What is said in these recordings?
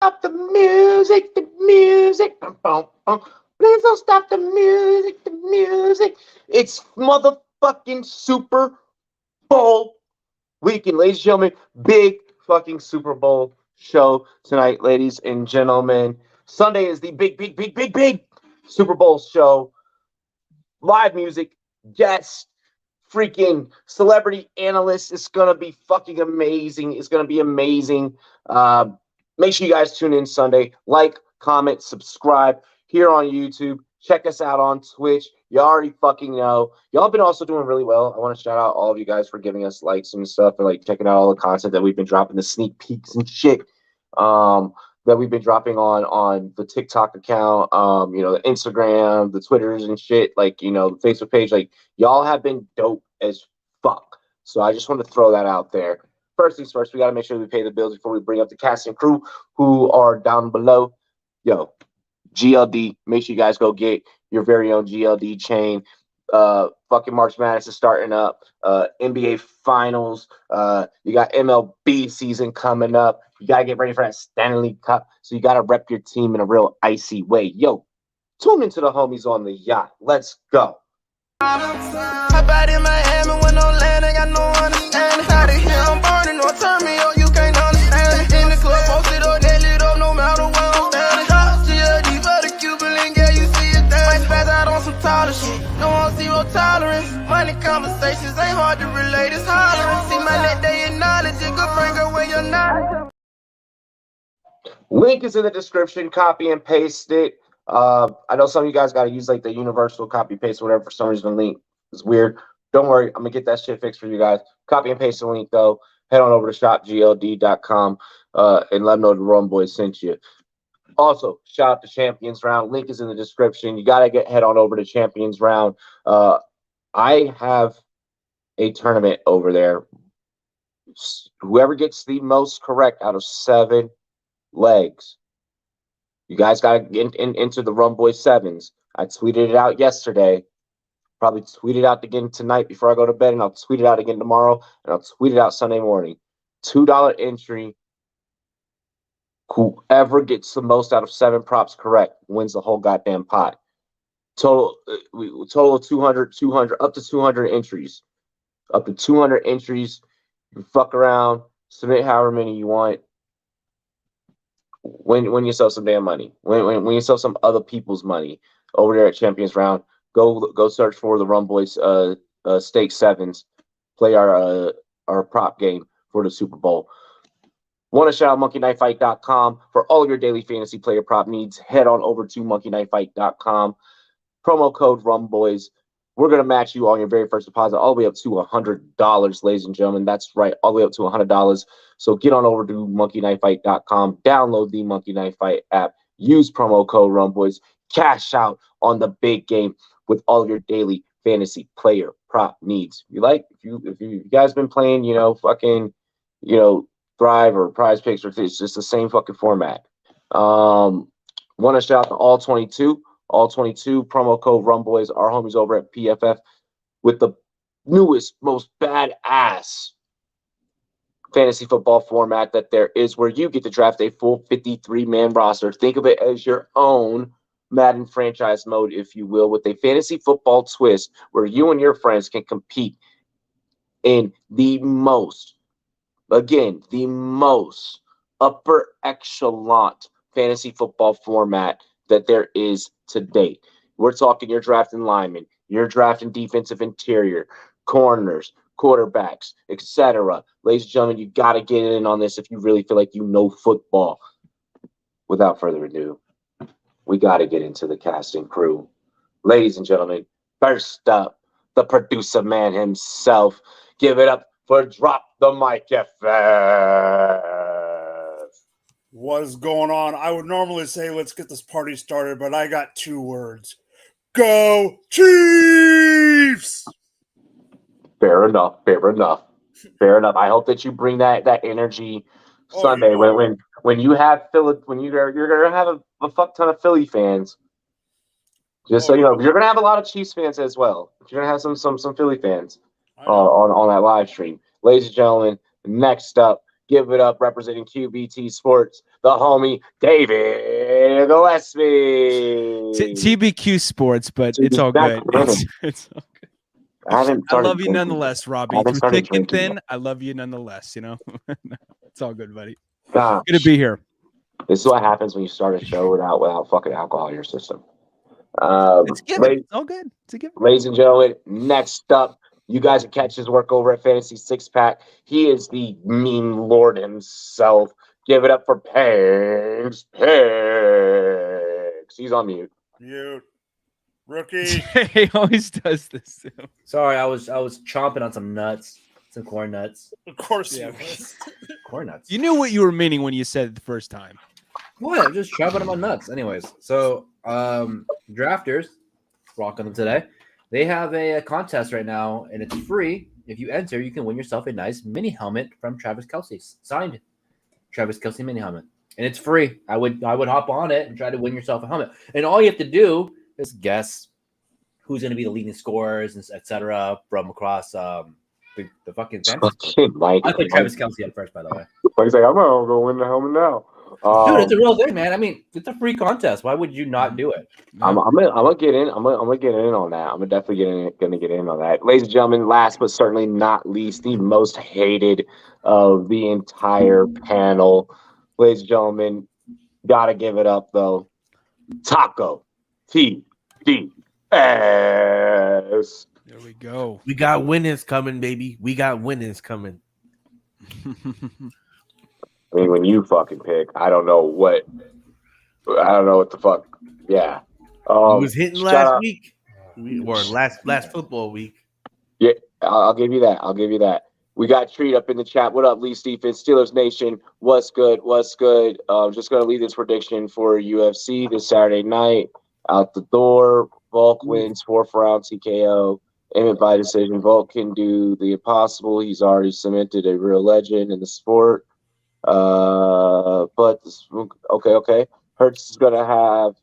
stop the music, the music. Bum, bum, bum. Please don't stop the music, the music. It's motherfucking Super Bowl weekend, ladies and gentlemen. Big fucking Super Bowl show tonight, ladies and gentlemen. Sunday is the big Super Bowl show. Live music, guests, freaking celebrity analysts. It's gonna be fucking amazing. It's gonna be amazing. Uh, Make sure you guys tune in Sunday. Like, comment, subscribe here on YouTube. Check us out on Twitch. You already fucking know. Y'all been also doing really well. I want to shout out all of you guys for giving us likes and stuff and like checking out all the content that we've been dropping, the sneak peeks and shit. That we've been dropping on the TikTok account, the Instagram, the Twitters and shit, like, the Facebook page. Like, y'all have been dope as fuck. So I just want to throw that out there. First things first, we got to make sure we pay the bills before we bring up the cast and crew who are down below. Yo, GLD, make sure you guys go get your very own GLD chain. Fucking March Madness is starting up. NBA Finals. You got MLB season coming up. You got to get ready for that Stanley Cup. So you got to rep your team in a real icy way. Yo, tune into the homies on the yacht. Let's go. Hop out in Miami with no land, ain't got no understanding. Out of here, I'm burning, no turn me on, you can't understand. In the club, posted up, they lit up, no matter where I'm standing. Drop GLD for the Cuban link, yeah, you see it there. Might spaz out on some taller shit, don't want zero tolerance. Money conversations ain't hard to relate, it's hollering. See my net, they acknowledge it, good bring her where you're not. Link is in the description. Copy and paste it. I know some of you guys got to use like the universal copy paste or whatever. For some reason, the link is weird. Don't worry, I'm gonna get that shit fixed for you guys. Copy and paste the link though. Head on over to shopgld.com and let them know the Rumboyz sent you. Also, shout out to Champions Round. Link is in the description. You gotta head on over to Champions Round. I have a tournament over there. Whoever gets the most correct out of 7 legs. You guys got to get into the Rumboyz Sevens. I tweeted it out yesterday. Probably tweet it out again tonight before I go to bed, and I'll tweet it out again tomorrow, and I'll tweet it out Sunday morning. $2 entry. Whoever gets the most out of 7 props correct wins the whole goddamn pot. Total of 200, up to 200 entries. Up to 200 entries. You fuck around, submit however many you want. When you sell some damn money, when you sell some other people's money over there at Champions Round, go search for the Rumboyz Stake Sevens. Play our prop game for the Super Bowl. Want to shout out monkeyknifefight.com for all of your daily fantasy player prop needs. Head on over to monkeyknifefight.com. Promo code Rumboyz. We're going to match you on your very first deposit all the way up to $100, ladies and gentlemen. That's right, all the way up to $100. So get on over to monkeyknifefight.com. Download the Monkey Knife Fight app. Use promo code Rumboyz. Cash out on the big game with all of your daily fantasy player prop needs. If you guys been playing, Thrive or Prize Picks, or it's just the same fucking format. Want to shout out to all 22 promo code Rumboyz, our homies over at PFF, with the newest, most badass fantasy football format that there is, where you get to draft a full 53-man roster. Think of it as your own Madden franchise mode, if you will, with a fantasy football twist where you and your friends can compete in the most upper echelon fantasy football format that there is to date. We're talking you're drafting linemen, you're drafting defensive interior, corners, quarterbacks, etc. Ladies and gentlemen, you got to get in on this if you really feel like you know football. Without further ado, we got to get into the casting crew. Ladies and gentlemen, first up, the producer man himself. Give it up for Drop the Mic FF. What is going on? I would normally say let's get this party started, but I got 2 words. Go Chiefs! Fair enough. I hope that you bring that energy Sunday when you have you're gonna have a fuck ton of Philly fans. Just so you know, you're gonna have a lot of Chiefs fans as well. You're gonna have some Philly fans on that live stream. Ladies and gentlemen, next up, Give it up, representing QBT Sports, the homie David Gillespie. TBQ Sports, but it's all good. It's all good. I love you nonetheless, Robbie. Through thick and thin, I love you nonetheless. You know, it's all good, buddy. Gosh. Good to be here. This is what happens when you start a show without fucking alcohol in your system. It's given. It's all good. It's a given. Ladies and gentlemen, next up, you guys can catch his work over at Fantasy Six Pack. He is the meme lord himself. Give it up for Pigs. He's on mute. Mute. Rookie. He always does this. Too. Sorry, I was chomping on some nuts, some corn nuts. Of course, Yeah. Corn nuts. You knew what you were meaning when you said it the first time. What? I'm just chomping on my nuts. Anyways, so drafters, rocking them today. They have a contest right now, and it's free. If you enter, you can win yourself a nice mini helmet from Travis Kelce, signed Travis Kelce mini helmet, and it's free. I would hop on it and try to win yourself a helmet, and all you have to do is guess who's going to be the leading scorers, and etc. from across the fucking fantasy. Mike. I put Travis Kelce at first, by the way. Mike's like, I'm gonna go win the helmet now. Dude, it's a real thing, man. I mean, it's a free contest. Why would you not do it? I'm gonna get in. I'm gonna get in on that. I'm definitely gonna get in on that. Ladies and gentlemen, last but certainly not least, the most hated of the entire panel. Ladies and gentlemen, gotta give it up though. Taco TDS. There we go. We got winners coming, baby. We got winners coming. I mean, when you fucking pick, I don't know what the fuck. Yeah. He was hitting last week, or last football week. Yeah, I'll give you that. We got Treat up in the chat. What up, Lee Stephens, Steelers Nation? What's good? Just going to leave this prediction for UFC this Saturday night. Out the door, Volk wins 4th round TKO. Emmett by decision. Volk can do the impossible. He's already cemented a real legend in the sport. But okay. Hurts is gonna have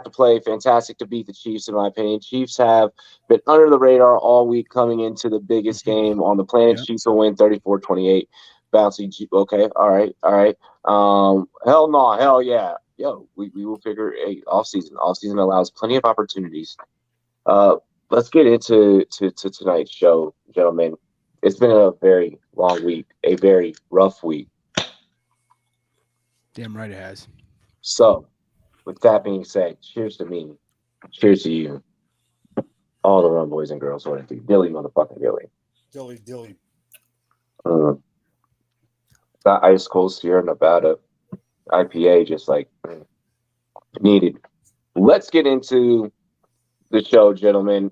to play fantastic to beat the Chiefs, in my opinion. Chiefs have been under the radar all week coming into the biggest game on the planet. Yeah. Chiefs will win 34-28. Bouncy. Okay, all right. Hell no, hell yeah. Yo, we will figure off season. Off season allows plenty of opportunities. Let's get into tonight's show, gentlemen. It's been a very long week, a very rough week. Damn right it has. So, with that being said, cheers to me. Cheers to you. All the Rumboyz and girls want to do. Dilly, motherfucking Dilly. Dilly. That ice cold Sierra Nevada IPA just like needed. Let's get into the show, gentlemen.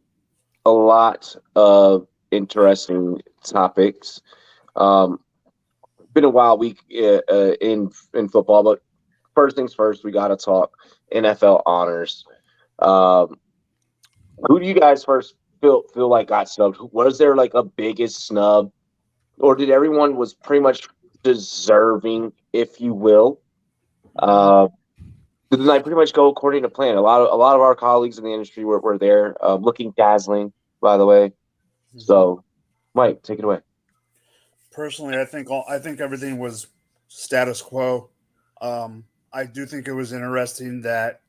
A lot of interesting topics. Been a wild week in football, but first things first, we got to talk NFL honors. Who do you guys first feel like got snubbed? Was there like a biggest snub, or did everyone was pretty much deserving, if you will? Did the night pretty much go according to plan? A lot of our colleagues in the industry were there, looking dazzling, by the way. So, Mike, take it away. Personally, I think everything was status quo. I do think it was interesting that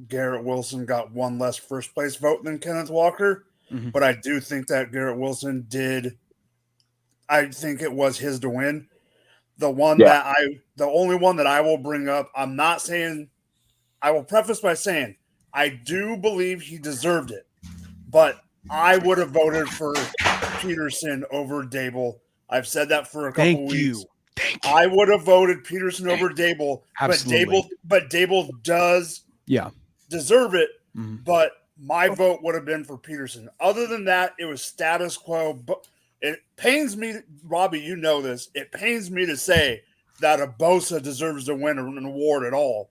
Garrett Wilson got one less first place vote than Kenneth Walker, but I do think that Garrett Wilson did. I think it was his to win. The only one that I will bring up. I'm not saying. I will preface by saying I do believe he deserved it, but I would have voted for Peterson over Dable. I've said that for a couple weeks. Thank you. I would have voted Peterson over Dable, but Dable does deserve it. But my vote would have been for Peterson. Other than that, it was status quo. But it pains me, Robbie, you know this. It pains me to say that a Bosa deserves to win an award at all.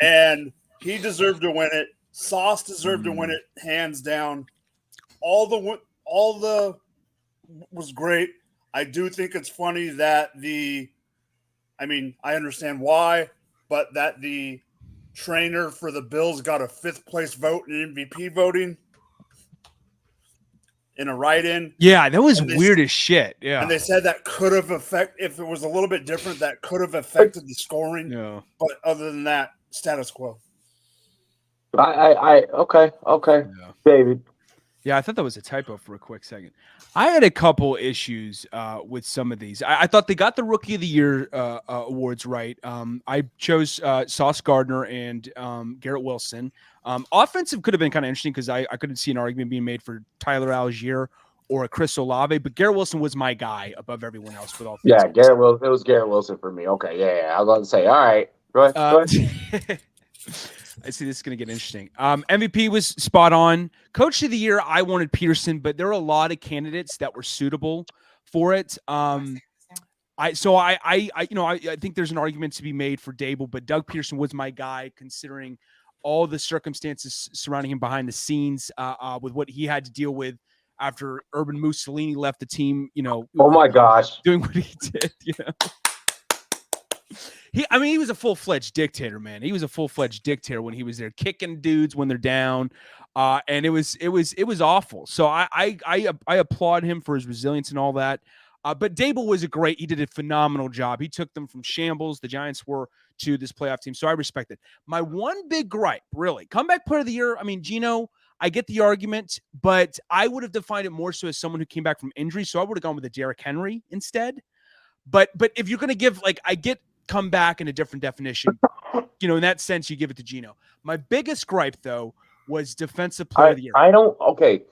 And he deserved to win it. Sauce deserved to win it, hands down. All the was great. I do think it's funny that I understand why, but that the trainer for the Bills got a 5th place vote in MVP voting. in a write-in. Yeah, that was weird as shit. Yeah. And they said that could have if it was a little bit different, that could have affected the scoring. Yeah. But other than that, status quo. Okay, Yeah. David. Yeah, I thought that was a typo for a quick second. I had a couple issues with some of these. I thought they got the Rookie of the Year awards right. I chose Sauce Gardner and Garrett Wilson. Offensive could have been kind of interesting because I couldn't see an argument being made for Tyler Algier or a Chris Olave, but Garrett Wilson was my guy above everyone else with all. Yeah, Garrett Wilson. It was Garrett Wilson for me. Okay, yeah. I was going to say, all right. Go ahead. I see this is going to get interesting. MVP was spot on. Coach of the Year, I wanted Peterson, but there are a lot of candidates that were suitable for it. I think there's an argument to be made for Dable, but Doug Peterson was my guy considering all the circumstances surrounding him behind the scenes with what he had to deal with after Urban Mussolini left the team, Oh my gosh. doing what he did, He was a full-fledged dictator, man. He was a full-fledged dictator when he was there, kicking dudes when they're down, and it was awful. So I applaud him for his resilience and all that. But Dable was he did a phenomenal job. He took them from shambles, the Giants were, to this playoff team. So I respect it. My one big gripe, really, comeback player of the year. I mean, Geno, I get the argument, but I would have defined it more so as someone who came back from injury. So I would have gone with a Derrick Henry instead. But if you're going to give, I get come back in a different definition, in that sense, you give it to Geno. My biggest gripe though was defensive player of the year. I don't. Okay,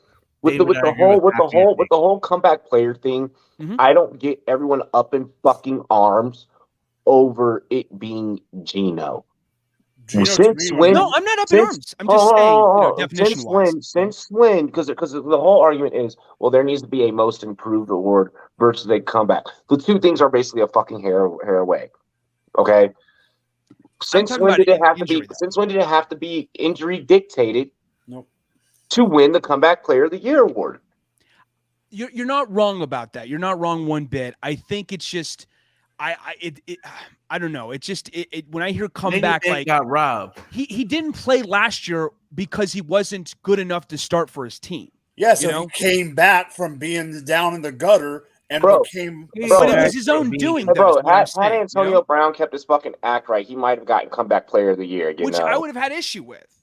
with the whole comeback player thing, I don't get everyone up in fucking arms over it being Geno. Since when? No, I'm not up in arms. I'm just saying, definition-wise. Since when? Because the whole argument is, well, there needs to be a most improved award versus a comeback. The two things are basically a fucking hair away. Okay. Since when did it have to be? Since when did it have to be injury dictated? Nope. To win the comeback player of the year award? You're not wrong about that. You're not wrong one bit. I think it's just, I don't know. It just when I hear comeback, got robbed. He didn't play last year because he wasn't good enough to start for his team. Yeah, so he came back from being down in the gutter. And became, but it was his own doing. Had Antonio Brown kept his fucking act right, he might have gotten comeback player of the year. Which I would have had issue with.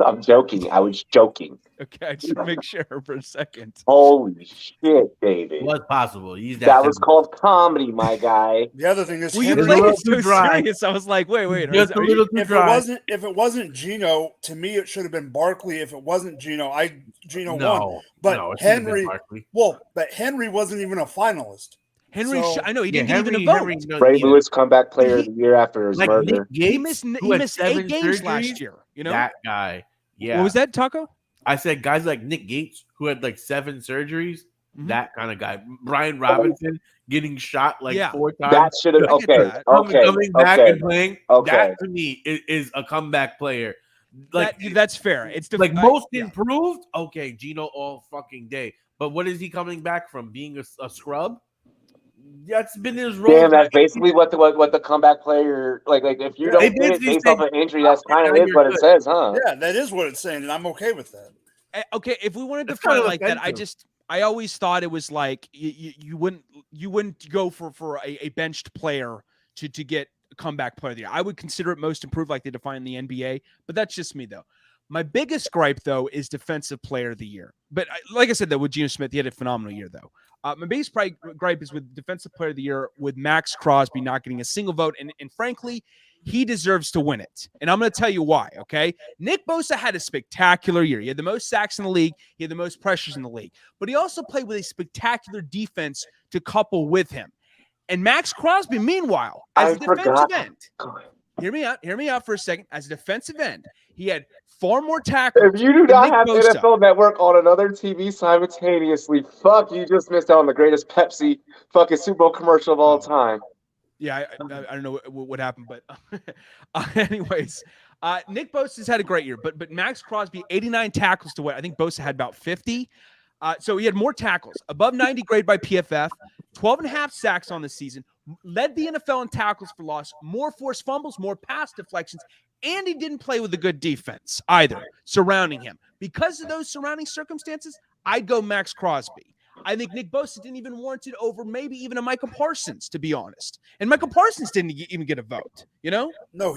I'm joking. I was joking. Okay, I just make sure for a second. Holy shit, David! It was possible. That was called comedy, my guy. The other thing is, you played it so serious. I was like, wait. If it wasn't Geno, to me it should have been Barkley. If it wasn't Geno, won. But Henry, but Henry wasn't even a finalist. Henry, I know he didn't get even a vote. Ray Lewis comeback player of the year after his murder. He missed 8 games last year. That guy. Yeah. What was that, Taco? I said guys like Nick Gates who had 7 surgeries. That kind of guy. Brian Robinson getting shot 4 times. That should have coming back and playing. That to me is a comeback player. That's fair. It's most improved. Okay, Geno all fucking day. But what is he coming back from? Being a scrub? That's been his role. Damn, that's basically what the comeback player if you don't get it based off an injury, that's kind of what it says, huh? Yeah, that is what it's saying, and I'm okay with that. Okay, if we wanted to define it like that, I always thought it was you wouldn't go for a benched player to get a comeback player of the year. I would consider it most improved like they define in the NBA, but that's just me though. My biggest gripe though is defensive player of the year. But like I said, though, with Geno Smith, he had a phenomenal year though. My biggest gripe is with defensive player of the year with Max Crosby not getting a single vote, and frankly, he deserves to win it. And I'm going to tell you why, okay? Nick Bosa had a spectacular year. He had the most sacks in the league. He had the most pressures in the league. But he also played with a spectacular defense to couple with him. And Max Crosby, meanwhile, as a defensive end, hear me out for a second. As a defensive end, he had far more tackles. If you do not have NFL Network on another TV simultaneously, you just missed out on the greatest Pepsi fucking Super Bowl commercial of all time. Yeah, I don't know what happened, but anyways, Nick Bosa's had a great year, but Max Crosby, 89 tackles to what I think Bosa had about 50. So he had more tackles, above 90 grade by PFF, 12.5 sacks on the season, led the NFL in tackles for loss, more forced fumbles, more pass deflections, and he didn't play with a good defense either surrounding him. Because of those surrounding circumstances, I'd go Max Crosby. I think Nick Bosa didn't even warrant it over maybe even a Michael Parsons, to be honest. And Michael Parsons didn't even get a vote, you know? No,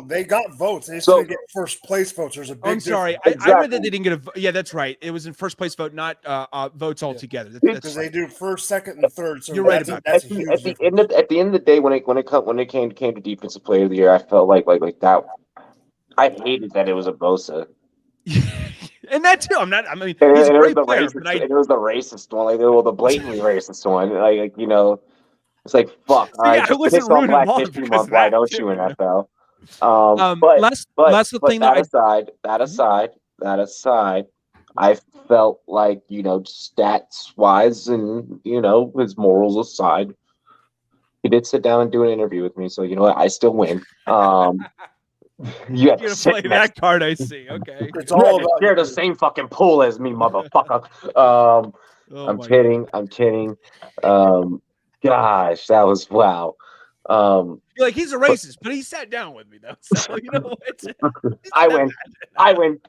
they got votes. They just So- didn't get first place votes. There's a big I'm sorry. difference. I read that they didn't get a vote. Yeah, that's right. It was in first place vote, not votes altogether. That's Because right. they do first, second, and third. So You're right that's about that's At a huge the difference. at the end of the day, when it came to defensive player of the year, I felt like that. I hated that it was a Bosa. And that too. I mean, And he's a it was great the player, racist. but I It was the racist one, the blatantly racist one. Like it's like fuck. All right, yeah, I just wasn't piss on rooting Black him on History because Month. of Why that, don't too, you, you know? NFL? last little thing that that aside, I felt like stats wise and his morals aside, he did sit down and do an interview with me. So you know what, I still win. You have you're to gonna sit play next. that card. I see. Okay. It's You all have to about share the same fucking pool as me, motherfucker. Oh I'm my kidding. I'm kidding. Gosh, that was wow. You're like, he's a racist, but he sat down with me though. So you know what? It's not I that win. bad. I win.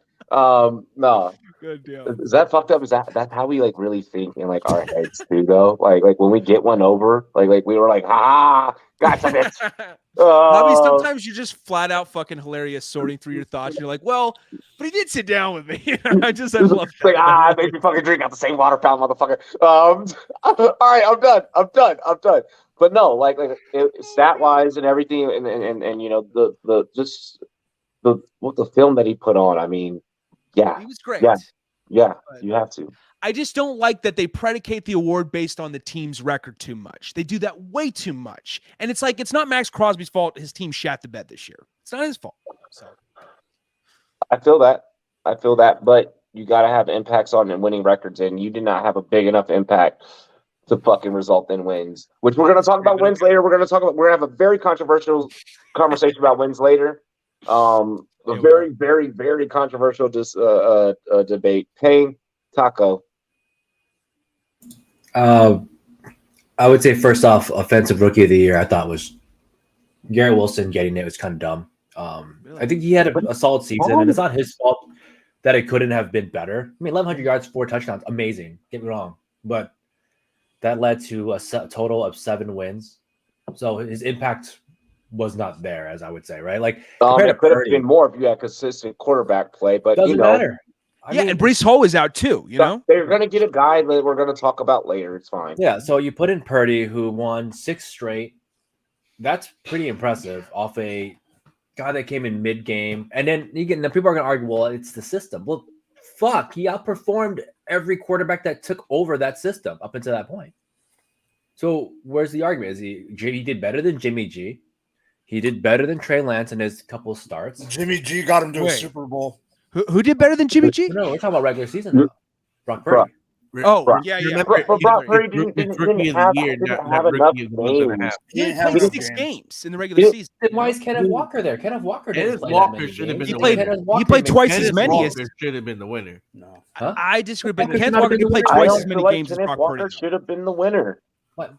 No, Good deal. is that fucked up? Is that's how we really think in our heads too, though? Like when we get one over, like we were like, gotcha, bitch. Robbie, sometimes you're just flat out fucking hilarious sorting through your thoughts. You're like, well, but he did sit down with me. I love It's that. like, I made me fucking drink out the same water fountain, motherfucker. All right, I'm done. But no, stat wise and everything, and the just the film that he put on. I mean, yeah, He was great. yeah, you have to. I just don't like that they predicate the award based on the team's record too much. They do that way too much. And it's like, it's not Max Crosby's fault his team shat the bed this year. It's not his fault. So I feel that, but you got to have impacts on winning records, and you did not have a big enough impact to fucking result in wins. Which we're going to talk about wins later. We're going to have a very controversial conversation about wins later. A very, very, very controversial debate. Payne, Taco. I would say first off, offensive rookie of the year, I thought was Garrett Wilson. Getting it was kind of dumb. I think he had a solid season, and it's not his fault that it couldn't have been better. I mean, 1,100 yards, 4 touchdowns, amazing. Get me wrong, but that led to a total of 7 wins. So his impact was not there, as I would say, right? Like It could have been more if you had consistent quarterback play, but doesn't matter. I mean, and Breece Hall is out too, you know? They're going to get a guy that we're going to talk about later. It's fine. Yeah, so you put in Purdy, who won 6 straight. That's pretty impressive off a guy that came in mid-game. And then people are going to argue, well, it's the system. Well, fuck, he outperformed every quarterback that took over that system up until that point. So where's the argument? He did better than Jimmy G. He did better than Trey Lance in his couple starts. Jimmy G got him to a Super Bowl. Who did better than Jimmy G? No, we're talking about regular season now. Brock Purdy. Oh, Brock. yeah. Remember, Brock Purdy it's rookie of the year, not rookie of the month and a half. He Didn't have played enough 6 games. games in the regular season. Then why is Kenneth Walker there? Kenneth Walker didn't Kenneth play Walker that many should have games. been He the played- winner. He played twice as Kenneth many as. Walker should have been the winner. No. Huh? I disagree, but Walker Kenneth should not Walker have been did play the I twice don't as many feel like games as Kenneth Brock Walker Purdy. should have been the winner. What?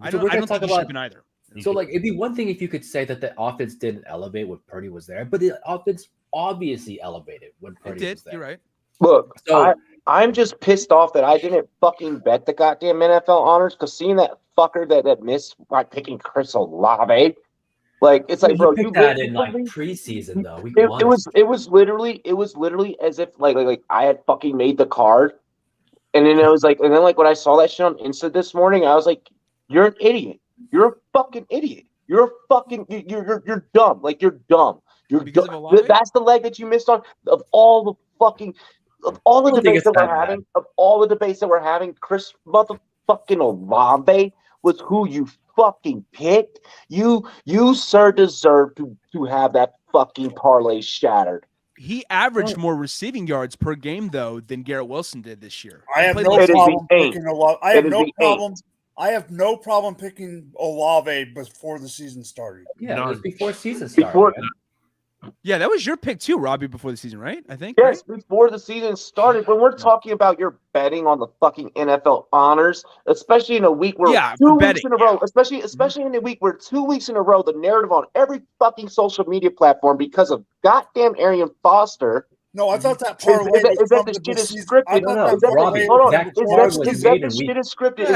I So don't we're gonna think talk he should about. have been either. So, it'd be one thing if you could say that the offense didn't elevate when Purdy was there, but the offense obviously elevated when It Purdy did. was there. You're right. Look, So- I'm just pissed off that I didn't fucking bet the goddamn NFL honors, because seeing that fucker that missed by picking Chris Olave, it's like, bro, you picked that in preseason though. It was literally as if like I had fucking made the card, and then it was like, and then when I saw that shit on Insta this morning, I was like, you're an idiot. You're a fucking idiot. You're dumb. You're dumb. You're Because dumb. of Olave? That's the leg that you missed on of all the fucking I don't think debates it's that we're that bad. having. Of all the debates that we're having, Chris motherfucking Olave was who you fucking picked. You sir deserve to have that fucking parlay shattered. He averaged more receiving yards per game though than Garrett Wilson did this year. I have He no played It is problem the eight. picking Olave. I It have is no the problem. I have no problem picking Olave before the season started. Yeah, it was None. before season started. Before- man. Yeah, that was your pick too, Robbie, before the season, right? I think. Yes, before the season started. When we're talking about your betting on the fucking NFL honors, especially in a week where Yeah, 2 betting, weeks in a row, especially in a week where 2 weeks in a row, the narrative on every fucking social media platform because of goddamn Arian Foster No, I thought that Is parlay that was from the the shit is season. scripted? I thought No, that no, parlay Robbie, Hold on. was that from the card Is was that made the in week. shit is scripted?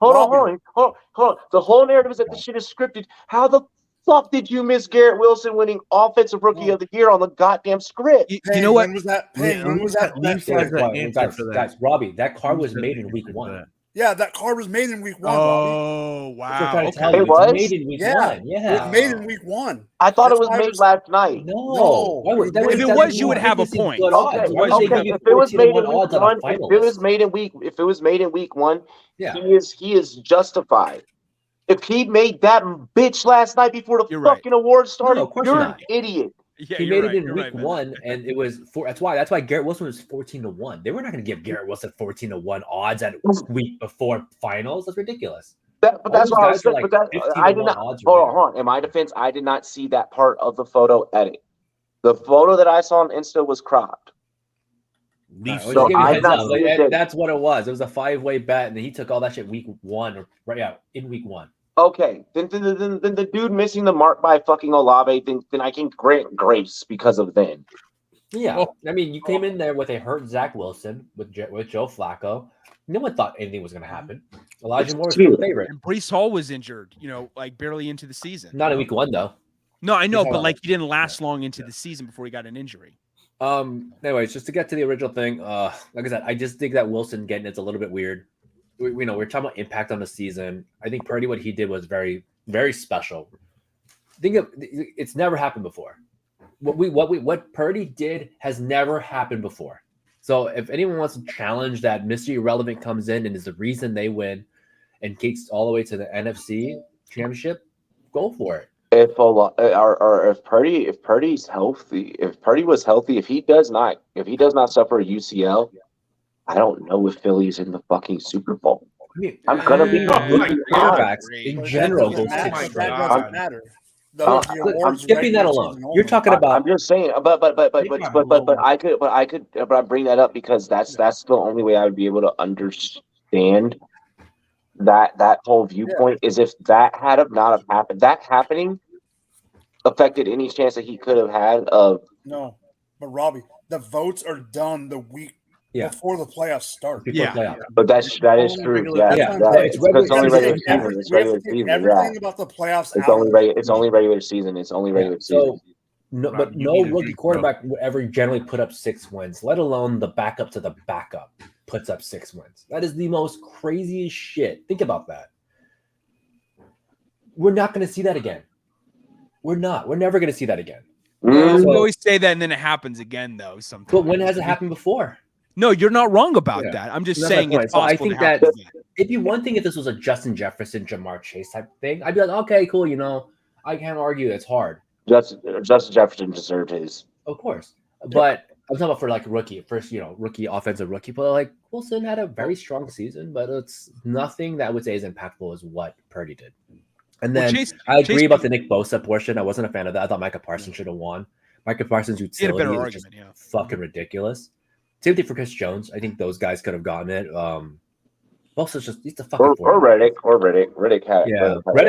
Hold on. The whole narrative is that the shit is scripted. How the fuck did you miss Garrett Wilson winning Offensive Rookie of the Year on the goddamn script? You know what? When was that? Payne, when was that? Leafs that has played? an answer for that. Guys, Robbie, that card was Leafs has made an in week answer for 1. that. Yeah, that card was made in week 1, Robbie. Oh That's what I'm wow! trying to tell Okay. you. It was? It's made in week 1. It Yeah. was made in week 1. I thought That's it was why I made was- last night. No. Why would, that If would, it that was, would you would have a ridiculously point. good Okay, odds. Why would they okay. give you If it was 14 made to 1 in week odds on one, a if it finals? was made in week 1, Yeah. he is justified. If he made that bitch last night before the You're right. fucking award started, of course you're not. an idiot. Yeah, He you're made right, it in you're week right, man. 1, and it was that's why Garrett Wilson was 14 to 1. They were not going to give Garrett Wilson 14 to 1 odds at week before finals. That's ridiculous. But All that's those what I was guys are saying. like But 15 I to did 1 not. odds. Hold on. In my defense, I did not see that part of the photo edit. The photo that I saw on Insta was cropped. Leafs. Right, So just give you a I've heads not up. seen Like, it. that's what it was. It was a 5-way bet, and he took all that shit week 1, or right out in week 1. Okay, then the dude missing the mark by fucking Olave, then I can grant grace because of then. Yeah, I mean, you came in there with a hurt Zach Wilson with Joe Flacco. No one thought anything was going to happen. Elijah Moore was the favorite. And Brees Hall was injured, like barely into the season. Not in week 1 though. No, I know, Brees but Hall- like he didn't last long into the season before he got an injury. Anyways, just to get to the original thing, like I said, I just think that Wilson getting it's a little bit weird. We're talking about impact on the season. I think Purdy, what he did was very, very special. It's never happened before. What Purdy did has never happened before. So if anyone wants to challenge that, Mr. Irrelevant comes in and is the reason they win and gets all the way to the NFC Championship, go for it. If Purdy's healthy, if Purdy was healthy, if he does not suffer a UCL, I don't know if Philly's in the fucking Super Bowl. I mean, I'm gonna be quarterbacks in But general that go doesn't 6 matter. straight. That doesn't matter. I'm awards skipping that regular alone. season You're only. talking about I'm just saying, but I bring that up because that's the only way I would be able to understand that whole viewpoint is if that had not have happened. That happening affected any chance that he could have had of. No, but Robbie, the votes are done the week before the playoffs start. But that is true. It's only regular season. We have to take everything about the playoffs It's out. only regular season. It's only regular season. No, but no rookie quarterback would ever generally put up 6 wins, let alone the backup to the backup puts up 6 wins. That is the most craziest shit. Think about that. We're not going to see that again. We're not. We're never going to see that again. Well, we always say that, and then it happens again, though. Sometimes. But when has it happened before? No, you're not wrong about that. I'm just saying it's possible. So I think that it'd be one thing if this was a Justin Jefferson, Jamar Chase type thing. I'd be like, okay, cool. I can't argue. It's hard. Justin Jefferson deserved his. Of course. But I'm talking about for like rookie offensive rookie. But like Wilson had a very strong season, but it's nothing that I would say is impactful as what Purdy did. And then I agree about the Nick Bosa portion. I wasn't a fan of that. I thought Micah Parsons should have won. Micah Parsons' utility is just fucking ridiculous. Same thing for Chris Jones. I think those guys could have gotten it. Bosa's he's a fucking or Reddick. Reddick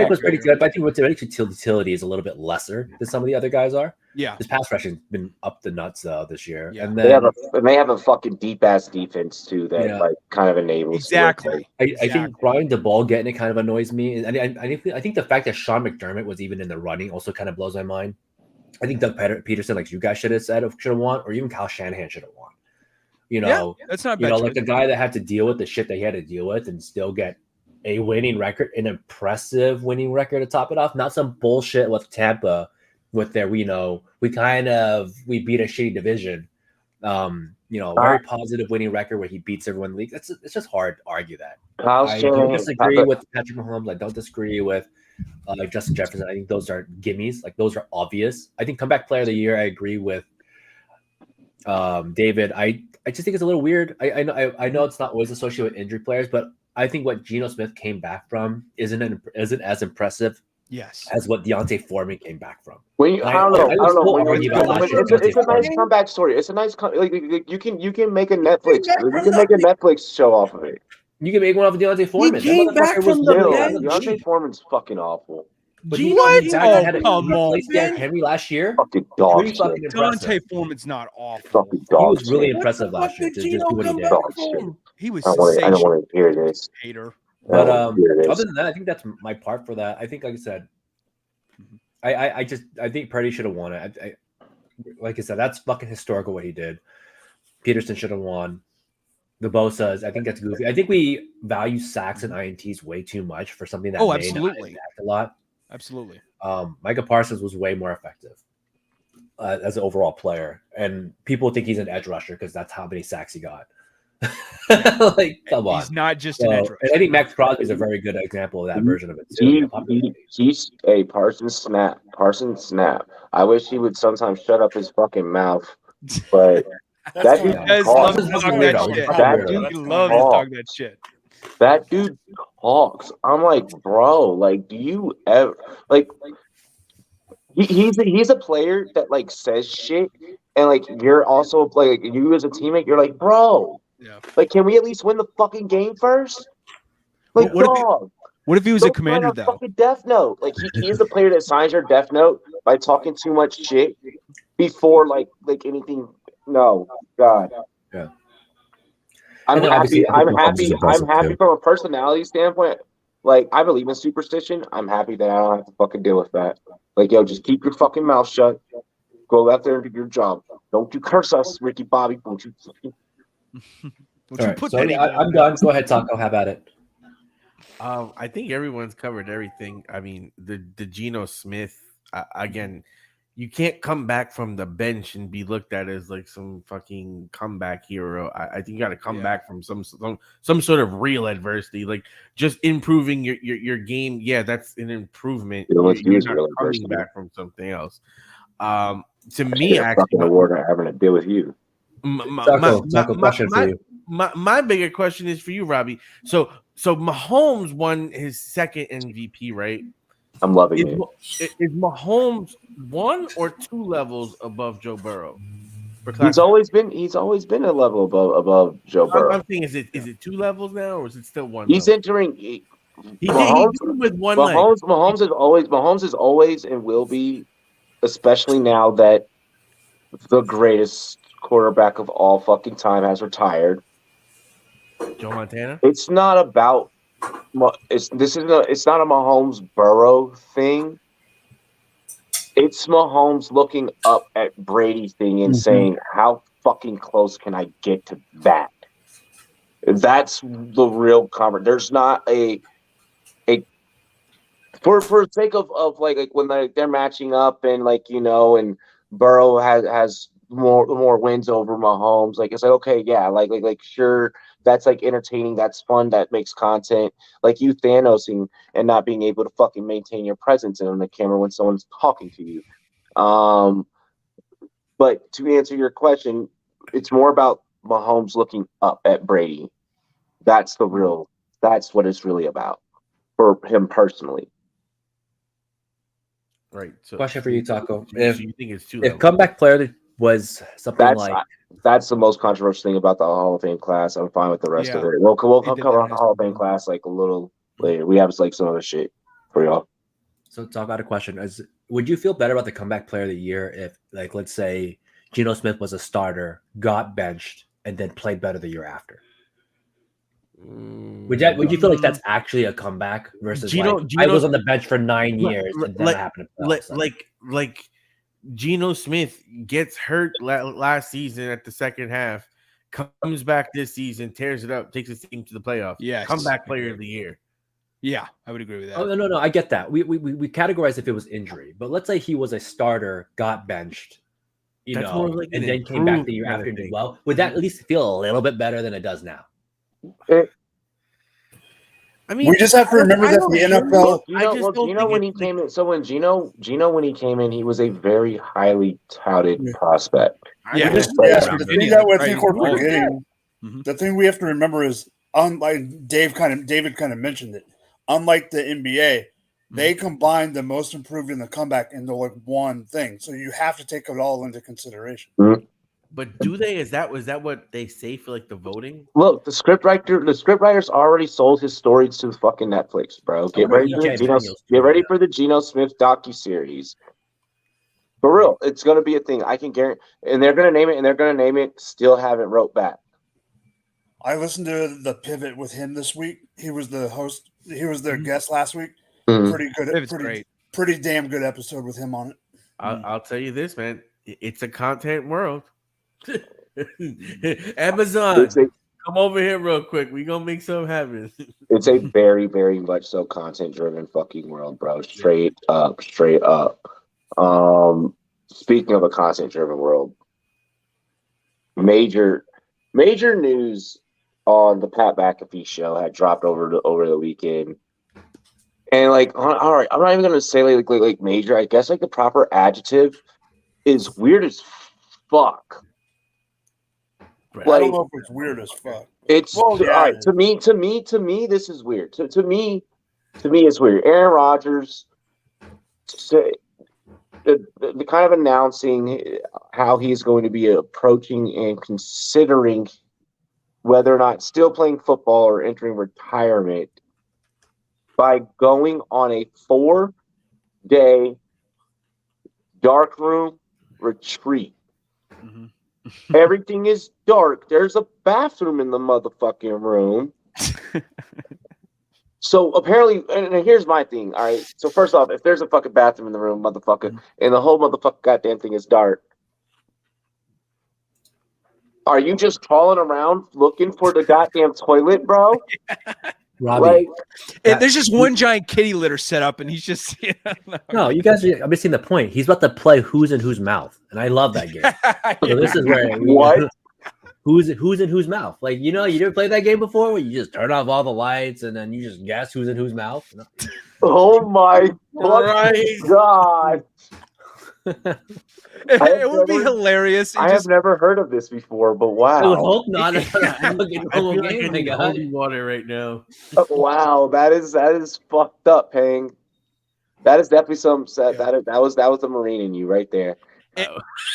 was pretty good, but I think Reddick's utility is a little bit lesser than some of the other guys are. Yeah, his pass rushing's been up the nuts this year. Yeah. And then they have a fucking deep ass defense too that like kind of enables exactly. I think Brian DeBall getting it kind of annoys me. And I think the fact that Sean McDermott was even in the running also kind of blows my mind. I think Doug Peterson, like you guys should have won, or even Kyle Shanahan should have won. That's not bad. Like the guy that had to deal with the shit that he had to deal with and still get a winning record, an impressive winning record to top it off. Not some bullshit with Tampa with their, we beat a shitty division. Very positive winning record where he beats everyone in the league. It's just hard to argue that. I don't disagree with Patrick Mahomes. I don't disagree with Justin Jefferson. I think those are gimmies. Like those are obvious. I think comeback player of the year. I agree with David. I just think it's a little weird. I know it's not always associated with injury players, but I think what Geno Smith came back from isn't as impressive. Yes, as what Deontay Foreman came back from. I don't know. It's a nice comeback story. It's a nice you can make a Netflix. You can make a Netflix show off of it. You can make one off of Deontay Foreman. He came back from the bench. Deontay Foreman's fucking awful. But Gino, what? he come on, replace Derrick Henry last year. Fucking dog Pretty shit. fucking impressive. Dante Foreman's not awful. Fucking He dog was really shit. impressive What the last year. fuck To did just Gino do what he come did. back Dog for? shit. He was I don't want to hear this. hater. But I don't wanna hear this. other than that, I think that's my part for that. I think, like I said, I think Purdy should have won it. I like I said, that's fucking historical what he did. Peterson should have won. The Bosa's, I think that's goofy. I think we value sacks and INTs way too much for something that may absolutely. not impact a lot. Absolutely. Micah Parsons was way more effective as an overall player, and people think he's an edge rusher because that's how many sacks he got. Like, come on, he's not just an edge rusher. And I think Max Crosby is a very good example of that version of it too. He's a Parsons snap. I wish he would sometimes shut up his fucking mouth, but that dude talks. That dude talks. I'm like, bro, like, do you ever like? He's a player that like says shit, and like you're also like you as a teammate, you're like, bro, like, can we at least win the fucking game first? Like, what if he was a commander though? Fucking death note. Like he's the player that signs your death note by talking too much shit before like anything. No, God. Yeah. I'm happy from a personality standpoint. Like, I believe in superstition. I'm happy that I don't have to fucking deal with that. Like, yo, just keep your fucking mouth shut. Go out there and do your job. Don't you curse us, Ricky Bobby. Don't you? I'm done. Go ahead, Taco. How about it? I think everyone's covered everything. I mean, the Geno Smith again. You can't come back from the bench and be looked at as like some fucking comeback hero. I think you got to come back from some sort of real adversity, like just improving your game. Yeah, that's an improvement. You're not coming back from something else. To me, actually, award having to deal with you. My bigger question is for you, Robbie. So Mahomes won his second MVP, right? I'm loving it. Is Mahomes 1 or 2 levels above Joe Burrow? He's always been a level above Joe Burrow. I'm thinking, is it 2 levels now, or is it still 1? He's entering. He did with one leg. Mahomes is always and will be, especially now that the greatest quarterback of all fucking time has retired. Joe Montana. It's not about. It's not a Mahomes Burrow thing. It's Mahomes looking up at Brady thing and saying, "How fucking close can I get to that?" That's the real conversation. There's not a for the sake of like when they're matching up and and Burrow has more wins over Mahomes. Like, it's like, okay, yeah, like sure. That's like entertaining. That's fun. That makes content. Like you Thanosing and not being able to fucking maintain your presence on the camera when someone's talking to you. But to answer your question, it's more about Mahomes looking up at Brady. That's what it's really about for him personally. Right. So, question for you, Taco. If you think it's 2 if comeback player was something that's the most controversial thing about the Hall of Fame class. I'm fine with the rest of it. We'll cover the Hall of Fame class like a little later. We have like some other shit for y'all. So talk about a question. Would you feel better about the comeback player of the year if, like, let's say Geno Smith was a starter, got benched, and then played better the year after? Would you feel like that's actually a comeback versus I was on the bench for 9 years and then I happened to like Geno Smith gets hurt last season at the second half, comes back this season, tears it up, takes his team to the playoffs. Yeah, comeback player of the year. Yeah, I would agree with that. Oh no, I get that. We categorize if it was injury, but let's say he was a starter, got benched, and then came back the year after and did well. Would that at least feel a little bit better than it does now? I mean, we just have to remember that the NFL. When he came in, when Geno when he came in, he was a very highly touted prospect. Yeah, the thing we have to remember is, unlike David kind of mentioned it, unlike the NBA, they combine the most improved and the comeback into like one thing. So you have to take it all into consideration. But do they? Is that what they say for like the voting? Look, the scriptwriter's already sold his stories to fucking Netflix, bro. Get ready for the Geno Smith docuseries. For real, it's gonna be a thing. I can guarantee, and they're gonna name it. Still haven't wrote back. I listened to the Pivot with him this week. He was the host. He was their guest last week. Mhm. Pretty good. Pretty damn good episode with him on it. I'll tell you this, man. It's a content world. Amazon, come over here real quick. We gonna make something happen. It's a very, very much so content-driven fucking world, bro. Straight up. Speaking of a content-driven world, major news on the Pat McAfee show had dropped over the weekend, and like, all right, I'm not even gonna say like major. I guess like the proper adjective is weird as fuck. Like, I don't know if it's weird as fuck. It's all right to me. This is weird. To me, it's weird. Aaron Rodgers, the kind of announcing how he's going to be approaching and considering whether or not still playing football or entering retirement by going on a 4-day darkroom retreat. Mm-hmm. Everything is dark. There's a bathroom in the motherfucking room. So apparently, and here's my thing. All right. So first off, if there's a fucking bathroom in the room, motherfucker, and the whole motherfucking goddamn thing is dark, are you just crawling around looking for the goddamn toilet, bro? Robbie, there's just one giant kitty litter set up, and he's just no. You guys are missing the point. He's about to play Who's in Whose Mouth, and I love that game. So this is where what? Who's in whose mouth? Like, you never played that game before where you just turn off all the lights and then you just guess who's in whose mouth? Oh my God. It would be hilarious. I have never heard of this before, but wow. I would hope not. I feel like I need holy water right now. Wow, that is fucked up, Pang. That is definitely that was the Marine in you right there.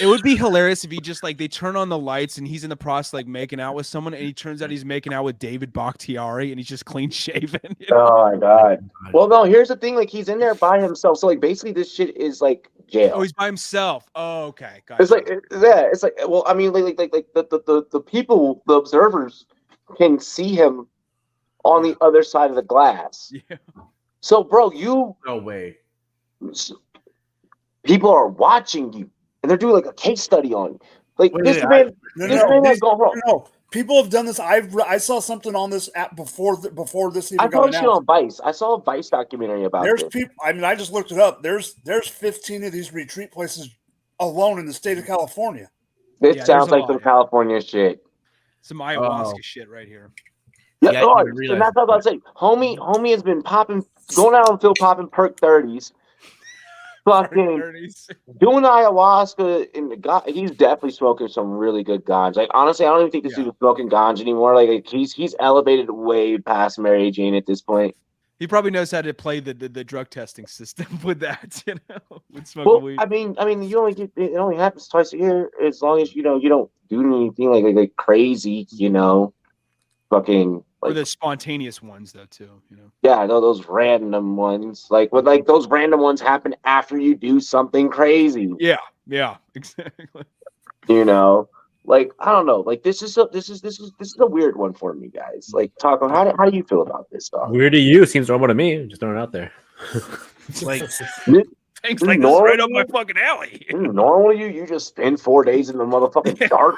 It would be hilarious if he just like they turn on the lights and he's in the process like making out with someone and he turns out he's making out with David Bakhtiari and he's just clean shaven. Oh my God. Well, no, here's the thing. Like he's in there by himself. So like basically this shit is like jail. Oh, he's by himself. Oh, okay. Gotcha. It's like well, I mean like the people, the observers can see him on the other side of the glass. Yeah. So bro, no way. People are watching you. And they're doing like a case study on you. Like Wait, this man has gone wrong. No, people have done this. I saw something on this app before this even I got saw shit on Vice. I saw a Vice documentary about There's this. people. I mean, I just looked it up. There's 15 of these retreat places alone in the state of California. This sounds like some California shit. Some ayahuasca shit right here. Yeah, and that's what I was about to say. Homie has been going out on field popping perk 30s. Fucking doing ayahuasca in the he's definitely smoking some really good ganja. Like honestly, I don't even think this dude is smoking ganja anymore. Like he's elevated way past Mary Jane at this point. He probably knows how to play the drug testing system with that, with smoking weed. I mean, it only happens twice a year as long as you don't do anything like crazy, fucking. Or the spontaneous ones, though, too. Yeah, those random ones. Those random ones happen after you do something crazy. Yeah, exactly. I don't know. Like this is a weird one for me, guys. Like, Taco, how do you feel about this stuff? Weird to you seems normal to me. Just throwing it out there. It's like things like this right up my fucking alley. Normally, you just spend 4 days in the motherfucking dark.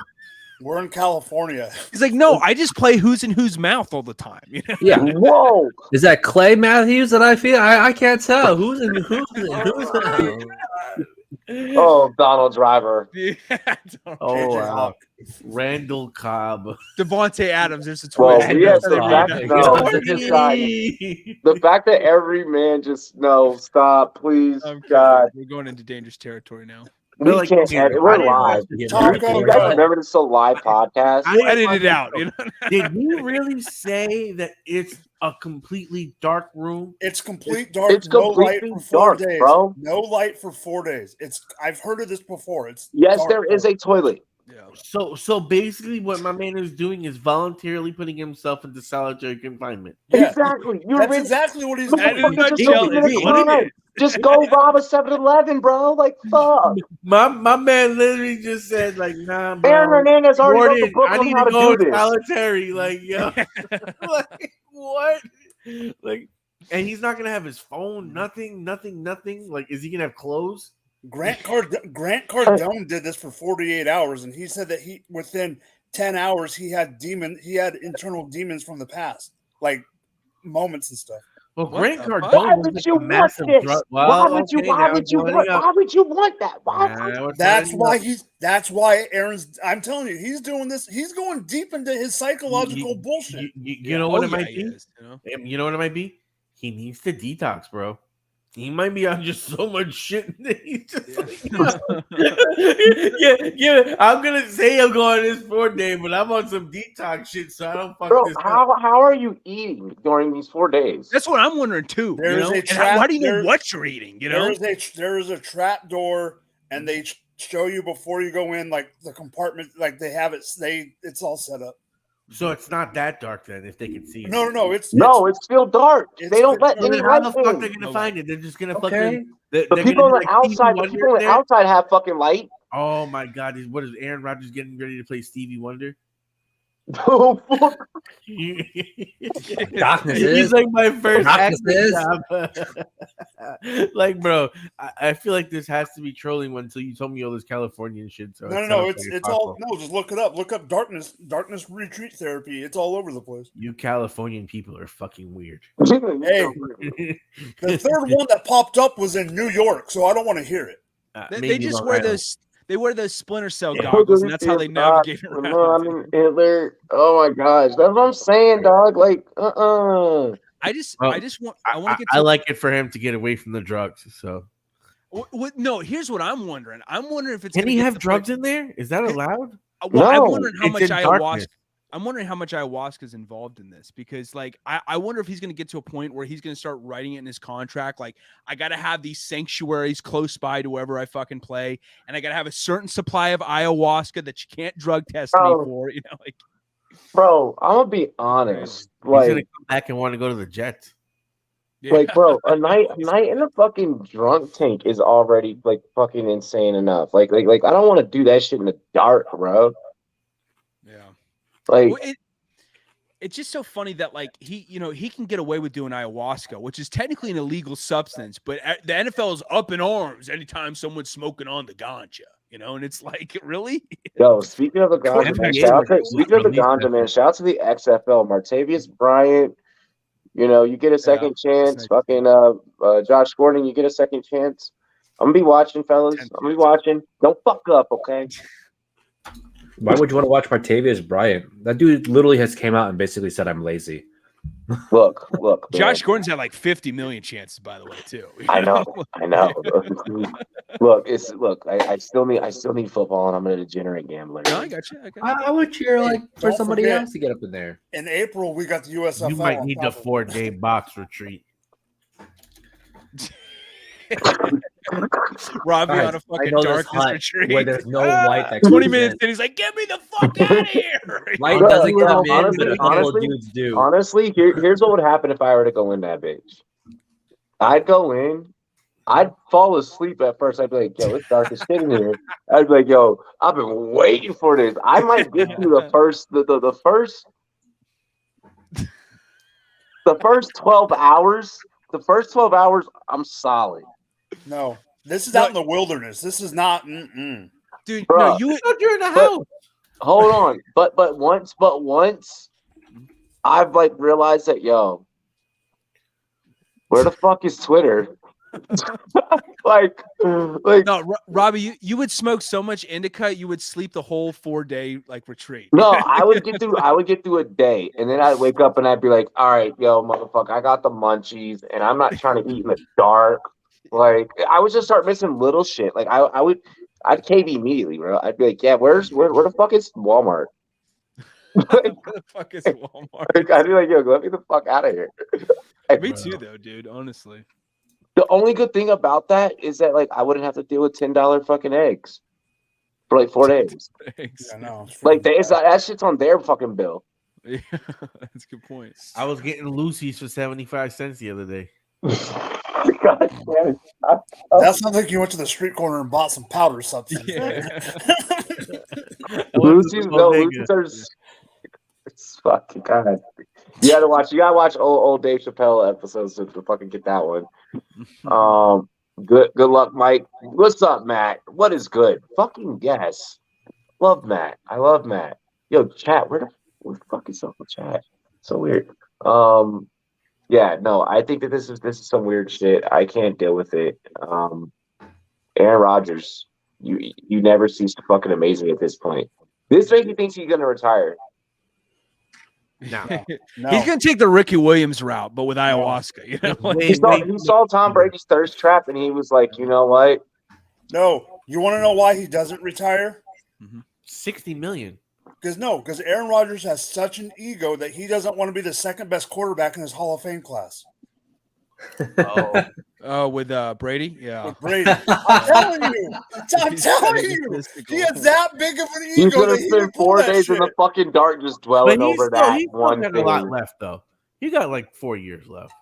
We're in California. He's like, no, I just play Who's in Whose Mouth all the time. Yeah. Whoa. Is that Clay Matthews that I feel? I can't tell. Who's in whose mouth? Oh, Donald Driver. Oh, wow. Randall Cobb. Devontae Adams. There's a twist. The fact that every man just stop, please, God. We're going into dangerous territory now. We can't edit. We're live. You guys remember this is a live podcast? We'll edit it out. Did you really say that it's a completely dark room? It's complete dark. It's no light completely for 4 dark, days. bro. No light for 4 days. I've heard of this before. It's yes, dark, there is a toilet. Yeah. So basically, what my man is doing is voluntarily putting himself into solitary confinement. Yeah, Exactly. You're that's ready. exactly what he's That in a doing. Motherfucker, just nutshell 15 minutes is what it time. is. Just go rob a 7-Eleven, bro. Like, fuck. My man literally just said like, nah, Aaron bro. Hernandez already wrote the Gordon, book I on need how to to go do this. solitary. Like, yo, like what? Like, and he's not gonna have his phone. Nothing. Like, is he gonna have clothes? Grant Cardone did this for 48 hours, and he said that he within 10 hours he had internal demons from the past, like moments and stuff. Well, What Grant the fuck? Why Cardone was would like you a want massive this? drug. Why Well, would you? okay, Why now would you we're want? turning up. Why would you want that? Why? Nah, we're That's turning why up. That's why Aaron's. I'm telling you, he's doing this. He's going deep into his psychological bullshit. You know what it might he be? is, you know? You know what it might be? He needs to detox, bro. He might be on just so much shit that he's just like, yeah. I'm gonna say I'm going this 4th day, but I'm on some detox shit, so I don't fuck Bro, this up. how are you eating during these 4 days? That's what I'm wondering too. There You is know, a and trap- how do you know there- what you're eating? You know, there is a trap door, and they show you before you go in, like the compartment, like they have it. It's all set up. So it's not that dark then, if they can see it. No, it's still dark. it's They don't let pitch any Then how light the fuck in. they're gonna No find it? They're just gonna Okay. fucking. They're The gonna people do on the like Stevie outside, the Wonder people on the there? outside have fucking light. Oh my god! What is Aaron Rodgers getting ready to play Stevie Wonder? Oh, fuck. Darkness He's is. like my first Darkness acting is. job. Like, bro, I feel like this has to be trolling one until you told me all this Californian shit. So no. It's all no. Just look it up. Look up darkness retreat therapy. It's all over the place. You Californian people are fucking weird. Hey, the third one that popped up was in New York, so I don't want to hear it. they Maybe just Long wear Island. those. They wear those Splinter Cell Yeah. goggles, and that's how they navigate No, around. I mean, Hitler. Oh my gosh, that's what I'm saying, dog. Like, I just Well, want to get. I To, like it for him to get away from the drugs. So no, here's what I'm wondering. I'm wondering if it's. can gonna he get to have the drugs point- in there? Is that allowed? Well, I'm No, wondering how it's much in ayahuasca. darkness. I'm wondering how much ayahuasca is involved in this because, like, I wonder if he's going to get to a point where he's going to start writing it in his contract. Like, I got to have these sanctuaries close by to wherever I fucking play, and I got to have a certain supply of ayahuasca that you can't drug test me Oh. for. You know, like, bro, I'm gonna be honest. He's gonna Like, come back and want to go to the Jets. yeah. like, bro, a night in a fucking drunk tank is already like fucking insane enough. Like, I don't want to do that shit in the dark, bro. Yeah. Like, Well, it's just so funny that like he can get away with doing ayahuasca, which is technically an illegal substance, but the NFL is up in arms anytime someone's smoking on the ganja, you know, and it's like, really? yo, speaking of the ganja, man, shout out to the XFL, Martavius Bryant. You know, you get a second chance. nice. Fucking Josh Gordon, you get a second chance. I'm gonna be watching, fellas. I'm gonna be watching. Don't fuck up, okay? Why would you want to watch Martavius Bryant? That dude literally has came out and basically said I'm lazy. Look. Josh man. Gordon's had like 50 million chances, by the way, too. You I know. Look, I still need football, and I'm a degenerate gambler. No, I got you. I would cheer like for Don't somebody forget- else to get up in there. In April, we got the USFL. You might on need the top of it. 4-day box retreat. Robbie Guys, on a I fucking know this darkness hut retreat. where there's no light that 20 comes minutes in. and he's like, get me the fuck out of here. Light Bro, doesn't bro, come in, honestly- but a couple honestly- dudes do. Honestly, here's what would happen if I were to go in that bitch. I'd go in. I'd fall asleep at first. I'd be like, yo, it's dark as shit in here. I'd be like, yo, I've been waiting for this. I might get through the first 12 hours. The first 12 hours, I'm solid. No, this is out in the wilderness. This is not. Dude, Bruh. no, you Thought you're in the But- house. Hold on. But once I've like realized that, yo, where the fuck is Twitter? like no, Robbie, you would smoke so much indica, you would sleep the whole 4-day like retreat. no, I would get through a day, and then I'd wake up and I'd be like, all right, yo, motherfucker, I got the munchies, and I'm not trying to eat in the dark. Like, I would just start missing little shit. Like, I'd cave immediately, bro. I'd be like, yeah, where the fuck is Walmart? Where the fuck is Walmart? Like, I'd be like, yo, let me the fuck out of here. Me too, though, dude. Honestly, The only good thing about that is that like I wouldn't have to deal with $10 fucking eggs. for like 4 days. Thanks. Yeah, no, Like that shit's on their fucking bill. Yeah, that's a good point. I was getting Lucy's for 75 cents the other day. God damn it. That sounds like you went to the street corner and bought some powder substance. Yeah. Lucy's it's fucking God. You gotta watch old Dave Chappelle episodes to fucking get that one. Good luck, Mike. What's up, Matt? What is good? Fucking yes. Love Matt. I love Matt. Yo, chat, where the fuck is up with chat? So weird. Yeah, no, I think that this is some weird shit. I can't deal with it. Aaron Rodgers, you never cease to fucking amaze me at this point. This makes me think he's gonna retire. No. He's gonna take the Ricky Williams route, but with ayahuasca. You know, He saw Tom Brady's thirst trap, and he was like, you know what? No, you want to know why he doesn't retire? 60 million. Because Aaron Rodgers has such an ego that he doesn't want to be the second best quarterback in his Hall of Fame class. Oh, with Brady, yeah. With Brady, I'm telling you, he has that big of an ego. He's gonna that he spend can pull 4 that days in the shit. fucking dark, just dwelling over that He's one got thing. a lot left, though. He got like 4 years left.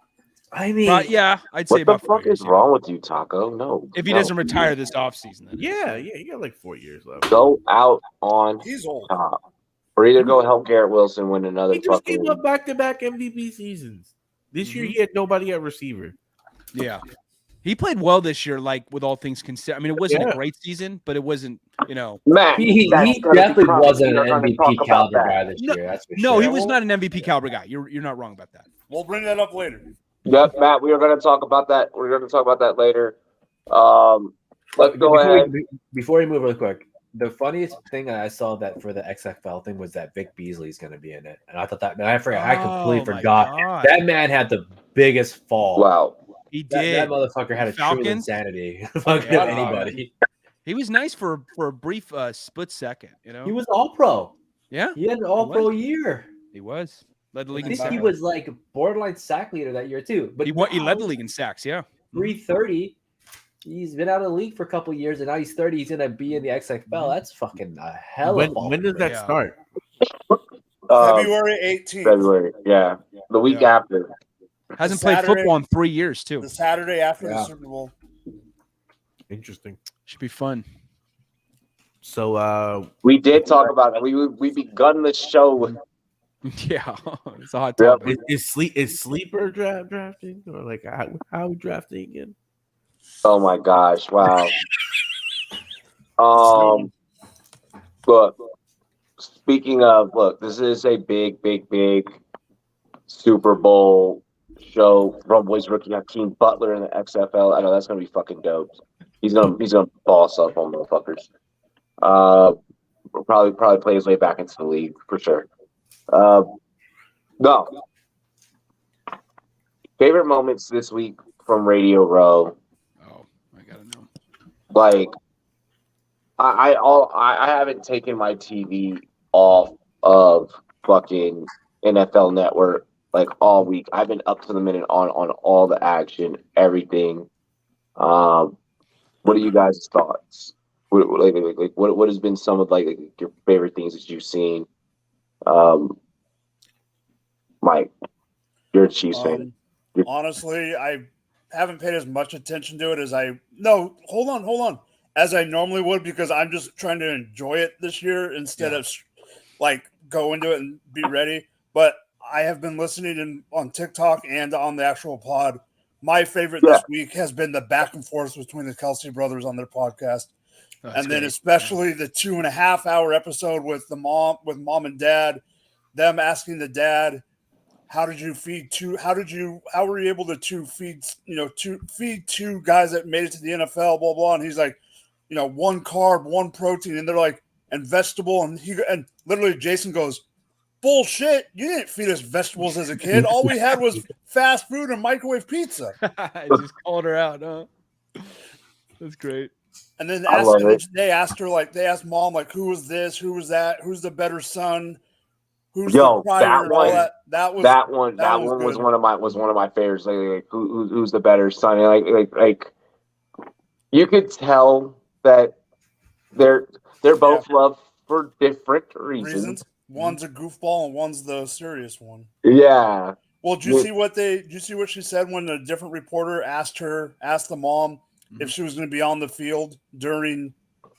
I mean, Yeah, I'd say What the about 4 fuck years, is wrong with you, Taco? No. if he no. doesn't retire this offseason. Then. Yeah, he got like 4 years left. Go out on He's old. top, or either go help Garrett Wilson win another He just fucking. gave up back-to-back MVP seasons. This year, he had nobody at receiver. Yeah. He played well this year, like with all things considered. I mean, it wasn't a Yeah. great season, but it wasn't, Matt, he that's gonna definitely become- wasn't we're an gonna MVP talk about caliber that. guy this year. That's for no, sure. he was not an MVP caliber guy. You're not wrong about that. We'll bring that up later. Yep, Matt, we are going to talk about that. We're going to talk about that later. Let's go ahead. Before we move real quick, the funniest thing I saw that for the XFL thing was that Vic Beasley's going to be in it, and I thought that man, I completely my forgot. God. That man had the biggest fall. Wow. He That did. motherfucker had a true Falcons? insanity. Fucking Yeah. anybody. He was nice for a brief split second. You know. He was all pro. Yeah, He had an all pro year. he was. Led the I league in think sacks. he was like borderline sack leader that year too. But He led the league in sacks. Yeah. 330. He's been out of the league for a couple years, and now he's 30. He's gonna be in the XFL. That's fucking a hell of a fall. When does that Yeah. start? February 18th. February, yeah. The week after. Hasn't played Saturday- football in 3 years too. The Saturday after Yeah. the Super Bowl. Interesting. Should be fun. So, We did talk about it. We begun the show. Yeah, it's a hot Yep. topic. is sleeper drafting or like how we drafting again? Oh my gosh! Wow. Look. Speaking of, this is a big Super Bowl show. Rumboyz rookie Hakeem Butler in the XFL. I know that's gonna be fucking dope. He's gonna boss up on motherfuckers. Probably play his way back into the league for sure. No. Favorite moments this week from Radio Row. Oh, I gotta know. Like, I haven't taken my TV off of fucking NFL Network like all week. I've been up to the minute on all the action, everything. What are you guys' thoughts? What has been some of like your favorite things that you've seen? Mike, you're a Chiefs fan. Honestly, I haven't paid as much attention to it as hold on, as I normally would, because I'm just trying to enjoy it this year instead of like go into it and be ready. But I have been listening on TikTok and on the actual pod. My favorite this week has been the back and forth between the Kelsey brothers on their podcast. That's Then great. especially the 2.5 hour episode with mom and dad, them asking the dad, how were you able to feed two guys that made it to the NFL, blah, blah. And he's like, 1 carb, 1 protein. And they're like, and vegetable. And literally Jason goes, bullshit. You didn't feed us vegetables as a kid. All we had was fast food and microwave pizza. I just called her out, huh? That's great. And then they asked mom, like, who was this? Who was that? Who's the better son? Who's the prior? That one was one of my favorites. Like who's the better son? And like you could tell that They're both loved for different reasons. One's a goofball and one's the serious one. Yeah. Well, did you see what she said when a different reporter asked the mom if she was going to be on the field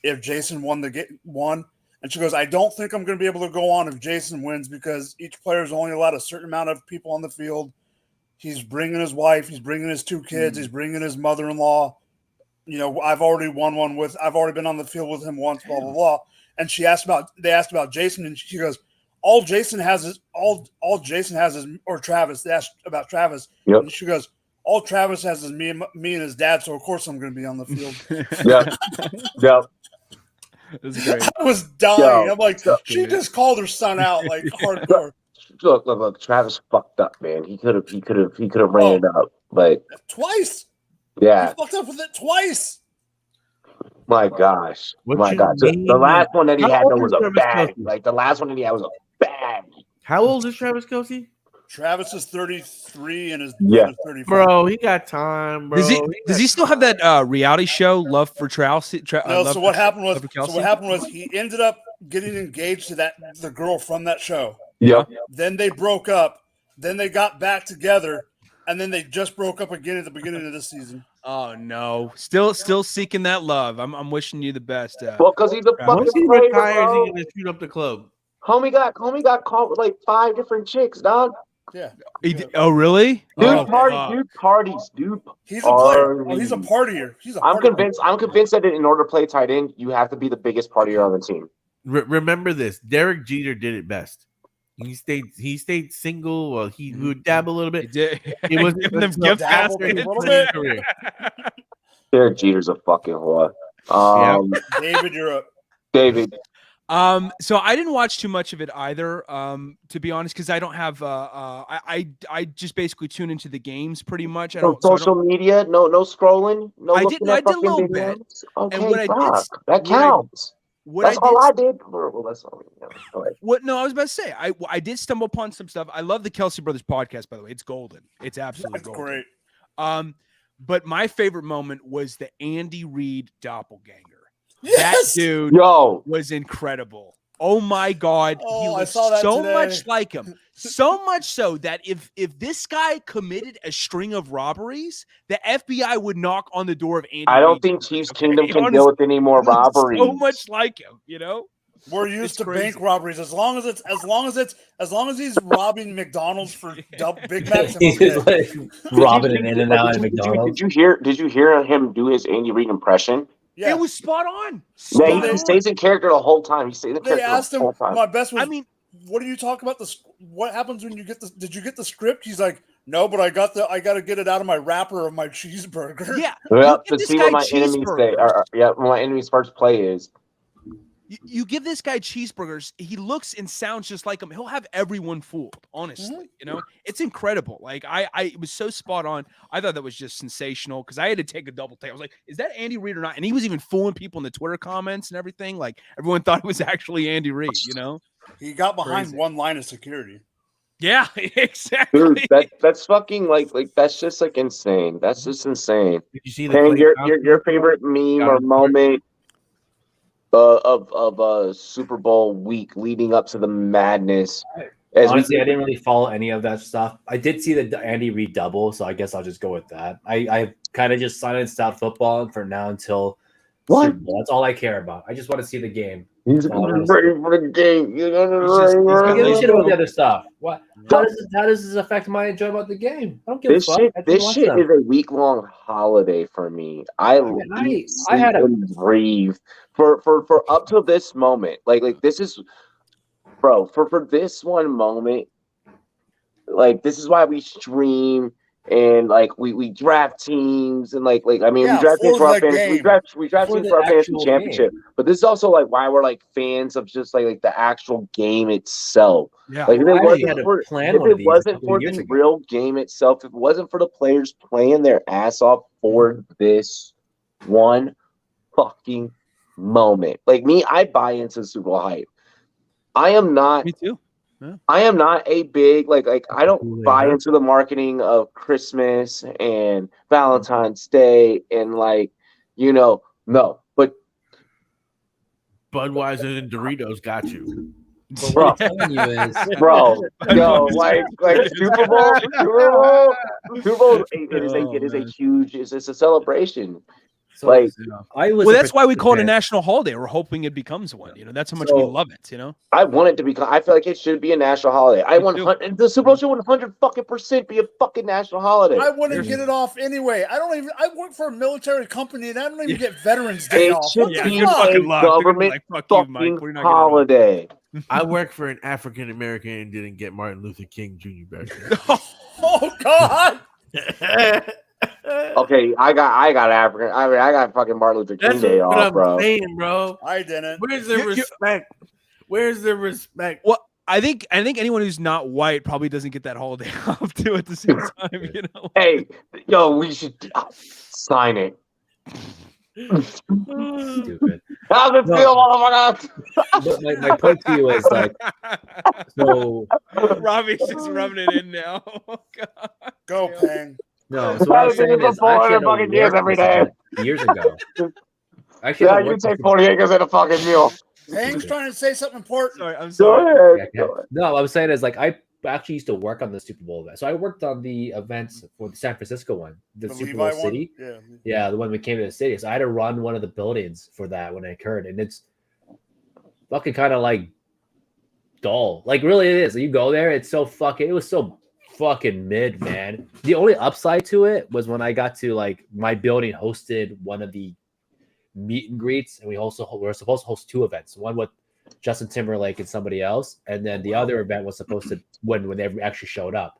if Jason won, and she goes, I don't think I'm going to be able to go on if Jason wins because each player is only allowed a certain amount of people on the field. He's bringing his wife, he's bringing his 2 kids, he's bringing his mother-in-law. I've already been on the field with him once, blah, blah, blah. And they asked about Jason, and she goes, all Jason has is or Travis. They asked about Travis, and she goes, all Travis has is me and his dad. So of course I'm going to be on the field. Yep. It was great. I was dying. I'm like, she just called her son out like hardcore. Look, Travis fucked up, man. He could have ran it up, but twice. Yeah, he fucked up with it twice. My gosh, the last one that he had was a bag. Like the last one that he had was a bag. How old is Travis Kelce? Travis is 33 and his 35. Bro, he got time, bro. Does he still have that reality show, Love for Travis? No. So what happened was he ended up getting engaged to the girl from that show. Yeah. Then they broke up. Then they got back together, and then they just broke up again at the beginning of this season. Oh no! Still seeking that love. I'm wishing you the best. Well, because he's a fucking once he player, retires, bro. he's gonna shoot up the club. Homie got caught with like 5 different chicks, dog. Yeah. Oh really? Dude parties. He's a player. Oh, he's a partier. I'm convinced that in order to play tight end, you have to be the biggest partier on the team. Remember this: Derek Jeter did it best. He stayed single. Well, he would dab a little bit. He was giving them gift baskets. Derek Jeter's a fucking whore. David, you're up. David. So I didn't watch too much of it either, to be honest, because I don't have I just basically tune into the games pretty much. Social media, no scrolling, no. I did a little bit. Okay, and what I did, that counts. That's all I did. Well, that's all. What? No, I was about to say I did stumble upon some stuff. I love the Kelsey Brothers podcast, by the way. It's golden. It's absolutely golden. Great. But my favorite moment was the Andy Reid doppelganger. Yes! That dude was incredible. Oh my God. He looks so much like him. So much so that if this guy committed a string of robberies, the FBI would knock on the door of Andy. I don't think Chiefs Kingdom can deal with any more robberies. So much like him, you know? We're used to bank robberies. As long as he's robbing McDonald's for Big Macs. He's like robbing an In-N-Out at McDonald's. Did you hear him do his Andy Reid impression? Yeah. It was spot on. He stays in character the whole time. They asked him. My best was. What do you talk about? What happens when you get the? Did you get the script? He's like, no, but I got to get it out of my wrapper of my cheeseburger. Yeah. Well, to see what my enemies say. What my enemy's first play is. You give this guy cheeseburgers, he looks and sounds just like him. He'll have everyone fooled, honestly. You know, it's incredible. Like it was so spot on. I thought that was just sensational because I had to take a double take. I was like, is that Andy Reid or not? And he was even fooling people in the Twitter comments and everything. Like everyone thought it was actually Andy Reid, you know? He got behind one line of security. Yeah, exactly. Dude, that's fucking like that's just like insane. That's just insane. Did you see your favorite meme or moment of Super Bowl week leading up to the madness? Honestly, I didn't really follow any of that stuff. I did see the Andy Reid double, so I guess I'll just go with that. I kind of just silenced out football for now until Super Bowl. That's all I care about. I just want to see the game. He's ready for the game. He's gonna shit about the other stuff. What? How does this affect my enjoyment about the game? I don't give a fuck. This shit is a week-long holiday for me. I had to breathe for up to this moment. Like this is, bro. For this one moment, like this is why we stream. And like we draft teams and like I mean we draft teams for our fans. We draft teams for our fantasy championship. But this is also like why we're like fans of just like the actual game itself. Yeah. Like if it wasn't for the real game itself, if it wasn't for the players playing their ass off for this one fucking moment. Like me, I buy into Super Bowl hype. I am not. Me too. I am not a big like I don't buy into the marketing of Christmas and Valentine's Day and like no, but Budweiser and Doritos got you. But what I'm telling you is, yo, like Super Bowl it is a huge, it's a celebration. so Like, I was. Well, that's why we call it a national holiday. We're hoping it becomes one. That's how much we love it. I want it to become. I feel like it should be a national holiday. The Super Bowl should 100% be a fucking national holiday. I wouldn't get it off anyway. I work for a military company and I don't even get Veterans Day off. Should be a government fucking holiday. I work for an African American and didn't get Martin Luther King Jr. back then. Oh God. Okay, I got African. I mean, I got fucking Martin Luther King Day what off, I'm bro. saying, bro. I didn't. Where's the respect? Where's the respect? Well, I think anyone who's not white probably doesn't get that holiday off too at the same time. Hey, yo, we should sign it. Stupid. How's it feel, motherfucker? My point to you is like, so Robbie's just rubbing it in now. Oh, God. Go, Pang. no. So what I'm saying is, I actually had to work every day. years ago. Actually, Yeah, you take 40 acres and a fucking mule. Pang's trying to say something important. Sorry, I'm Go sorry. ahead. Yeah. No, I'm saying is like I actually used to work on the Super Bowl event. So I worked on the events for the San Francisco one, the Super Bowl Levi City. one? Yeah, the one we came to the city. So I had to run one of the buildings for that when it occurred, and it's fucking kind of like dull. Like really, it is. You go there, it was so fucking mid, man. The only upside to it was when I got to like my building hosted one of the meet and greets, and we were supposed to host two events, one with Justin Timberlake and somebody else, and then the other event was supposed to when they actually showed up.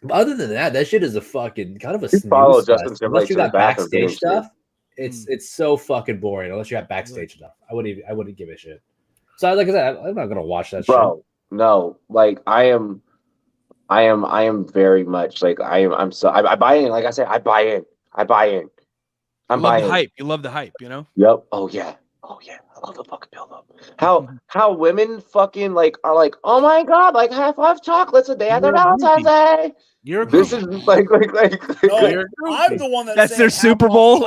But other than that shit is a fucking kind of a follow snooze Justin fest. Timberlake Unless you to the got bathroom backstage games, stuff, it's so fucking boring. Unless you got backstage stuff, I wouldn't give a shit. So like I said, I'm not gonna watch that Bro, shit. no, like I am very much like I buy in. Like I said, I buy in. You love the hype. You love the hype, Yep. Oh yeah. I love the fucking build up. How women fucking like are like, oh my god, like high five chocolates a day after Valentine's Day. This is like No, I'm the one that's their Super Bowl.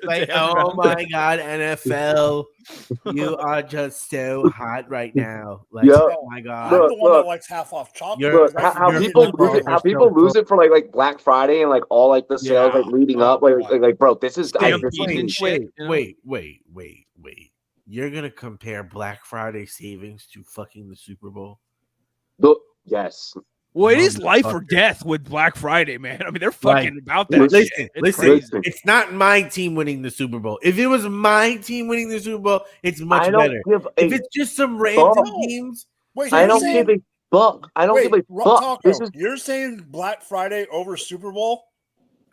Like, oh my god, NFL, you are just so hot right now. Like, oh my god, I'm the one that likes half off chocolate. Look, how people lose it for like Black Friday and like all like the sales like leading up, like bro, this is wait. You're gonna compare Black Friday savings to fucking the Super Bowl? Yes. Well, it is life or death with Black Friday, man. I mean, they're fucking about that. Listen. It's not my team winning the Super Bowl. If it was my team winning the Super Bowl, it's much better. If it's just some random teams, I don't give a fuck. I don't give a fuck. You're saying Black Friday over Super Bowl?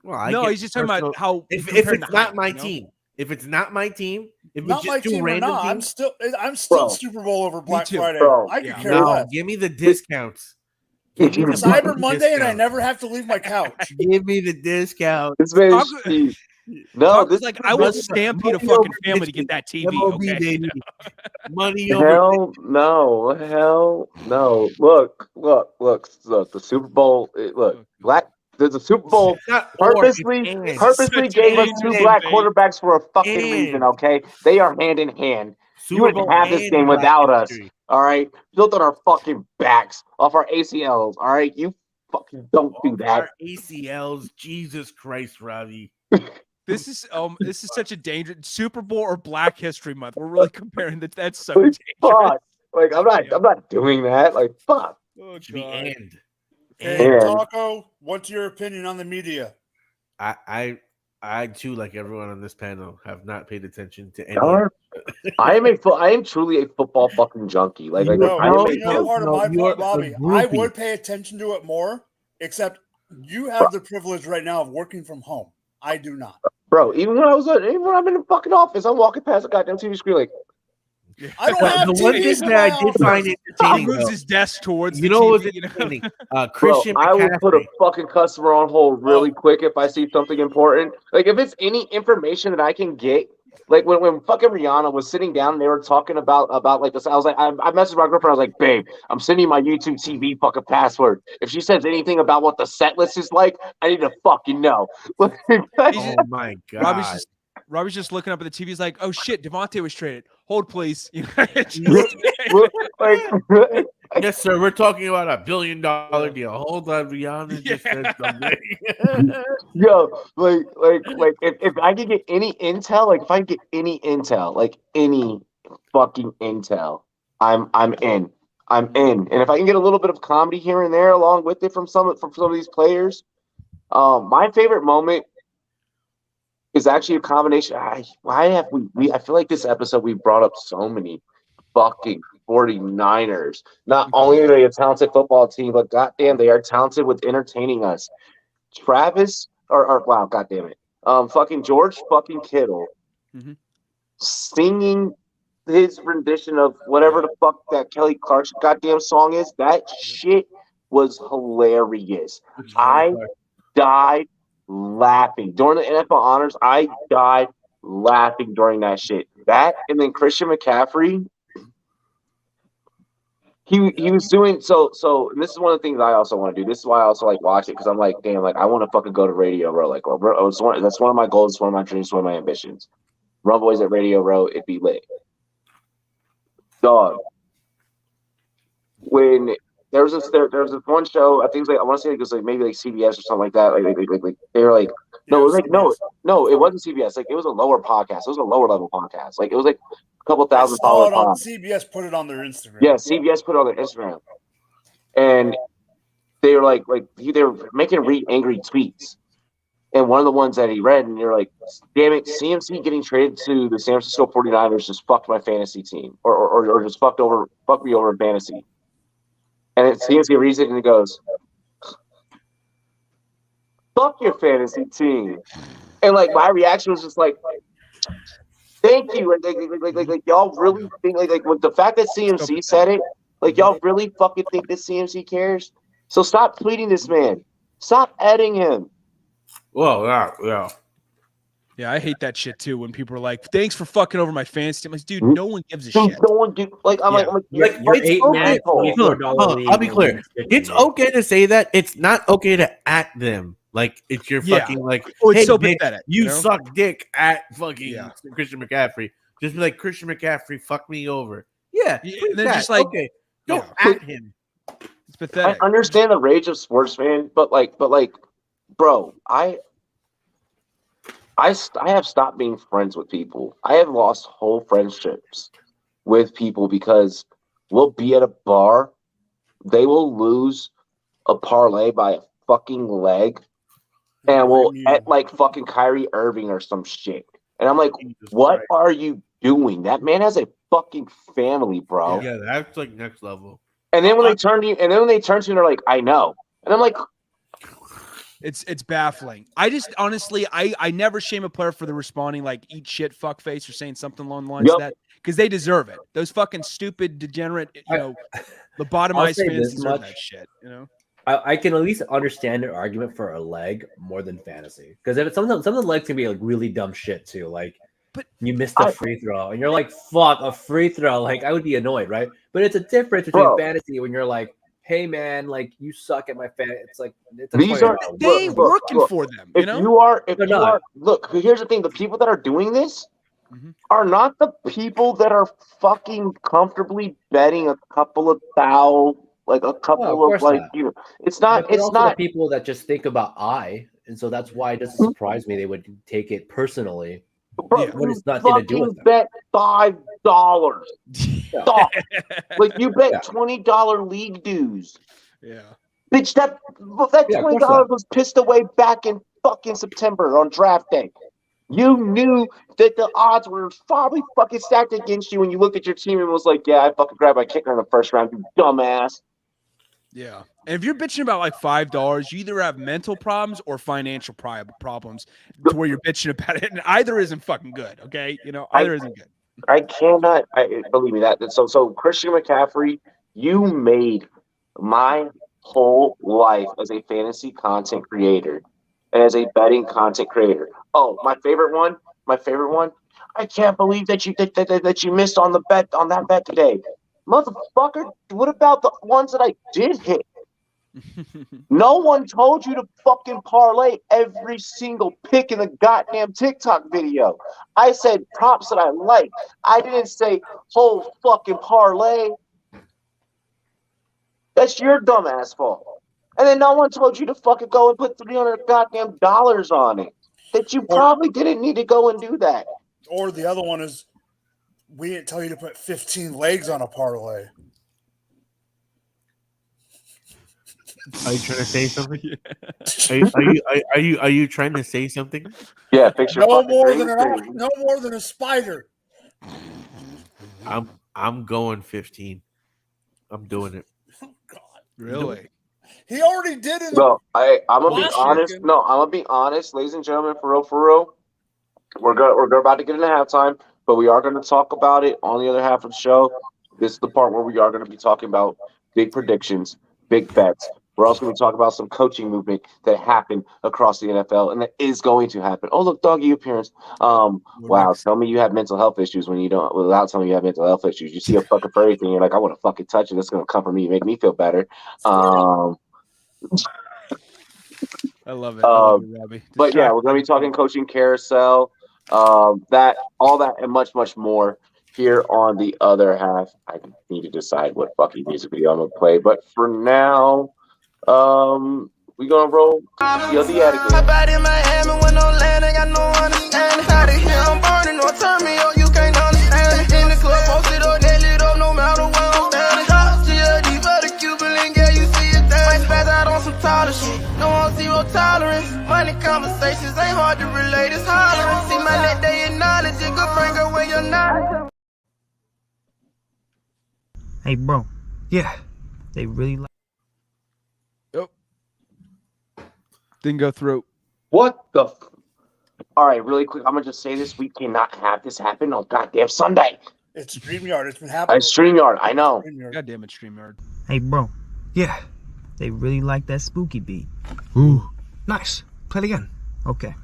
Well, no, he's just talking about how if it's not my team. If it's not my team, if it's just two random teams, I'm still Super Bowl over Black Friday. Bro. I could care less. Give me the discounts. Cyber Monday, and I never have to leave my couch. Give me the discount. This man, no, this is like I will stampede a fucking family to get that TV. Okay? Money hell no. Look. The Super Bowl. There's a Super Bowl purposely gave us two black quarterbacks for a fucking reason. Okay, they are hand in hand. You wouldn't have this game without us. All right, built on our fucking backs, off our ACLs. All right, you fucking don't do that. Our ACLs, Jesus Christ, Robbie. This is such a dangerous Super Bowl or Black History Month. We're really comparing that. That's so dangerous. Fuck. Like I'm not doing that. Like fuck. Oh, the end. Hey, Taco, what's your opinion on the media? I too, like everyone on this panel, have not paid attention to any. I am truly a football fucking junkie. Robbie, I would pay attention to it more, except you have the privilege right now of working from home. I do not. Bro, even when I'm in the fucking office, I'm walking past a goddamn TV screen like. I don't have the one thing that I did find entertaining. He moves his desk towards you know what was entertaining. Christian I will put a fucking customer on hold really quick if I see something important. Like if it's any information that I can get. Like when fucking Rihanna was sitting down and they were talking about like this, I was like, I messaged my girlfriend. I was like, babe, I'm sending you my YouTube TV fucking password. If she says anything about what the set list is like, I need to fucking know. Oh my god! Robbie's just looking up at the TV. He's like, "Oh shit, Devontae was traded. Hold, please." Yes, sir. We're talking about $1 billion deal. Hold on, Rihanna just said something. Yo, if I could get any intel, like if I could get any intel, like any fucking intel, I'm in. I'm in. And if I can get a little bit of comedy here and there along with it from some of these players, my favorite moment is actually a combination. I feel like this episode we brought up so many fucking 49ers. Not only are they a talented football team, but goddamn, they are talented with entertaining us. Travis, or wow, goddamn it, fucking George fucking Kittle singing his rendition of whatever the fuck that Kelly Clarkson goddamn song is. That shit was hilarious. I died laughing during the NFL honors. I died laughing during that shit. That and then Christian McCaffrey. He was doing so, and this is one of the things I also want to do. This is why I also like watch it, because I'm like, damn, like I want to fucking go to Radio Row. Like, that's one of my goals, one of my dreams, one of my ambitions. Rumboyz at Radio Row, it'd be lit. Dog. When there was this one show, I think it was like, I want to say it was like maybe like CBS or something like that. Like they were like, no, it was like no, it wasn't CBS. Like it was a lower podcast. It was a lower level podcast. Like it was like a couple thousand followers. CBS put it on their Instagram. Yeah, CBS put it on their Instagram, and they were like they were making really angry tweets. And one of the ones that he read, and you're like, damn it, CMC getting traded to the San Francisco 49ers just fucked my fantasy team, or just fucked me over in fantasy. And CMC reads it and he goes, fuck your fantasy team. And like my reaction was just like, thank you. Like y'all really think like with the fact that CMC said it, like y'all really fucking think this CMC cares? So stop tweeting this man. Stop adding him. Well, yeah. Yeah, I hate that shit too. When people are like, "Thanks for fucking over my fans team," like, dude, no one gives a shit. No one do. Like, I'm like, you're $8 $24. I'll be clear. It's okay to say that. It's not okay to at them. Like it's your fucking like. Oh, it's hey, so dick, pathetic. You suck dick at fucking Christian McCaffrey. Just be like, Christian McCaffrey, fuck me over. Yeah, and then just like, okay, don't at him. It's pathetic. I understand the rage of sports fan, but like, bro, I have stopped being friends with people. I have lost whole friendships with people because we'll be at a bar, they will lose a parlay by a fucking leg, and we'll at like fucking Kyrie Irving or some shit. And I'm like, what are you doing? That man has a fucking family, bro. Yeah, that's like next level. And then when they turn to you, they're like, I know. And I'm like, it's baffling. I just honestly, I never shame a player for the responding like eat shit, fuck face, or saying something along the lines of that, because they deserve it. Those fucking stupid, degenerate, lobotomized fans deserve that shit. You know, I can at least understand their argument for a leg more than fantasy, because if it's some of the legs can be like really dumb shit too, like. But you missed a free throw, and you're like, "Fuck a free throw!" Like I would be annoyed, right? But it's a difference between fantasy when you're like, "Hey man, like you suck at my fan." It's like these are they ain't working for them. If you are, look. Here's the thing: the people that are doing this are not the people that are fucking comfortably betting a couple of It's not. It's not the people that just think about and so that's why it doesn't surprise me they would take it personally. Bro, when it's nothing to do with them. Bet $5. Like you bet $20 league dues. Yeah. Bitch, that $20 was pissed away back in fucking September on draft day. You knew that the odds were probably fucking stacked against you when you looked at your team and was like, yeah, I fucking grabbed my kicker in the first round, you dumbass. Yeah. And if you're bitching about like $5, you either have mental problems or financial problems to where you're bitching about it. And either isn't fucking good. Okay. Either isn't good. I cannot, believe me that. So Christian McCaffrey, you made my whole life as a fantasy content creator and as a betting content creator. Oh, my favorite one. I can't believe that you missed on that bet today. Motherfucker, what about the ones that I did hit? No one told you to fucking parlay every single pick in the goddamn TikTok video. I said props that I like. I didn't say whole fucking parlay. That's your dumbass fault. And then no one told you to fucking go and put $300 goddamn dollars on it. That you probably didn't need to go and do that. Or the other one is, we didn't tell you to put 15 legs on a parlay. Are you trying to say something? Yeah. Are you trying to say something? Yeah, fix your No fucking more green than screen. no more than a spider. I'm going 15. I'm doing it. Oh God! Really? He already did it. No, I'm gonna be Last honest. weekend. No, I'm gonna be honest, ladies and gentlemen, for real. We're about to get into halftime, but we are gonna talk about it on the other half of the show. This is the part where we are gonna be talking about big predictions, big bets. We're also going to talk about some coaching movement that happened across the NFL and that is going to happen. Oh, look, doggy appearance. Wow, tell me you have mental health issues when you don't, without telling me you have mental health issues. You see a fucking furry thing, you're like, I want to fucking touch it. That's going to comfort me, make me feel better. I love it. I love it, Robbie. But yeah, we're going to be talking coaching carousel, that, all that, and much, much more here on the other half. I need to decide what fucking music video I'm going to play. But for now, we gonna roll the attic. Hop out in Miami with no land, ain't got no understanding. Out of here, I'm burning, or turn me on, you can't understand it. In the club, posted up, they lit up, no matter where I'm standing. Drop GLD for the Cuban link, yeah, you see it there. Might spaz out on some taller shit, no on zero tolerance. Money conversations ain't hard to relate, it's hollering. See my net, they acknowledge it, good friend, girl, when you're not. Hey, bro. Yeah, they really like. Didn't go through. What the? All right, really quick. I'm gonna just say this: we cannot have this happen on goddamn Sunday. It's StreamYard. It's been happening. StreamYard. I know. God damn it, StreamYard. Hey, bro. Yeah, they really like that spooky beat. Ooh, nice. Play it again. Okay.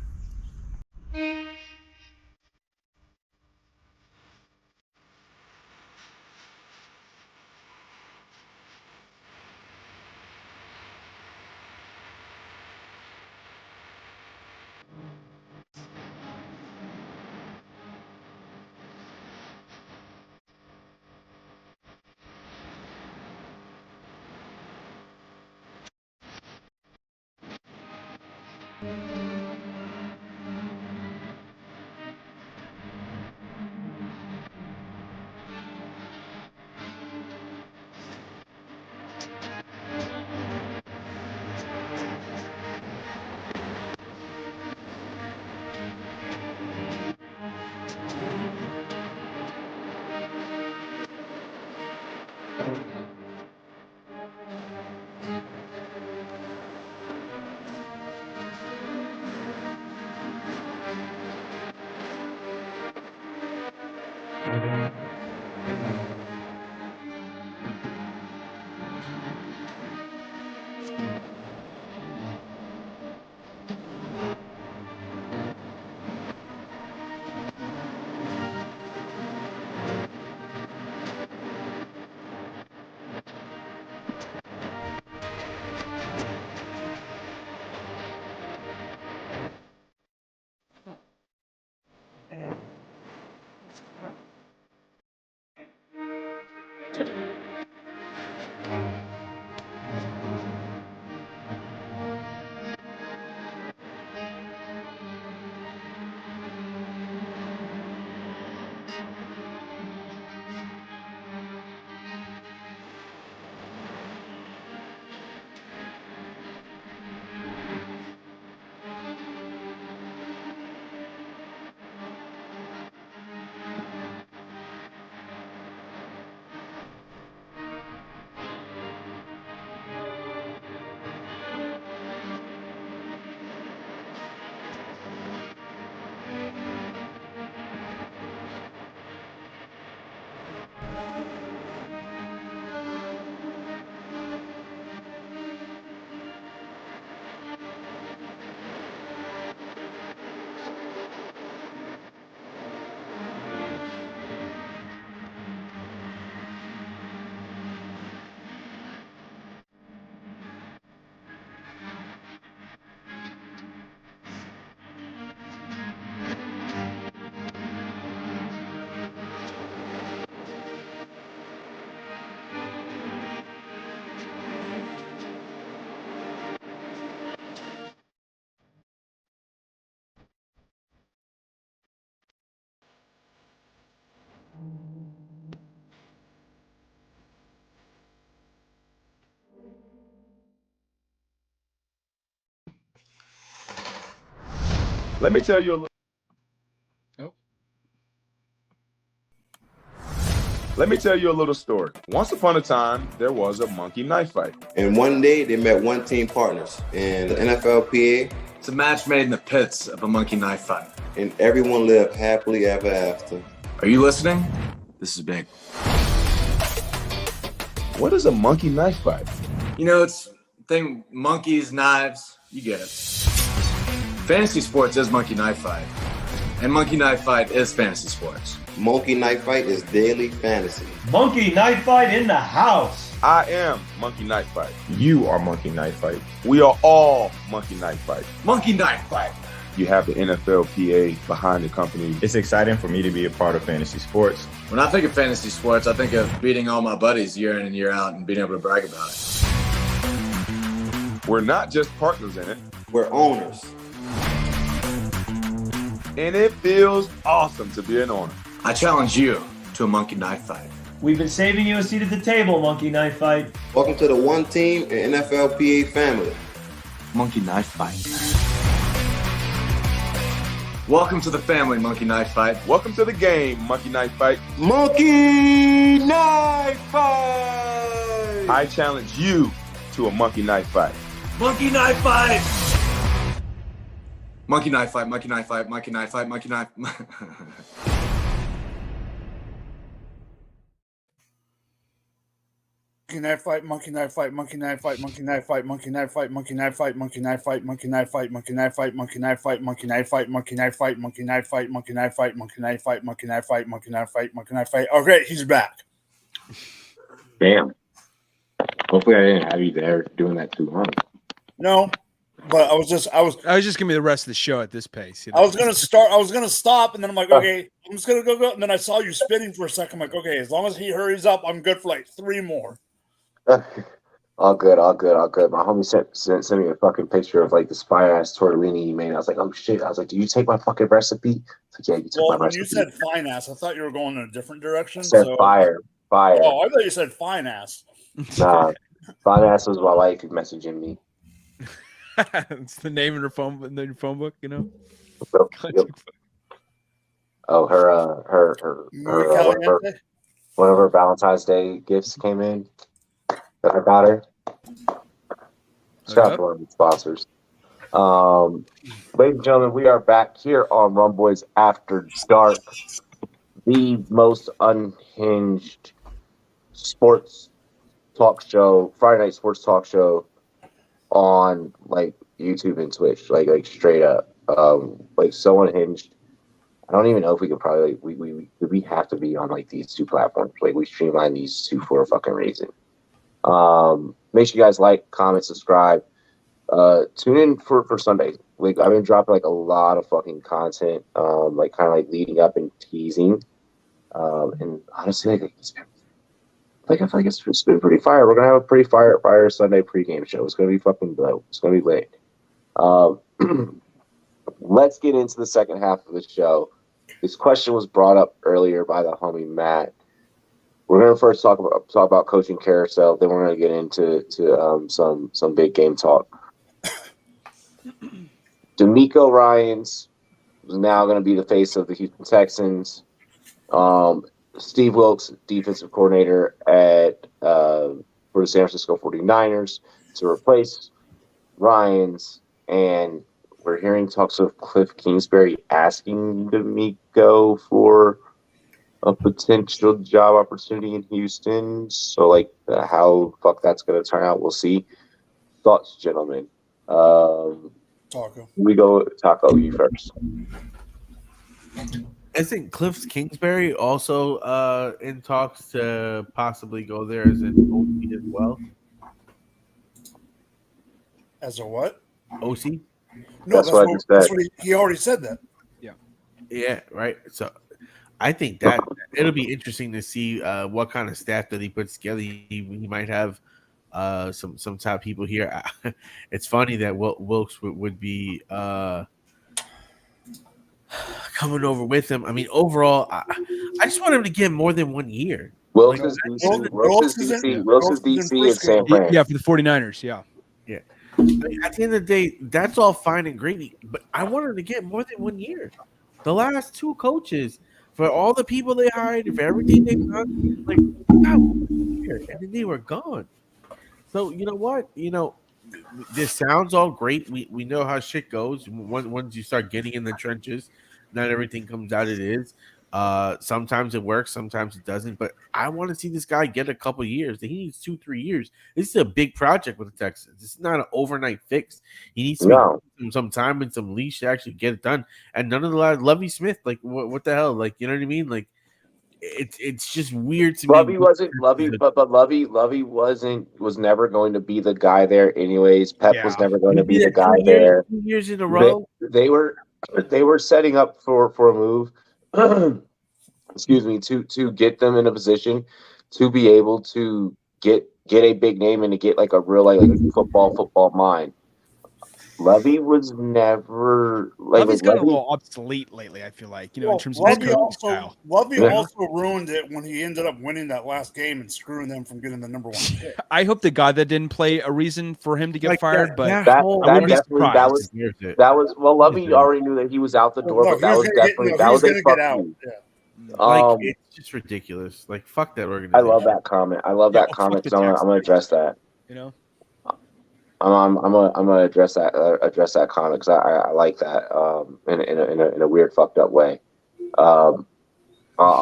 Let me tell you a little. Let me tell you a little story. Once upon a time, there was a monkey knife fight. And one day, they met one team partners in the NFLPA. It's a match made in the pits of a monkey knife fight. And everyone lived happily ever after. Are you listening? This is big. What is a monkey knife fight? You know, it's thing monkeys, knives, you get it. Fantasy sports is monkey knife fight. And monkey knife fight is fantasy sports. Monkey Knife Fight is daily fantasy. Monkey Knife Fight in the house. I am Monkey Knife Fight. You are Monkey Knife Fight. We are all Monkey Knife Fight. Monkey Knife Fight. You have the NFLPA behind the company. It's exciting for me to be a part of fantasy sports. When I think of fantasy sports, I think of beating all my buddies year in and year out and being able to brag about it. We're not just partners in it. We're owners. And it feels awesome to be an owner. I challenge you to a monkey knife fight. We've been saving you a seat at the table, Monkey Knife Fight. Welcome to the one team and NFLPA family. Monkey knife fight. Welcome to the family, Monkey Knife Fight. Welcome to the game, Monkey Knife Fight. Monkey Knife Fight! I challenge you to a monkey knife fight. Monkey Knife Fight! Monkey knife fight, monkey knife fight, monkey knife fight, monkey knife. Monkey knife fight, monkey knife fight, monkey knife fight, monkey knife fight, monkey knife fight, monkey knife fight, monkey knife fight, monkey knife fight, monkey knife fight, monkey knife fight, monkey knife fight, monkey knife fight, monkey knife fight, monkey knife fight, monkey knife fight, monkey knife fight, monkey knife fight, monkey knife fight. Okay, he's back. Damn. Hopefully I didn't have you there doing that too long. No, but I was just gonna be the rest of the show at this pace. I was gonna stop, and then I'm like, okay, I'm just gonna go, and then I saw you spinning for a second. I'm like, okay, as long as he hurries up, I'm good for like 3 more. All good. My homie sent me a fucking picture of like this fire ass tortellini he made. I was like, oh shit. I was like, do you take my fucking recipe? It's like, yeah, you took my recipe. You said fine ass. I thought you were going in a different direction. I said fire. Oh, I thought you said fine ass. Nah, fine ass was my wife messaging me. It's the name in your phone book, you know. Yep. Oh, her one of her Valentine's Day gifts came in that I got her. Shout out to one of the sponsors. Ladies and gentlemen, we are back here on Rumboyz After Dark, the most unhinged sports talk show, Friday night sports talk show on like YouTube and Twitch, like straight up, like so unhinged. I don't even know if we could probably we have to be on like these 2 platforms. Like we streamline these 2 for a fucking reason. Make sure you guys like, comment, subscribe. Tune in for Sundays. Like I've been dropping like a lot of fucking content, like kind of like leading up and teasing. And honestly, like it's been, like I feel like it's been pretty fire. We're gonna have a pretty fire Sunday pregame show. It's gonna be fucking dope. It's gonna be lit. Let's get into the second half of the show. This question was brought up earlier by the homie Matt. We're gonna first talk about coaching carousel. Then we're gonna get into some big game talk. D'Amico Ryans is now gonna be the face of the Houston Texans. Steve Wilkes, defensive coordinator for the San Francisco 49ers, to replace Ryans, and we're hearing talks of Cliff Kingsbury asking D'Amico for a potential job opportunity in Houston. So, like, how fuck that's going to turn out, we'll see. Thoughts, gentlemen? Taco. We go, Taco, you first. I think Cliff Kingsbury also in talks to possibly go there as an OC as well. As a what? OC? No, that's what he already said that. Yeah, right. So I think that it'll be interesting to see what kind of staff that he puts together. He might have some top people here. It's funny that Wilkes would be coming over with him. I mean, overall, I just want him to get more than 1 year. Wilkes is DC. Wilkes is DC and San Fran. Yeah, for the 49ers. Yeah. at the end of the day, that's all fine and gravy. But I wanted to get more than 1 year. The last two coaches, for all the people they hired, for everything they've done, like, God, 1 year, and then they were gone. So you know what? This sounds all great. We know how shit goes. Once you start getting in the trenches, not everything comes out it is. Sometimes it works, sometimes it doesn't. But I want to see this guy get a couple years. He needs 2-3 years. This is a big project with the Texans. This is not an overnight fix. He needs to be some time and some leash to actually get it done. And none of the Lovie Smith, like what the hell? Like, you know what I mean? Like, it's just weird to Lovey me. Lovey was never going to be the guy there anyways. Pep was never going to be the guy there. 2 years in a row. They were setting up for a move. Excuse me, to get them in a position to be able to get a big name and to get like a real like football mind. Lovey was never like Lovey's got a little obsolete lately, I feel like, in terms of his coaching style. Lovey also ruined it when he ended up winning that last game and screwing them from getting the number 1 pick. I hope to God that didn't play a reason for him to get fired, but that was Lovey already knew that he was out the door, but that was definitely that was a fuck you. Like, it's just ridiculous. Like, fuck that organization. I love that comment. Because I'm gonna address that. I'm gonna address that comment because I like that in a weird fucked up way. I'll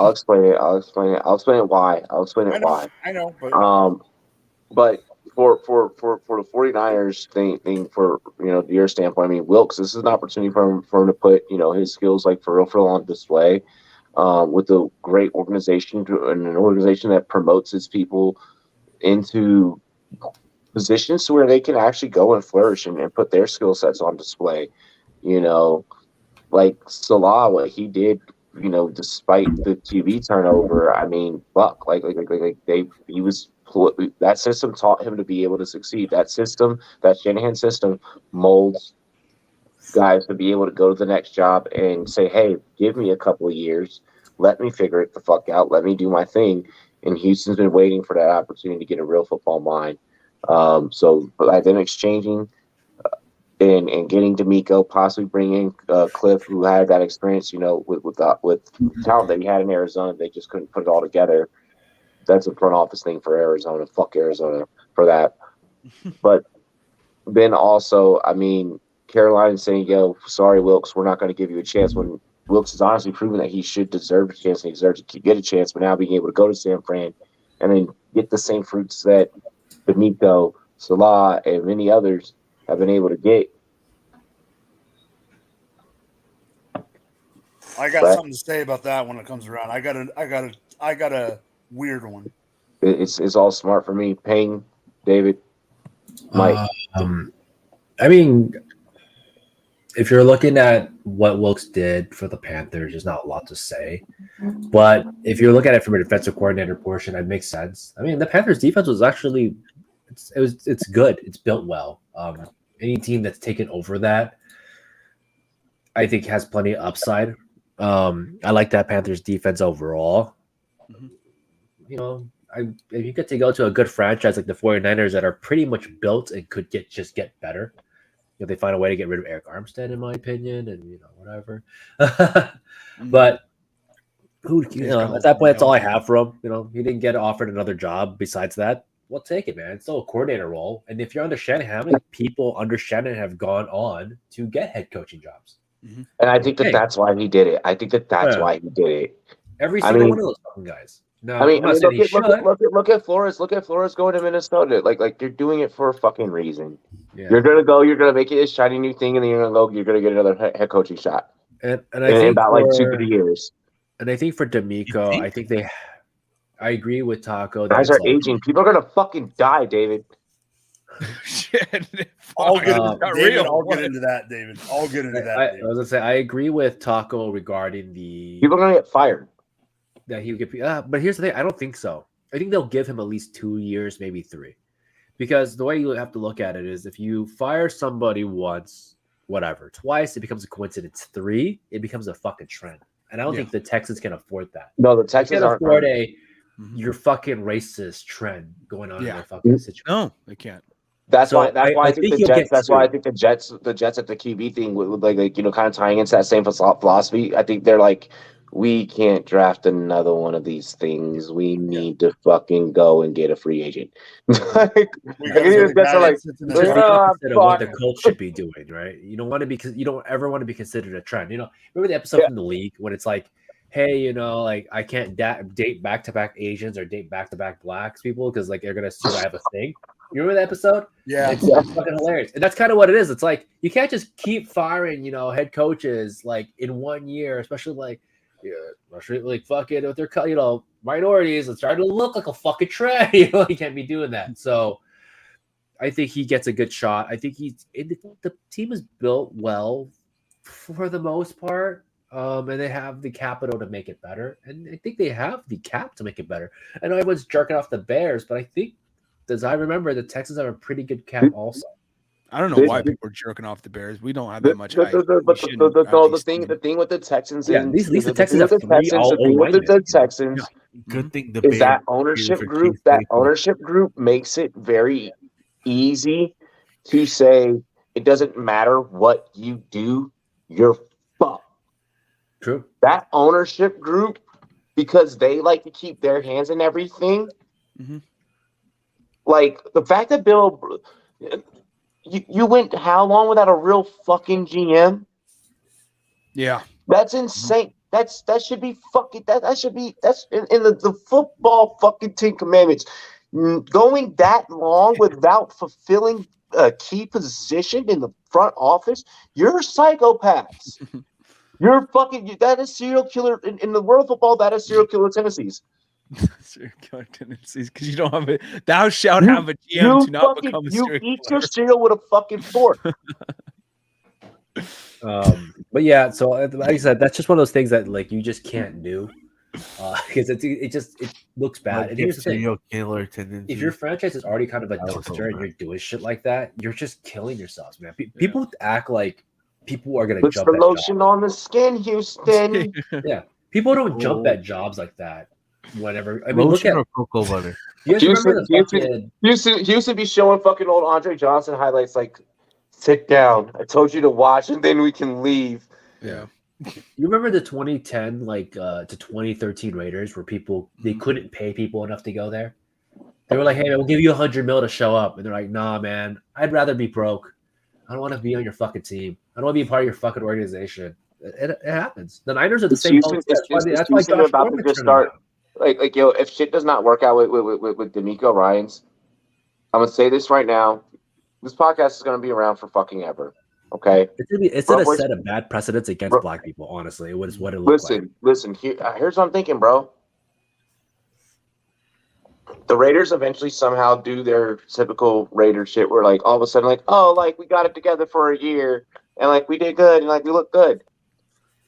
explain it. I'll explain it why. I know, but for the 49ers thing for your standpoint, I mean, Wilkes, this is an opportunity for him to put his skills like for real on display with a great organization and an organization that promotes its people into positions where they can actually go and flourish and put their skill sets on display. Like Salah, what he did, despite the TV turnover, I mean, fuck, that system taught him to be able to succeed. That Shanahan system molds guys to be able to go to the next job and say, hey, give me a couple of years. Let me figure it the fuck out. Let me do my thing. And Houston's been waiting for that opportunity to get a real football mind. So by them exchanging and getting D'Amico, possibly bringing Cliff, who had that experience, with talent that he had in Arizona, they just couldn't put it all together. That's a front office thing for Arizona. Fuck Arizona for that. But then also, I mean, Carolina saying, "Yo, sorry, Wilkes, we're not going to give you a chance." When Wilkes has honestly proven that he should deserve a chance and he deserves to get a chance, but now being able to go to San Fran and then get the same fruits that D'Amico, Salah, and many others have been able to get. I got something to say about that when it comes around. I got a weird one. It's all smart for me. Payne, David, Mike. I mean, if you're looking at what Wilkes did for the Panthers, there's not a lot to say. But if you look at it from a defensive coordinator portion, it makes sense. I mean, the Panthers defense was actually it's good. It's built well. Any team that's taken over that, I think, has plenty of upside. I like that Panthers defense overall. Mm-hmm. If you get to go to a good franchise like the 49ers that are pretty much built and could just get better, if they find a way to get rid of Eric Armstead, in my opinion, and whatever. But at that point, that's all I have for him. He didn't get offered another job besides that. We'll take it, man. It's still a coordinator role. And if you're under Shanahan, how many people under Shanahan have gone on to get head coaching jobs? Mm-hmm. And I think that's why he did it. I think that's why he did it. Every single one of those fucking guys. No, look at Flores. Look at Flores going to Minnesota. Like you're doing it for a fucking reason. Yeah. You're gonna make it a shiny new thing, and then you're gonna get another head coaching shot. And I think about like 2-3 years. And I think for D'Amico, I agree with Taco. Guys are aging. People are gonna fucking die, David. Shit. I'll get into that, David. I'll get into that. I was gonna say I agree with Taco regarding the people are gonna get fired. That he would get, but here's the thing: I don't think so. I think they'll give him at least 2 years, maybe 3, because the way you have to look at it is if you fire somebody once, whatever, twice, it becomes a coincidence. 3, it becomes a fucking trend, and I don't think the Texans can afford that. No, the Texans can't afford your fucking racist trend going on in their fucking situation. No, they can't. That's So why. That's why I think the he'll Jets. get That's why I two. think the Jets at the QB thing with like kind of tying into that same philosophy. I think they're like, we can't draft another one of these things. We need to fucking go and get a free agent. Like, the Jets are like, It's just the opposite of what the fuck. Colts should be doing, right? You don't want to be you don't ever want to be considered a trend. Remember the episode from the league when it's like, hey, like I can't date back-to-back Asians or date back-to-back blacks people because like they're gonna assume I have a thing. You remember that episode? Yeah. It's fucking hilarious. And that's kind of what it is. It's like you can't just keep firing, head coaches like in 1 year, especially like fucking with their minorities. It's starting to look like a fucking trend. You can't be doing that. So I think he gets a good shot. I think the team is built well for the most part. And they have the capital to make it better. And I think they have the cap to make it better. I know everyone's jerking off the Bears, but I think, as I remember, the Texans have a pretty good cap also. I don't know why people are jerking off the Bears. We don't have that much. The thing with the Texans, at least the Texans have three the Texans. Good thing is that ownership group. That ownership group makes it very easy to say it doesn't matter what you do, you're fucked. True. That ownership group, because they like to keep their hands in everything. Mm-hmm. Like the fact that Bill. You went how long without a real fucking GM? Yeah, that's insane. That should be fucking that's in the football fucking 10 commandments. Going that long without fulfilling a key position in the front office, you're psychopaths. You're fucking that is serial killer in the world of football. That is serial killer tendencies. Serial killer tendencies because you don't have a. Thou shalt have a GM to not become a serial killer. You eat your cereal with a fucking fork. But yeah, so like I said, that's just one of those things that like you just can't do because it looks bad. And here's the thing: killer tendencies. If your franchise is already kind of a dumpster and you're doing shit like that, you're just killing yourselves, man. People act like people are gonna jump. The lotion on the skin, Houston. Yeah, people don't jump at jobs like that. Whatever. I mean, look at cocoa butter. Houston be showing fucking old Andre Johnson highlights like, sit down. I told you to watch, and then we can leave. Yeah. You remember the 2010 to 2013 Raiders where they couldn't pay people enough to go there? They were like, "Hey, we'll give you $100 million to show up," and they're like, "Nah, man, I'd rather be broke. I don't want to be on your fucking team. I don't want to be part of your fucking organization." It happens. The Niners are the same. That's why Josh about to just start. Like yo, if shit does not work out with D'Amico Ryans, I'm gonna say this right now. This podcast is gonna be around for fucking ever. Okay, it's gonna set a bad precedence against black people. Honestly, what it looks like. Listen. Here's what I'm thinking, bro. The Raiders eventually somehow do their typical Raider shit, where like all of a sudden, like, oh, like we got it together for a year, and like we did good, and like we look good.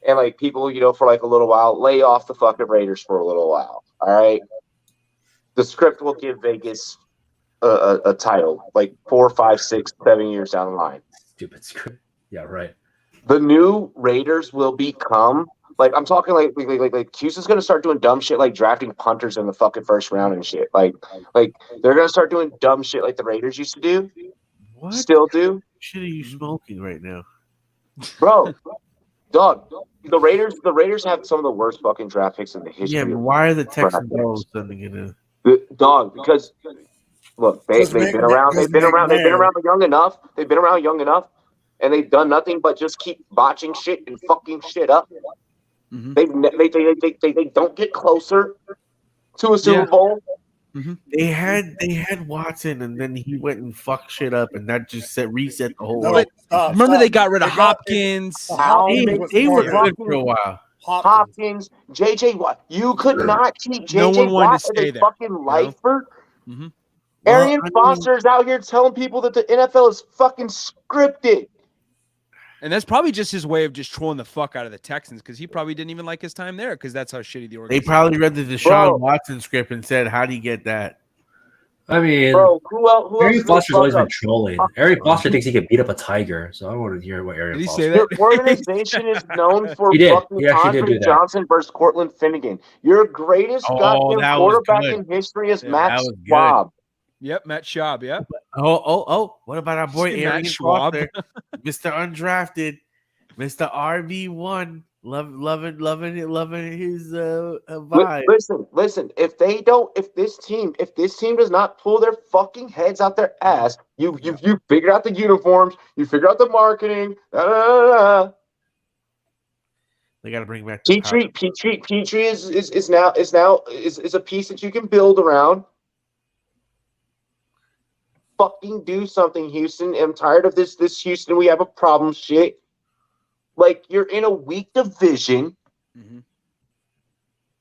And like people, for like a little while, lay off the fucking Raiders for a little while. All right. The script will give Vegas a title like 4, 5, 6, 7 years down the line. Stupid script. Yeah, right. The new Raiders will become like I'm talking like Houston's gonna start doing dumb shit like drafting punters in the fucking first round and shit. Like they're gonna start doing dumb shit like the Raiders used to do. What? Still do. What shit are you smoking right now, bro? Dog, the Raiders have some of the worst fucking draft picks in the history. Yeah, but why are the Texans all of a sudden gonna? Dog, because look, they've been around young enough. They've been around young enough, and they've done nothing but just keep botching shit and fucking shit up. Mm-hmm. They don't get closer to a Super Bowl. Mm-hmm. They had Watson, and then he went and fucked shit up, and that just reset the whole world. Remember they got rid of Hopkins. They were good for a while. Hopkins, JJ Watt. You could not keep JJ Watt as a fucking lifer. Mm-hmm. Arian Foster is out here telling people that the NFL is fucking scripted. And that's probably just his way of just trolling the fuck out of the Texans because he probably didn't even like his time there because that's how shitty the organization. They probably read the Deshaun Watson script and said, "How do you get that?" I mean, bro, who Arian Foster's always been trolling. Arian Foster thinks he can beat up a tiger, so I don't want to hear what Arian Foster. Your organization is known for fucking Andre Johnson versus Cortland Finnegan. Your greatest goddamn quarterback in history is Matt Schaub. Yep, Matt Schaub. Yep. Oh! What about our boy Matt Arian Schwab? Foster, Mr. Undrafted, Mr. RB1? Loving his vibe. Listen. If this team does not pull their fucking heads out their ass, you figure out the uniforms, you figure out the marketing. They got to bring back Petrie is now a piece that you can build around. Fucking do something, Houston. I'm tired of this Houston. We have a problem shit. Like, you're in a weak division. Mm-hmm.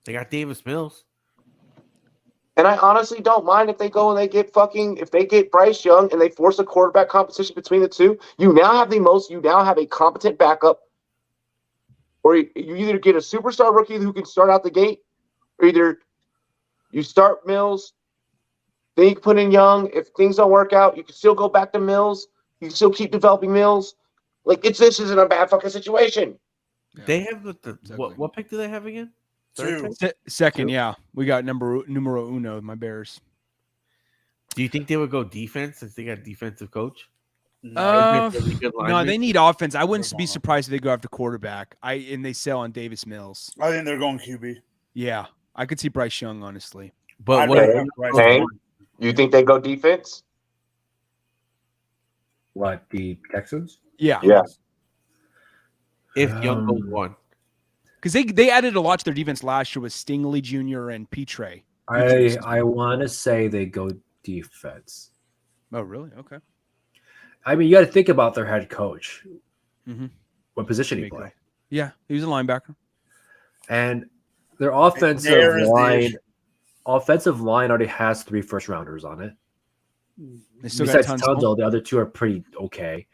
They got Davis Mills. And I honestly don't mind if they go and if they get Bryce Young and they force a quarterback competition between the two. You now have a competent backup. Or you either get a superstar rookie who can start out the gate, or either you start Mills, then you can put in Young. If things don't work out, you can still go back to Mills. You can still keep developing Mills. Like, this isn't a bad fucking situation. Yeah. They have what pick do they have again? Second, yeah. We got numero uno, my Bears. Do you think they would go defense since they got a defensive coach? No, they need offense. I wouldn't be surprised if they go after quarterback. And they sell on Davis Mills. I think they're going QB. Yeah, I could see Bryce Young, honestly. But you think they go defense? What, the Texans? Yeah. If Young goes one. Because they added a lot to their defense last year with Stingley Jr. and Petre. I want to say they go defense. Oh, really? Okay. I mean, you got to think about their head coach. Mm-hmm. What position he play? Yeah, he was a linebacker. And their offensive line already has 3 first-rounders on it. Besides Tunzel, the other 2 are pretty okay.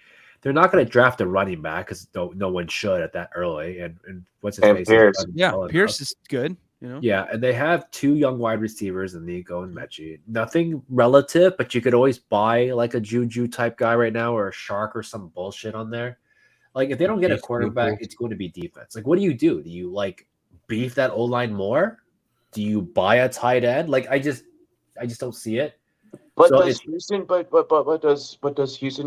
They're not going to draft a running back because no one should at that early. And what's his face? Pierce. Pierce is good. You know? Yeah, and they have 2 young wide receivers in Nico and Mechie. Nothing relative, but you could always buy like a Juju type guy right now or a Shark or some bullshit on there. Like, if they don't get a quarterback, it's going to be defense. Like, what do? Do you like beef that O-line more? Do you buy a tight end? Like, I just don't see it. But does Houston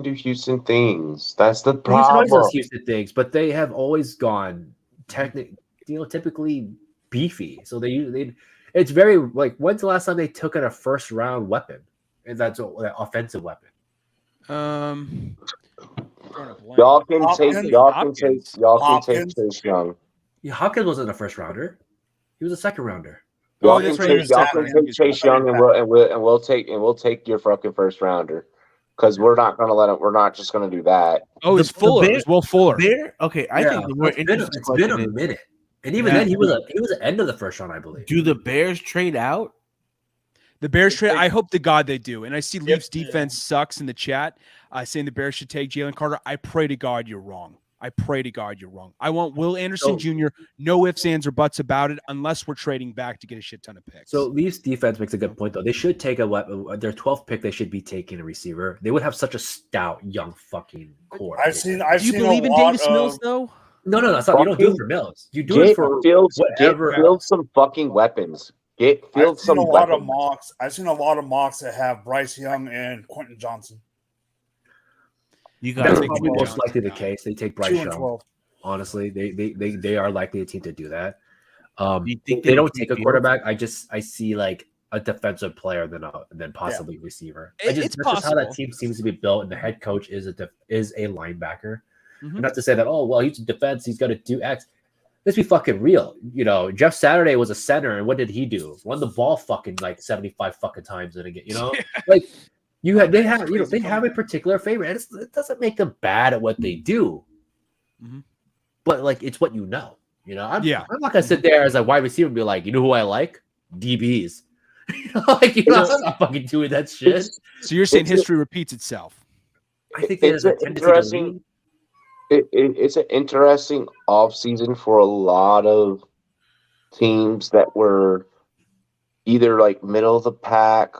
do Houston things? That's the problem. Houston always does Houston things, but they have always gone typically beefy. So they it's very like, when's the last time they took out a first round weapon? And that's an offensive weapon. Y'all can take Chase Young. Yeah, Hopkins wasn't a first rounder. He was a second rounder. Y'all can take Chase Young and we'll take your fucking first rounder. Because we're not gonna let him. We're not just gonna do that. Oh, it's Fuller. It's Will Fuller. Okay, I think the more interesting it's been a minute. And even then, he was the end of the first round, I believe. Do the Bears trade out? The Bears trade. I hope to God they do. And I see Leafs defense sucks in the chat, saying the Bears should take Jalen Carter. I pray to God you're wrong. I want Will Anderson Jr. No ifs, ands, or buts about it, unless we're trading back to get a shit ton of picks. So Leafs defense makes a good point, though. They should take their 12th pick. They should be taking a receiver. They would have such a stout young fucking core. Do you believe in Davis Mills though? No, that's not. You don't do it for Mills. You do it for build some fucking weapons. I've seen a lot of mocks that have Bryce Young and Quentin Johnson. That's probably most likely the case. They take Bryce Young. Honestly, they are likely a team to do that. They don't take a quarterback. I see like a defensive player than possibly a receiver. That's just how that team seems to be built. And the head coach is a linebacker. Mm-hmm. Not to say that he's a defense. He's got to do X. Let's be fucking real. You know, Jeff Saturday was a center, and what did he do? Won the ball fucking like 75 fucking times in a game. You know, like. They have a particular favorite. It doesn't make them bad at what they do, but like it's what you know. You know, I'm not gonna sit there as a wide receiver and be like, you know who I like? DBs. I'm not fucking doing that shit. So you're saying history repeats itself? I think it's an interesting. It's an interesting offseason for a lot of teams that were either like middle of the pack.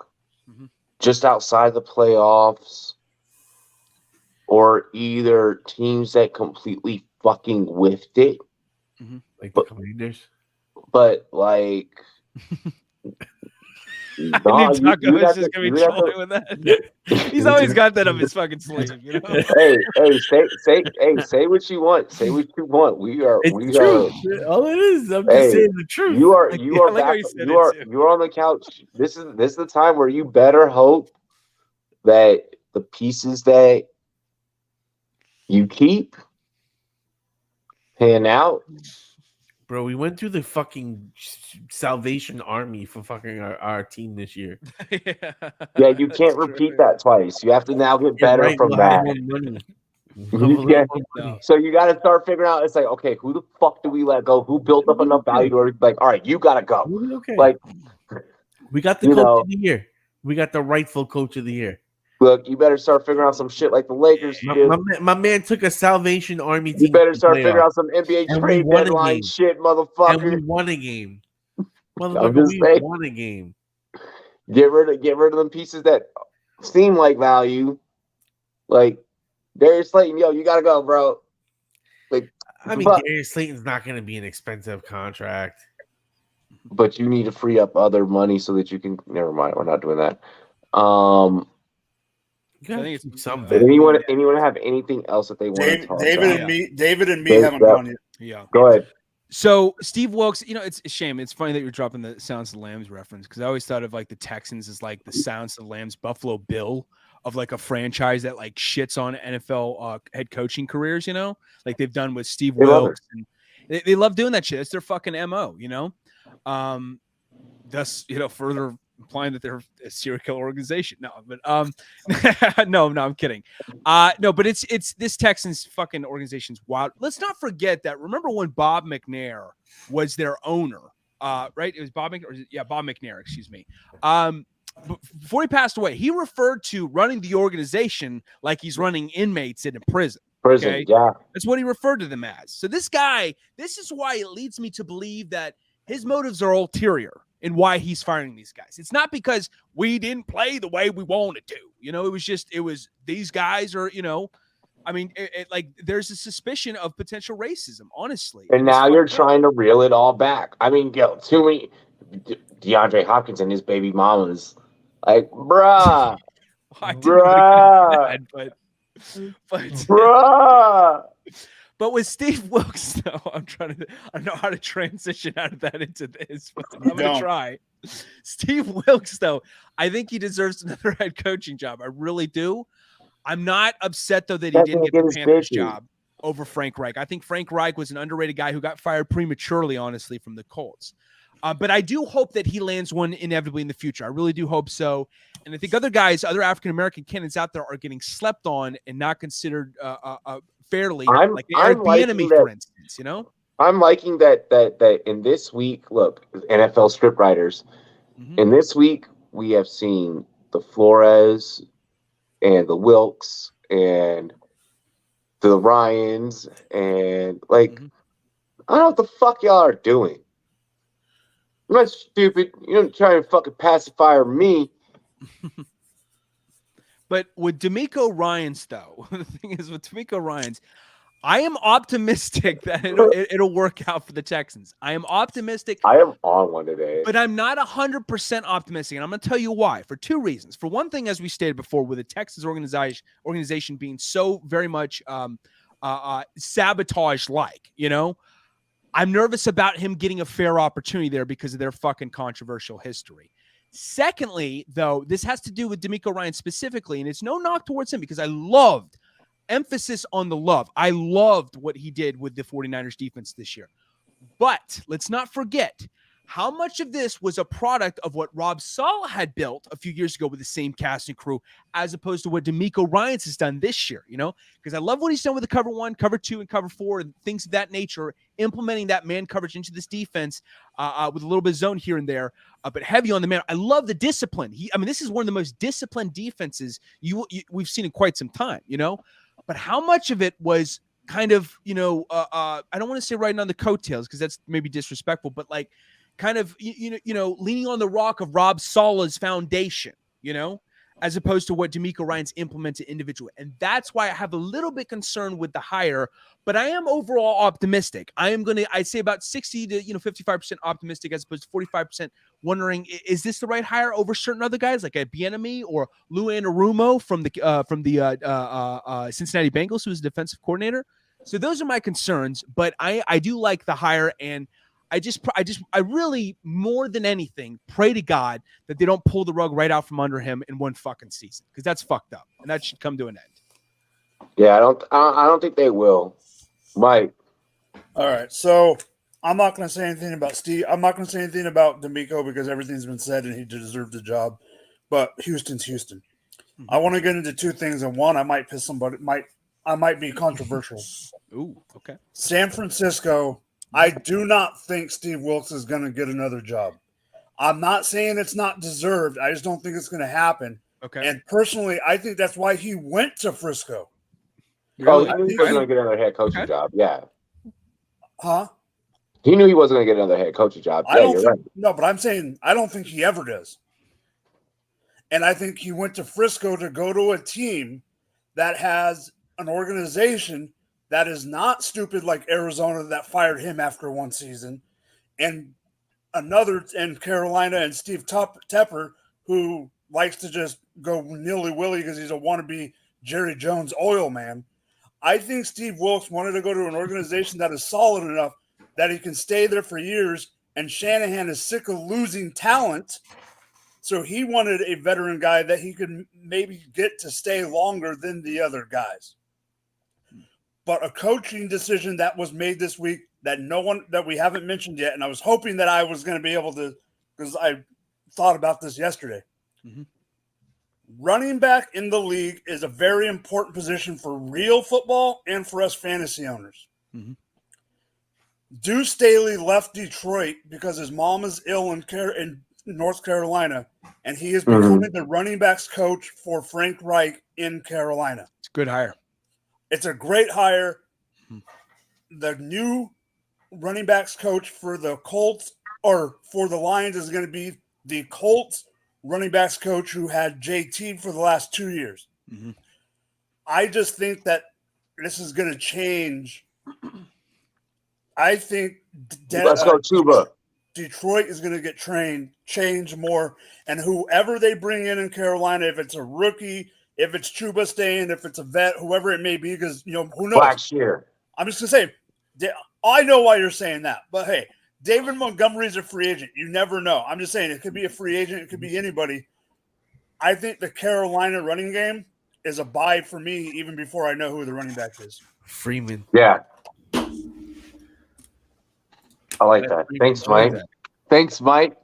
Just outside the playoffs, or either teams that completely fucking whiffed it, like the Commanders. But like, I knew Taco was just gonna be trolling with that. He's always got that up his fucking sleeve, you know. Say what you want. Say what you want. It's true. All it is, I'm just saying the truth. You are back. You're on the couch. This is the time where you better hope that the pieces that you keep pan out. Bro, we went through the fucking Salvation Army for fucking our team this year. Yeah, you can't repeat that twice. You have to now get better from that. So you got to start figuring out. It's like, okay, who the fuck do we let go? Who built up enough value to like, all right, you got to go. Okay. Like, we got the coach of the year. We got the rightful coach of the year. Look, you better start figuring out some shit like the Lakers did. My man took a Salvation Army team. You better start figuring out some NBA trade deadline shit, motherfucker. And we won a game. Motherfucker, we won a game. Get rid of them pieces that seem like value. Like Darius Slayton, yo, you gotta go, bro. Like, I mean, Darius Slayton's not gonna be an expensive contract. But you need to free up other money so that you can. Never mind, we're not doing that. I think it's some. Anyone have anything else that they want to talk about? David and me haven't gone yet. Yeah. Go ahead. So Steve Wilkes, it's a shame. It's funny that you're dropping the Sounds of the Lambs reference because I always thought of like the Texans as like the Sounds of the Lambs Buffalo Bill of like a franchise that like shits on NFL head coaching careers, like they've done with Steve Wilkes. And they love doing that shit. It's their fucking MO, thus, further implying that they're a serial killer organization. No, but no, I'm kidding. No, but it's this Texans fucking organization's wild. Let's not forget that. Remember when Bob McNair was their owner, right? It was Bob McNair. Yeah, Bob McNair. Excuse me. Before he passed away, he referred to running the organization like he's running inmates in a prison. Okay? Yeah. That's what he referred to them as. So this guy, this is why it leads me to believe that his motives are ulterior in why he's firing these guys. It's not because we didn't play the way we wanted to. It was these guys are, I mean, like there's a suspicion of potential racism, honestly. And now you're trying to reel it all back. I mean, too many DeAndre Hopkins and his baby mamas. Like, bruh. Bruh. But with Steve Wilkes, though, I don't know how to transition out of that into this, but I'm going to try. Steve Wilkes, though, I think he deserves another head coaching job. I really do. I'm not upset, though, that he didn't get the Panthers job over Frank Reich. I think Frank Reich was an underrated guy who got fired prematurely, honestly, from the Colts. But I do hope that he lands one inevitably in the future. I really do hope so. And I think other African-American candidates out there are getting slept on and not considered fairly, like Airbnb, for instance, I'm liking that in this week, look, NFL script writers, in this week, we have seen the Flores and the Wilkes and the Ryans and like, I don't know what the fuck y'all are doing. I'm not stupid. You don't try and fucking pacify me. But with D'Amico Ryans, though, the thing is with D'Amico Ryans, I am optimistic that it'll work out for the Texans. I am optimistic. I am on one today. But I'm not 100% optimistic, and I'm going to tell you why. For two reasons. For one thing, as we stated before, with the Texans organization being so very much sabotage-like, I'm nervous about him getting a fair opportunity there because of their fucking controversial history. Secondly, though, this has to do with D'Amico Ryans specifically, and it's no knock towards him because I loved emphasis on the love. I loved what he did with the 49ers defense this year. But let's not forget how much of this was a product of what Rob Saleh had built a few years ago with the same cast and crew, as opposed to what D'Amico Ryans has done this year, because I love what he's done with the cover 1, cover 2, and cover 4, and things of that nature, implementing that man coverage into this defense with a little bit of zone here and there, but heavy on the man. I love the discipline. This is one of the most disciplined defenses we've seen in quite some time, but how much of it was kind of, I don't want to say riding on the coattails because that's maybe disrespectful, but like, kind of, leaning on the rock of Rob Saleh's foundation, as opposed to what D'Amico Ryan's implemented individually. And that's why I have a little bit concerned with the hire, but I am overall optimistic. I'd say about 60 to 55% optimistic as opposed to 45% wondering, is this the right hire over certain other guys like a Bieniemy or Lou Anarumo from the Cincinnati Bengals, who is a defensive coordinator. So those are my concerns, but I do like the hire, and I really, more than anything, pray to God that they don't pull the rug right out from under him in one fucking season, because that's fucked up, and that should come to an end. Yeah, I don't think they will. Mike. All right, so I'm not going to say anything about Steve. I'm not going to say anything about D'Amico because everything's been said and he deserved the job. But Houston's Houston. Mm-hmm. I want to get into two things, and one, I might piss somebody. I might be controversial. Ooh, okay. San Francisco. I do not think Steve Wilkes is going to get another job. I'm not saying it's not deserved. I just don't think it's going to happen. Okay. And personally, I think that's why he went to Frisco. Really? I knew he wasn't going to get another head coaching job. Yeah. Huh? He knew he wasn't going to get another head coaching job. You're right. No, but I'm saying I don't think he ever does. And I think he went to Frisco to go to a team that has an organization that is not stupid like Arizona that fired him after one season, and Carolina and Steve Tepper, who likes to just go nilly-willy because he's a wannabe Jerry Jones oil man. I think Steve Wilkes wanted to go to an organization that is solid enough that he can stay there for years, and Shanahan is sick of losing talent, so he wanted a veteran guy that he could maybe get to stay longer than the other guys. But a coaching decision that was made this week that we haven't mentioned yet, and I was hoping that I was going to be able to, because I thought about this yesterday. Mm-hmm. Running back in the league is a very important position for real football and for us fantasy owners. Mm-hmm. Deuce Staley left Detroit because his mom is ill in North Carolina, and he is becoming the running backs coach for Frank Reich in Carolina. It's a good hire. It's a great hire. The new running backs coach for the Colts or for the Lions is going to be the Colts running backs coach who had JT for the last 2 years. Mm-hmm. I just think that this is going to change. I think let's go Chuba. Detroit is going to get change more, and whoever they bring in Carolina, if it's a rookie, if it's Chuba staying, if it's a vet, whoever it may be, because, who knows? Blackshear. I'm just going to say, I know why you're saying that, but hey, David Montgomery's a free agent. You never know. I'm just saying it could be a free agent. It could be anybody. I think the Carolina running game is a buy for me even before I know who the running back is. Freeman. Yeah. I like that. Thanks, Mike. Thanks, Mike.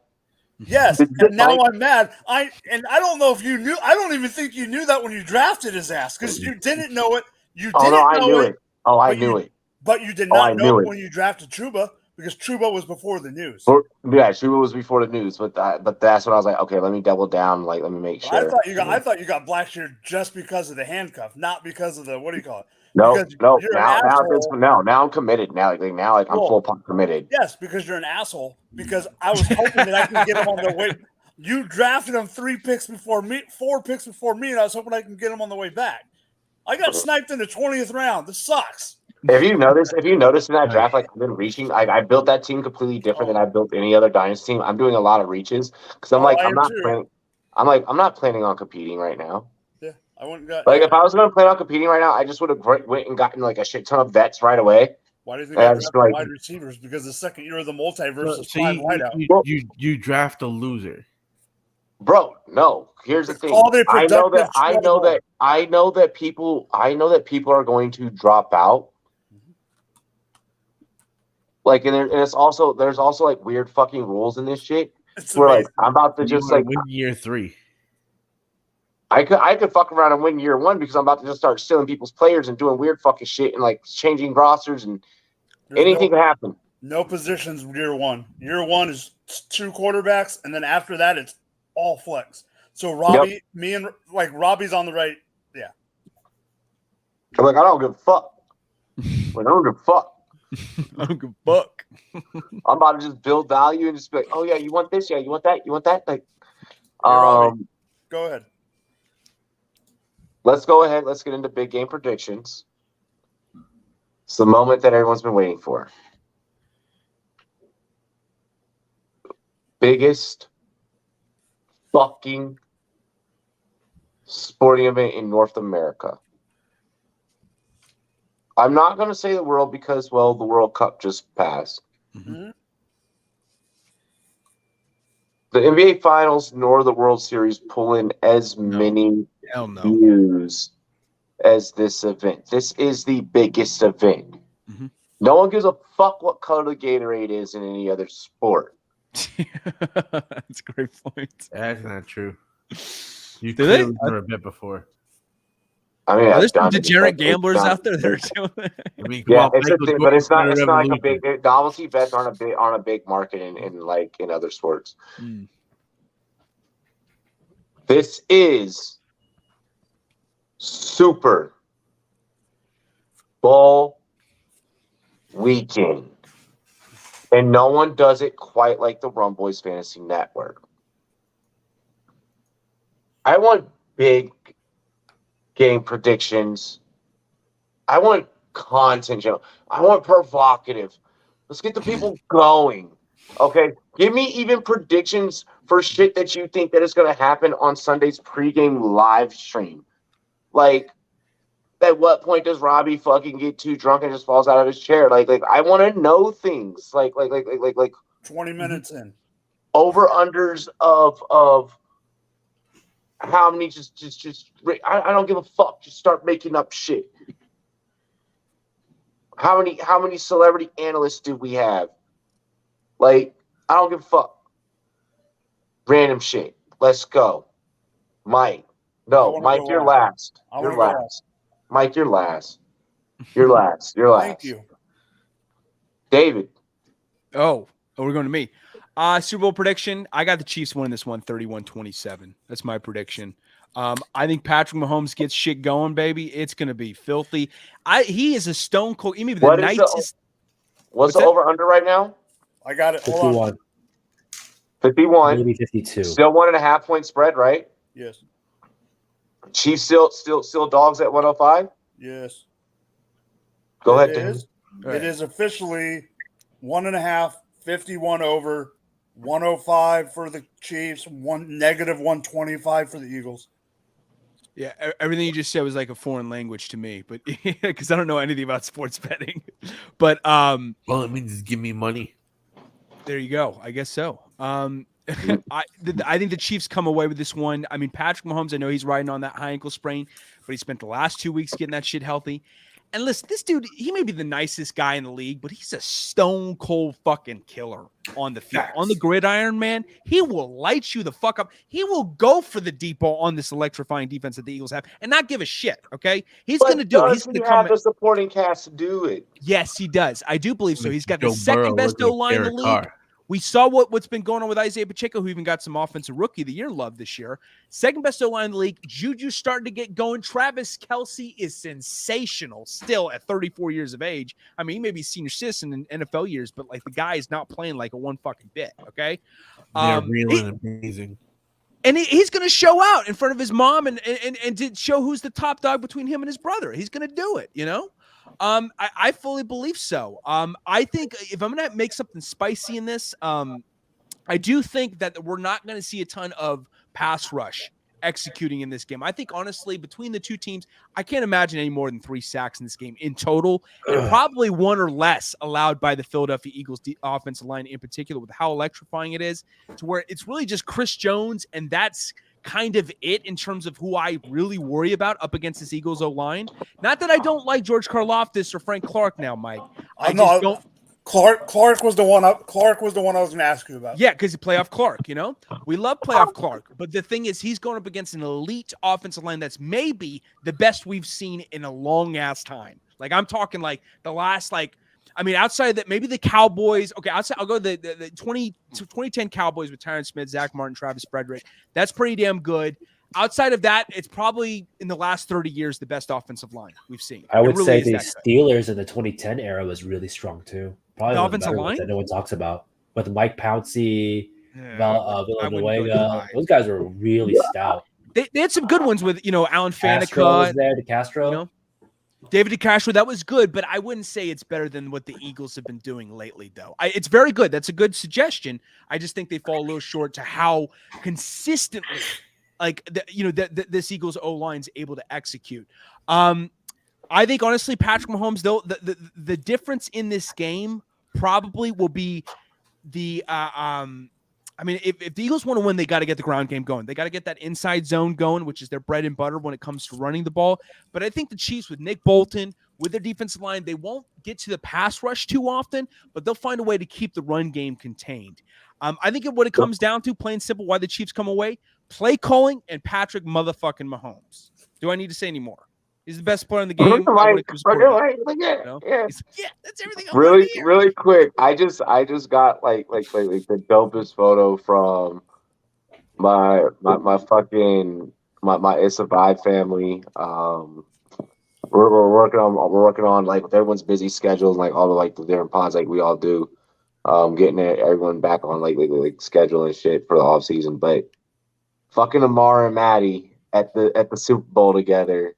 Yes, and now I'm mad. I don't know if you knew. I don't even think you knew that when you drafted his ass because you didn't know it. You didn't know it. Oh, I knew it. But you did not know it when you drafted Chuba because Chuba was before the news. Yeah, Chuba was before the news, but that's when I was like, okay, let me double down. Like, let me make sure. I thought you got Blackshear just because of the handcuff, not because of the what do you call it? No. Now I'm committed. Now I'm full pump committed. Yes, because you're an asshole. Because I was hoping that I could get him on the way. You drafted him 4 picks before me, and I was hoping I can get him on the way back. I got sniped in the 20th round. This sucks. If you notice in that draft, like I've been reaching, I built that team completely different than I built any other dynasty team. I'm doing a lot of reaches because I'm not planning on competing right now. Yeah, I wouldn't got if I was going to plan on competing right now, I just would have went and gotten like a shit ton of vets right away. Why do you think I draft wide receivers? Because the second year of the multiverse is fine wideout. You draft a loser. Bro, no. Here's the thing. I know that people are going to drop out. Like, and there's also like weird fucking rules in this shit. Where like I'm about to just like win year 3. I could fuck around and win year 1 because I'm about to just start stealing people's players and doing weird fucking shit and like changing rosters and anything can happen. No positions year 1. Year 1 is 2 quarterbacks, and then after that it's all flex. So Robbie, Robbie's on the right. Yeah. I'm like, I don't give a fuck. I don't give a fuck. I don't give a fuck. I'm about to just build value and just be like, oh yeah, you want this? Yeah, you want that? You want that? Like, Go ahead. let's go ahead. Let's get into big game predictions. It's the moment that everyone's been waiting for. Biggest fucking sporting event in North America. I'm not going to say the world because, well, the World Cup just passed. Mm-hmm. The NBA Finals nor the World Series pull in as many views as this event. This is the biggest event. Mm-hmm. No one gives a fuck what color the Gatorade is in any other sport. That's a great point. That's not true. You Do they? clearly never bet before. I mean, there's some degenerate gamblers out there that are doing that. I mean, Yeah, it's a thing, but it's not like a big. Novelty bets aren't a big market in other sports. Mm. This is Super Bowl weekend, and no one does it quite like the Rumboyz Fantasy Network. I want big game predictions. I want content, I want provocative. Let's get the people going. Okay, give me even predictions for shit that you think that is going to happen on Sunday's pregame live stream. Like, at what point does Robbie fucking get too drunk and just falls out of his chair? Like I want to know things. Like 20 minutes in. Over unders of how many I don't give a fuck. Just start making up shit. How many celebrity analysts do we have? Like, I don't give a fuck. Random shit. Let's go. Mike. No, Mike, you're last. You're last. Mike, you're last. You're last. You're last. Thank you. David. Oh, we're going to me. Super Bowl prediction. I got the Chiefs winning this one 31-27. That's my prediction. I think Patrick Mahomes gets shit going, baby. It's going to be filthy. He is a stone cold. He may be the nicest. What's the over-under right now? I got it. 51. 51. Maybe 52. Still 1.5 point spread, right? Yes. Chiefs still dogs at 105? Yes. Go ahead, David. It is officially 1.5, 51 over, 105 for the Chiefs, -125 for the Eagles. Yeah, everything you just said was like a foreign language to me, but because I don't know anything about sports betting. But well, it means give me money. There you go. I guess so. I think the Chiefs come away with this one. I mean, Patrick Mahomes, I know he's riding on that high ankle sprain, but he spent the last 2 weeks getting that shit healthy. And listen, this dude, he may be the nicest guy in the league, but he's a stone cold fucking killer on the field. On the gridiron, man, he will light you the fuck up. He will go for the deep ball on this electrifying defense that the Eagles have and not give a shit, okay? He's going to do it. He's going to come have the supporting cast to do it. Yes, he does. I do believe so. He's got the second best O-line in the league. We saw what's been going on with Isaiah Pacheco, who even got some Offensive Rookie of the Year love this year. Second best O-line in the league. Juju's starting to get going. Travis Kelce is sensational still at 34 years of age. I mean, he may be senior citizen in NFL years, but like the guy is not playing like a one fucking bit, okay? They're real and amazing. And he's going to show out in front of his mom and to show who's the top dog between him and his brother. He's going to do it, you know? I fully believe so. I think if I'm going to make something spicy in this, I do think that we're not going to see a ton of pass rush executing in this game. I think, honestly, between the two teams, I can't imagine any more than 3 sacks in this game in total, and probably 1 or less allowed by the Philadelphia Eagles offensive line in particular, with how electrifying it is, to where it's really just Chris Jones, and that's kind of it in terms of who I really worry about up against this Eagles O-line. Not that I don't like George Karlaftis or Frank Clark now, Mike. I just don't. Clark was the one. Clark was the one I was going to ask you about. Yeah, because playoff Clark. You know, we love playoff Clark, but the thing is, he's going up against an elite offensive line that's maybe the best we've seen in a long ass time. Like I'm talking like the last outside of that, maybe the Cowboys. Okay, I'll go the 2010 Cowboys with Tyron Smith, Zach Martin, Travis Frederick. That's pretty damn good. Outside of that, it's probably in the last 30 years the best offensive line we've seen. I would say the Steelers in the 2010 era was really strong too. Probably the offensive line that no one talks about with Mike Pouncey, Villanueva. Those guys were really stout. They had some good ones with Alan Castro was Faneca. there, DeCastro. David DeCastro, that was good, but I wouldn't say it's better than what the Eagles have been doing lately, though. It's very good. That's a good suggestion. I just think they fall a little short to how consistently, this Eagles O-line's able to execute. I think, honestly, Patrick Mahomes, though, the difference in this game probably will be the if the Eagles want to win, they got to get the ground game going. They got to get that inside zone going, which is their bread and butter when it comes to running the ball. But I think the Chiefs, with Nick Bolton, with their defensive line, they won't get to the pass rush too often, but they'll find a way to keep the run game contained. I think what it comes down to, plain simple, why the Chiefs come away, play calling and Patrick motherfucking Mahomes. Do I need to say any more? He's the best player in the game. Yeah, that's everything. Really quick. I just got like the dopest photo from my It's a Vibe family. We're working on like with everyone's busy schedules, like all the different pods like we all do, getting everyone back on like schedule and shit for the off season. But fucking Amara and Maddie at the Super Bowl together.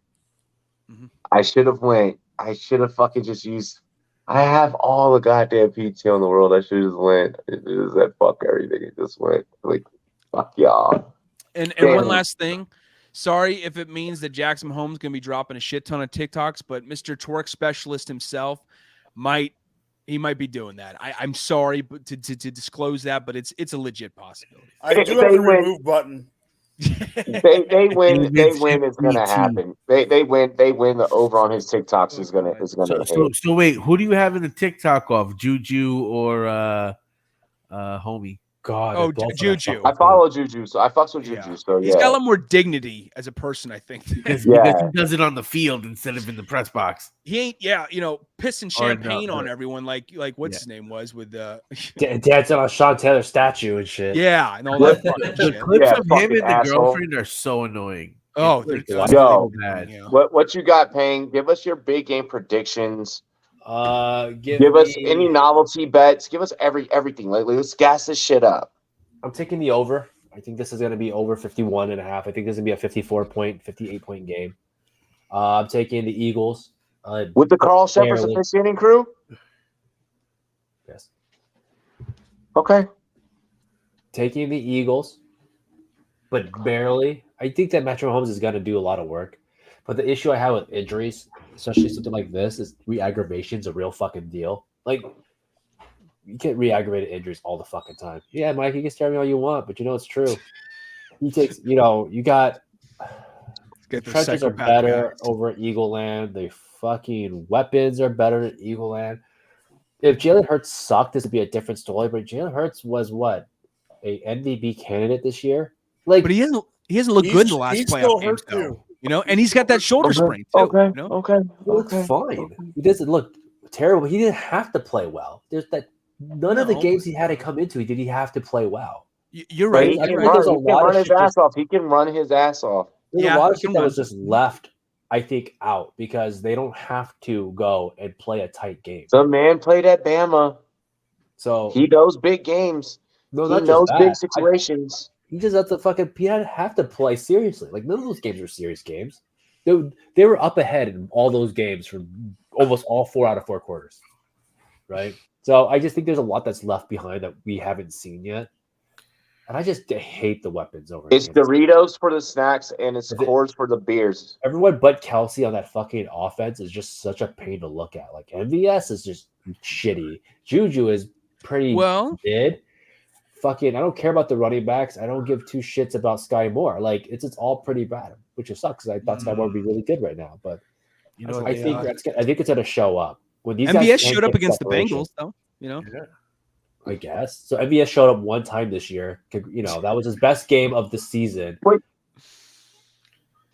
I should have went. I should have fucking just used. I have all the goddamn PTO in the world. I should have just went. It just said fuck everything. It just went like fuck y'all. And one last thing. Sorry if it means that Jackson Mahomes gonna be dropping a shit ton of TikToks, but Mr. Twerk Specialist himself might be doing that. I'm sorry to disclose that, but it's a legit possibility. I do have the remove button. They win. It's gonna happen. They win. The over on his TikToks is gonna. So wait, who do you have in the TikTok of Juju or homie? God, Juju. I follow Juju, so I fucks with Juju. So yeah, he's got a lot more dignity as a person, I think. Because he does it on the field instead of in the press box. He ain't, pissing champagne on everyone like what's his name was with dancing on Sean Taylor's statue and shit. Yeah, and all that fucking The shit. clips of him and the asshole. girlfriend are so annoying. Oh, It's they're yo, bad. what you got, Payne? Give us your big game predictions. Give us any novelty bets. Give us everything. Let's gas this shit up. I'm taking the over. I think this is going to be over 51.5. I think this is going to be a 58-point game. I'm taking the Eagles. With the Carl Shepard's officiating crew? Yes. Okay. Taking the Eagles, but barely. I think that Metro Mahomes is going to do a lot of work. But the issue I have with injuries, especially something like this, is re-aggravation is a real fucking deal. Like, you get re-aggravated injuries all the fucking time. Yeah, Mike, you can stare at me all you want, but it's true. He takes, you got the trenches are better over at Eagle Land. The fucking weapons are better at Eagle Land. If Jalen Hurts sucked, this would be a different story. But Jalen Hurts was what? A MVP candidate this year? But he hasn't looked good in the last playoff games, though. And he's got that shoulder sprain too. Okay. He looks fine. He doesn't look terrible. He didn't have to play well. There's that. None of the games he had to come into, did he have to play well? You're right. He can run his ass off. He can run his ass off. There's a lot of shit that was just left, I think, out because they don't have to go and play a tight game. The man played at Bama, so he knows big games. No, he knows big situations. He just has to he had to have to play seriously. Like, none of those games were serious games. They were up ahead in all those games for almost all 4 out of 4 quarters, right? So I just think there's a lot that's left behind that we haven't seen yet. And I just hate the weapons over. It's Doritos for the snacks and it's Coors for the beers. Everyone but Kelsey on that fucking offense is just such a pain to look at. Like, MVS is just shitty. Juju is pretty mid. Fucking, I don't care about the running backs. I don't give 2 shits about Sky Moore. Like, it's all pretty bad, which sucks because I thought Sky Moore would be really good right now. But I think it's going to show up. When these MVS showed up against the Bengals, though. I guess. So MVS showed up one time this year. That was his best game of the season. Wait.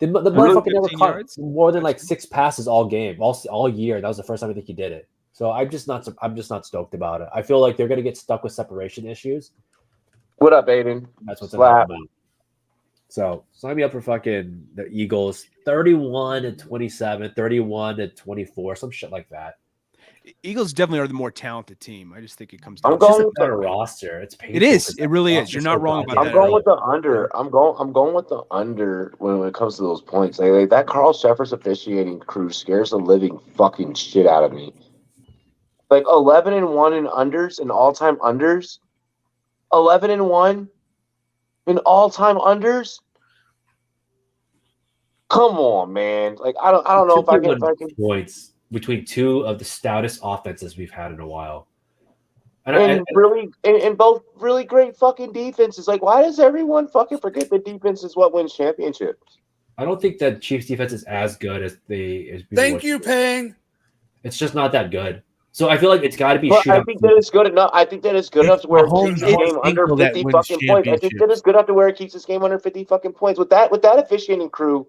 The motherfucker never caught more than like 6 passes all game, all year. That was the first time I think he did it. So I'm just not stoked about it. I feel like they're gonna get stuck with separation issues. What up, Aiden? That's what's about. So sign me up for fucking the Eagles 31-27, 31-24, some shit like that. Eagles definitely are the more talented team. I just think it comes down. I'm going with better the roster. It's painful. It is. It really is. You're not wrong about that. I'm going with the under. I'm going with the under when it comes to those points. Like that Carl Sheffer's officiating crew scares the living fucking shit out of me. Like 11-1 in unders and all-time unders. 11-1 in all-time unders. Come on, man. Like I don't know if I can points between two of the stoutest offenses we've had in a while. And both really great fucking defenses. Like, why does everyone fucking forget that defense is what wins championships? I don't think that Chiefs defense is as good as they. Thank you, Pang. It's just not that good. So I feel like it's got to be. But I think that it's good enough. I think that it's good enough to where it keeps this game under 50 fucking points. I think that it's good enough to where it keeps this game under 50 fucking points. With that officiating crew,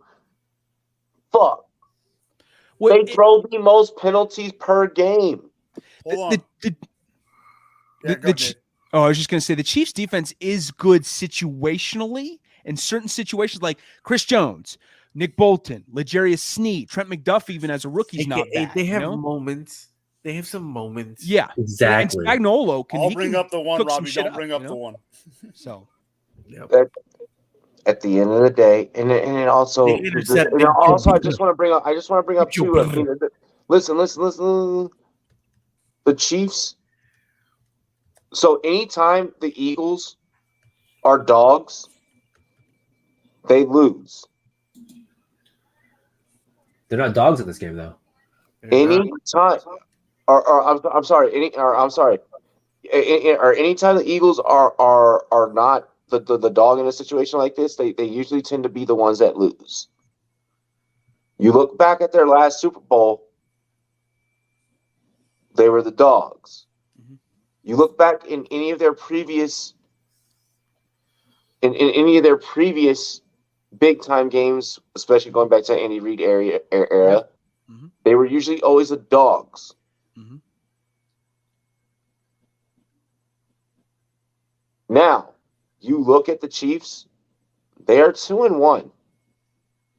fuck. They throw the most penalties per game. I was just going to say the Chiefs defense is good situationally in certain situations, like Chris Jones, Nick Bolton, L'Jarius Sneed, Trent McDuffie, even as a rookie, is not bad. They have moments. They have some moments. Yeah, exactly. And Spagnolo I'll bring up the one, Robbie. Don't bring up the one. So, at the end of the day, and also, I just want to bring up too. Listen. The Chiefs. So anytime the Eagles are dogs, they lose. They're not dogs in this game, though. Anytime, I'm sorry. Anytime the Eagles are not the dog in a situation like this, they usually tend to be the ones that lose. You look back at their last Super Bowl, they were the dogs. You look back in any of their previous big time games, especially going back to Andy Reid era, they were usually always the dogs. Now, you look at the Chiefs, they are 2-1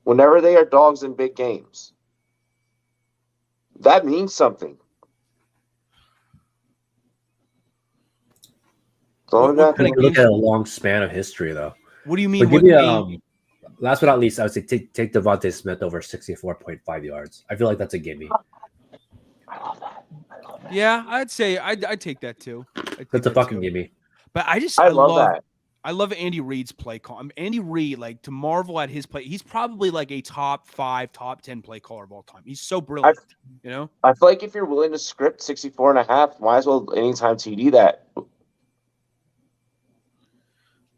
whenever they are dogs in big games. That means something. Look at a long span of history, though. What do you mean? Last but not least, I would say take Devontae Smith over 64.5 yards. I feel like that's a gimme. I love that. Yeah, I'd say I'd take that too. That's a fucking gimme. But I love that. I love Andy Reid's play call. Andy Reid, like, to marvel at his play, he's probably like a top 5, top 10 play caller of all time. He's so brilliant. I feel like if you're willing to script 64.5, might as well anytime TD that.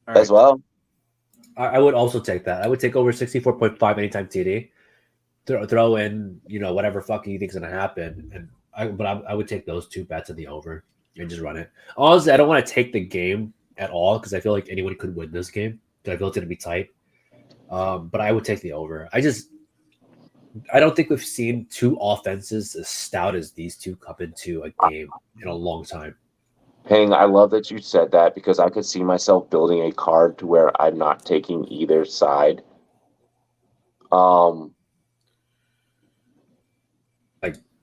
As well. I would also take that. I would take over 64.5 anytime TD. Throw in, whatever fucking you think is going to happen. But I would take those two bets in the over and just run it. Honestly, I don't want to take the game at all because I feel like anyone could win this game. I feel it's going to be tight. But I would take the over. I don't think we've seen two offenses as stout as these two come into a game in a long time. Ping, I love that you said that because I could see myself building a card to where I'm not taking either side. Like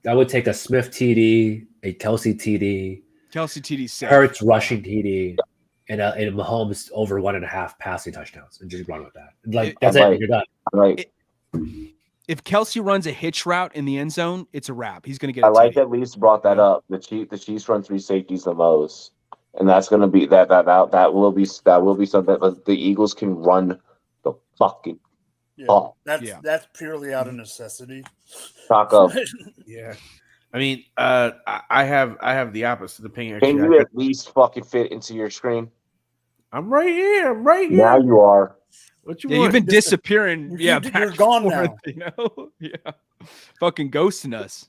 I would take a Smith TD, a Kelsey TD, safe. Hurts rushing TD, and Mahomes over 1.5 passing touchdowns, and just run with that. That's it. You're done. If Kelsey runs a hitch route in the end zone, it's a wrap. He's going to get. I like that Leafs brought that up. The Chiefs run 3 safeties the most, and that's going to be that will be something that the Eagles can run the fucking ball. That's purely out of necessity. Taco. Yeah, I mean, I have the opposite opinion. Can you at least fucking fit into your screen? I'm right here. Now you are. What you want? You've been disappearing. You're gone now. Yeah, fucking ghosting us.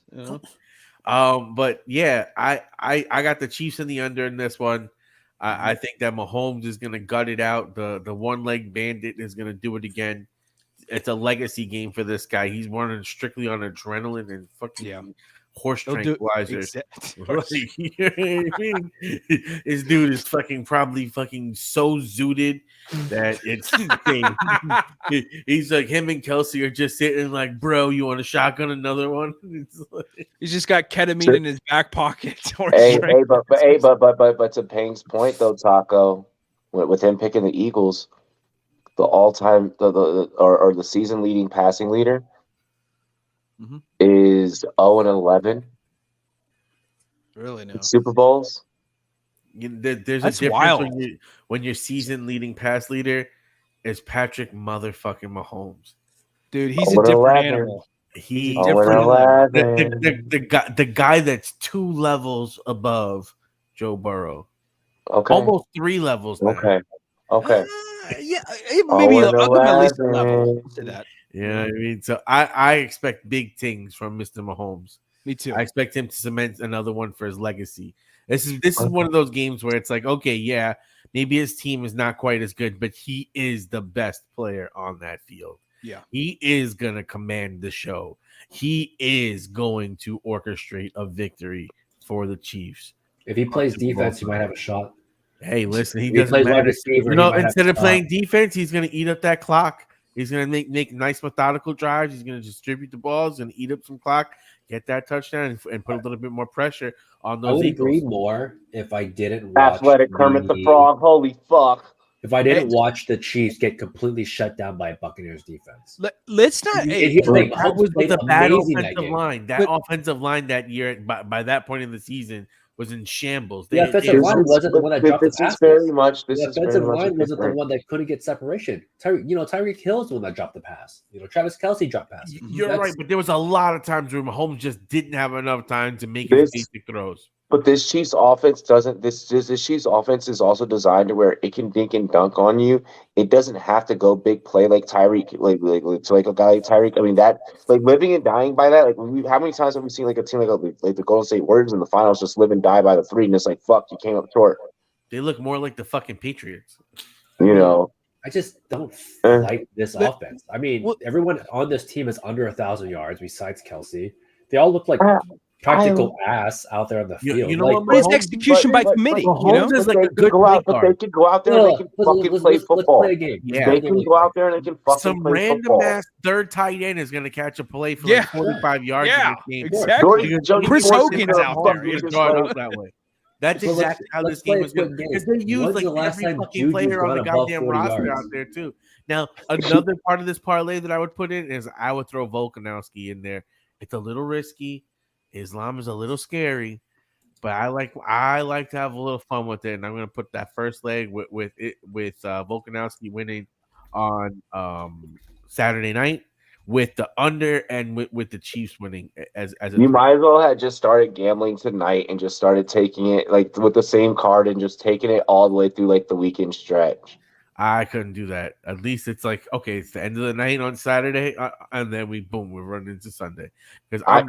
But yeah, I got the Chiefs in the under in this one. I think that Mahomes is gonna gut it out. The one leg bandit is gonna do it again. It's a legacy game for this guy. He's running strictly on adrenaline and fucking horse They'll do- tranquilizers. Exact- You know what I mean? This dude is probably so zooted that it's insane. He's like, him and Kelsey are just sitting like, bro, you want a shotgun another one? It's like, He's just got ketamine in his back pocket. But to Payne's point though, Taco, with him picking the Eagles, the all-time or the season leading passing leader is 0-11. Really no Super Bowls. there's That's a difference wild. when your season leading pass leader is Patrick motherfucking Mahomes. Dude, he's a different animal. He's a different animal. the guy that's 2 levels above Joe Burrow. Okay. Almost 3 levels now. Okay. Yeah, maybe I'll give him at least a level. I'll say that. Yeah, I mean, so I expect big things from Mr. Mahomes. Me too. I expect him to cement another one for his legacy. This is one of those games where it's like, okay, yeah, maybe his team is not quite as good, but he is the best player on that field. Yeah. He is going to command the show. He is going to orchestrate a victory for the Chiefs. If he plays defense, he might have a shot. Hey, listen, he If doesn't plays wide matter. receiver, You know, he might have instead a of shot. playing defense, he's going to eat up that clock. He's going to make nice methodical drives. He's going to distribute the balls and eat up some clock, get that touchdown, and put a little bit more pressure on those I would Eagles. agree more if I didn't watch Athletic Kermit the Frog. Holy fuck. If I didn't watch the Chiefs get completely shut down by Buccaneers defense. Let's not. That was with a bad offensive game. line. That offensive line that year, by that point in the season, was in shambles. The offensive line wasn't the one that dropped the passes. The offensive line wasn't the one that couldn't get separation. Tyreek Hill's the one that dropped the pass. Travis Kelsey dropped passes. You're right, but there was a lot of times where Mahomes just didn't have enough time to make his basic throws. But this Chiefs offense doesn't. This Chiefs offense is also designed to where it can dink and dunk on you. It doesn't have to go big play like Tyreek, like a guy like Tyreek. I mean that living and dying by that. How many times have we seen a team like the Golden State Warriors in the finals just live and die by the 3, and it's like fuck, you came up short. They look more like the fucking Patriots. I just don't like this offense. I mean, everyone on this team is under 1,000 yards besides Kelsey. They all look like practical ass out there on the field. It's execution by committee. Is like a good but they can go out there and they can fucking play football. Play a game. Yeah, they can go out there and they can fucking some play random football. ass third tight end is going to catch a play for 45 yards. Yeah, in this game. exactly. Chris Hogan's out there. You're going to draw it up that way. That's exactly how this game was going. Because they use every fucking player on the goddamn roster out there too. Now, another part of this parlay that I would put in is I would throw Volkanovski in there. It's a little risky. Islam is a little scary, but I like to have a little fun with it, and I'm going to put that first leg with Volkanovski winning on Saturday night with the under and with the Chiefs winning as you might as well have just started gambling tonight and just started taking it with the same card and just taking it all the way through the weekend stretch. I couldn't do that. At least it's okay, it's the end of the night on Saturday, and then we're running into Sunday because I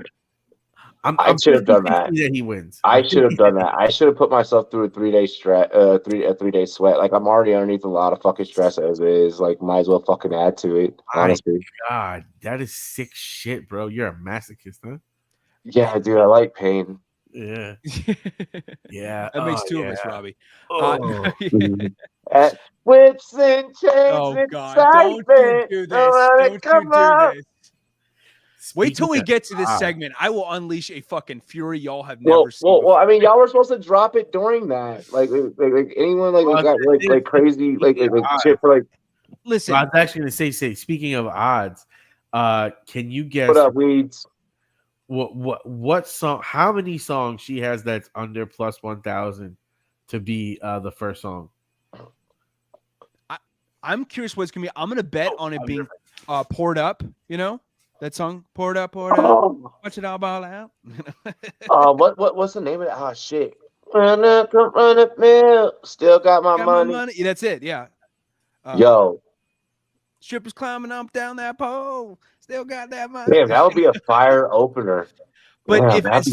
should have done that. He wins. I should have done that. I should have put myself through a 3-day stretch, a 3-day sweat. I'm already underneath a lot of fucking stress as it is. Might as well fucking add to it. Honestly, God, that is sick shit, bro. You're a masochist, huh? Yeah, dude. I like pain. Yeah, yeah. That makes 2 of us, Robbie. At whips and chains. Oh God! Don't you do this! Don't you do this! Wait till we get to this segment. I will unleash a fucking fury y'all have never seen. Well, I mean, y'all were supposed to drop it during that. Like anyone got crazy shit for Listen, I was actually gonna say. Speaking of odds, can you guess? What up, Weeds? What song? How many songs she has that's under plus 1,000 to be the first song? I'm curious what it's gonna be. I'm gonna bet on it being poured up. That song, poured up, watch it all ball out. What's the name of it? Oh shit! Run up, mill. Still got my money. Yeah, that's it. Yeah. Yo, strippers climbing up down that pole. Still got that money. Damn, that would be a fire opener. But as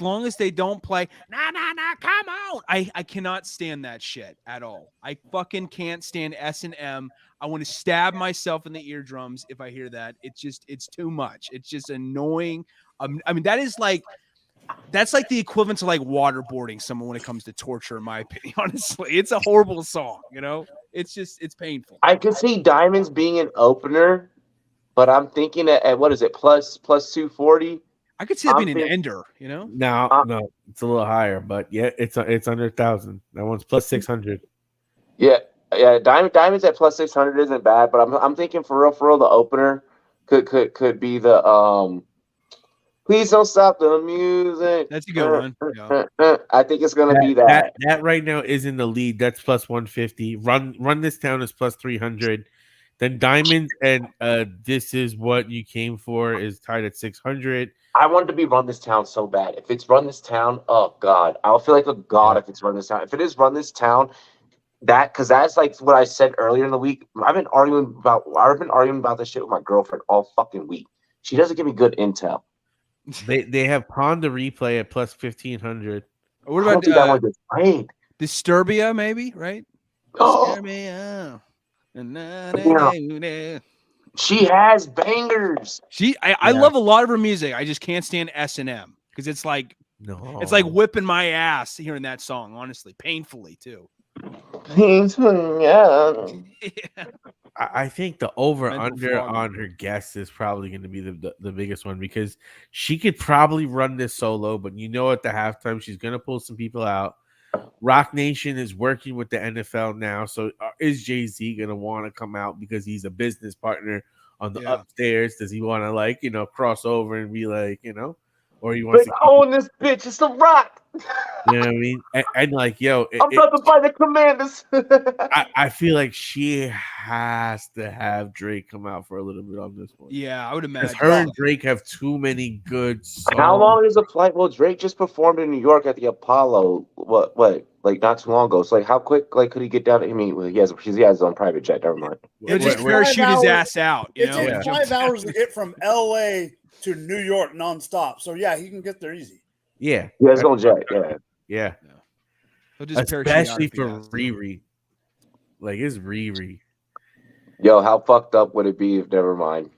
long as they don't play, nah, come on. I cannot stand that shit at all. I fucking can't stand S&M. I want to stab myself in the eardrums if I hear that. It's too much. It's just annoying. I mean, that's like the equivalent to like waterboarding someone when it comes to torture, in my opinion. Honestly, it's a horrible song. It's painful. I could see Diamonds being an opener, but I'm thinking at what is it plus 240? I could see that being an ender. No, it's a little higher, but yeah, it's under 1,000. That one's plus 600. Yeah. Diamonds at plus 600 isn't bad, but I'm thinking for real, the opener could be the Please Don't Stop the Music. That's a good one. I think it's gonna be that. That right now is in the lead. That's plus 150. Run This Town is plus 300. Then Diamonds and This Is What You Came For is tied at 600. I wanted to be Run This Town so bad. If it's Run This Town, oh god, I'll feel like a god if it's Run This Town. If it is Run This Town, because that's like what I said earlier in the week. I've been arguing about this shit with my girlfriend all fucking week. She doesn't give me good intel. They have Pawn the Replay at plus 1,500. What about that one gets played? Disturbia, maybe, right? Oh. Disturbia. Yeah. She has bangers. I love a lot of her music. I just can't stand S&M because it's like whipping my ass hearing that song. Honestly, painfully too. Yeah. I think the over under on her guest is probably going to be the biggest one because she could probably run this solo, but at the halftime she's going to pull some people out. Rock Nation is working with the NFL now, so is Jay-Z going to want to come out because he's a business partner on the upstairs? Does he want to cross over and be or he wants to own this bitch? It's The Rock. You know what I mean? And I'm about to buy the Commanders. I feel like she has to have Drake come out for a little bit on this one. Yeah, I would imagine. Her and Drake have too many good songs. How long is the flight? Well, Drake just performed in New York at the Apollo. What? Like not too long ago. So how quick could he get down? I mean, he has his own private jet. Never mind. He'll just parachute his ass out. It takes 5 hours to get from LA to New York nonstop. So yeah, he can get there easy. Yeah. Yeah, it's on jet. Yeah. He'll just especially for Riri. Like it's Riri. Yo, how fucked up would it be if never mind?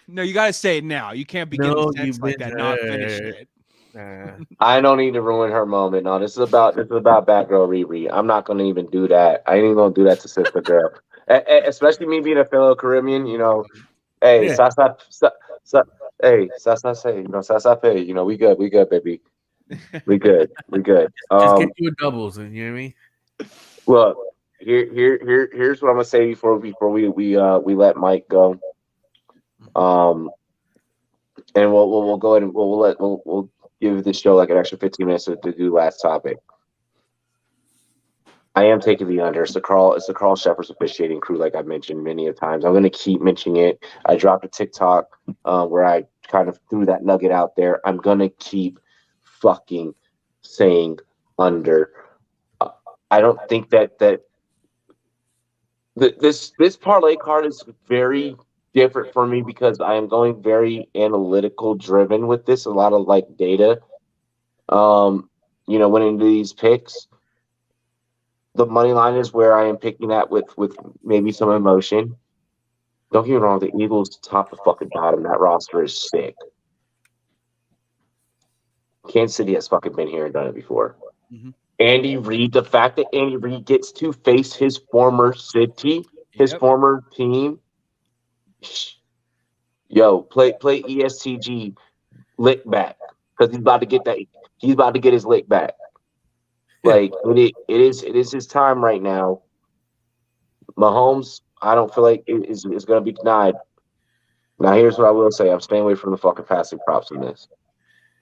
No, you gotta say it now. You can't begin a sentence like that, not finish it. I don't need to ruin her moment. No, this is about Batgirl Riri. I'm not gonna even do that. I ain't even gonna do that to Sister Girl. Especially me being a fellow Caribbean, Hey, Sasa, hey, Sasa, say, Sasa, we good, baby. We good. Just get you a doubles, and you know what I mean. Look, here's what I'm gonna say before we let Mike go. And we'll go ahead and we'll give this show like an extra 15 minutes to do last topic. I am taking the under. It's the Carl Shepard's officiating crew, like I've mentioned many of times. I'm going to keep mentioning it. I dropped a TikTok where I kind of threw that nugget out there. I'm going to keep fucking saying under. I don't think that this parlay card is very different for me because I am going very analytical driven with this. A lot of data. Went into these picks. The money line is where I am picking that with maybe some emotion. Don't get me wrong, the Eagles top to fucking bottom. That roster is sick. Kansas City has fucking been here and done it before. Mm-hmm. Andy Reid, the fact that Andy Reid gets to face his former city, his former team. Yo, play ESTG lick back because he's about to get that. He's about to get his lick back. It is his time right now. Mahomes, I don't feel like is going to be denied. Now, here's what I will say: I'm staying away from the fucking passing props in this.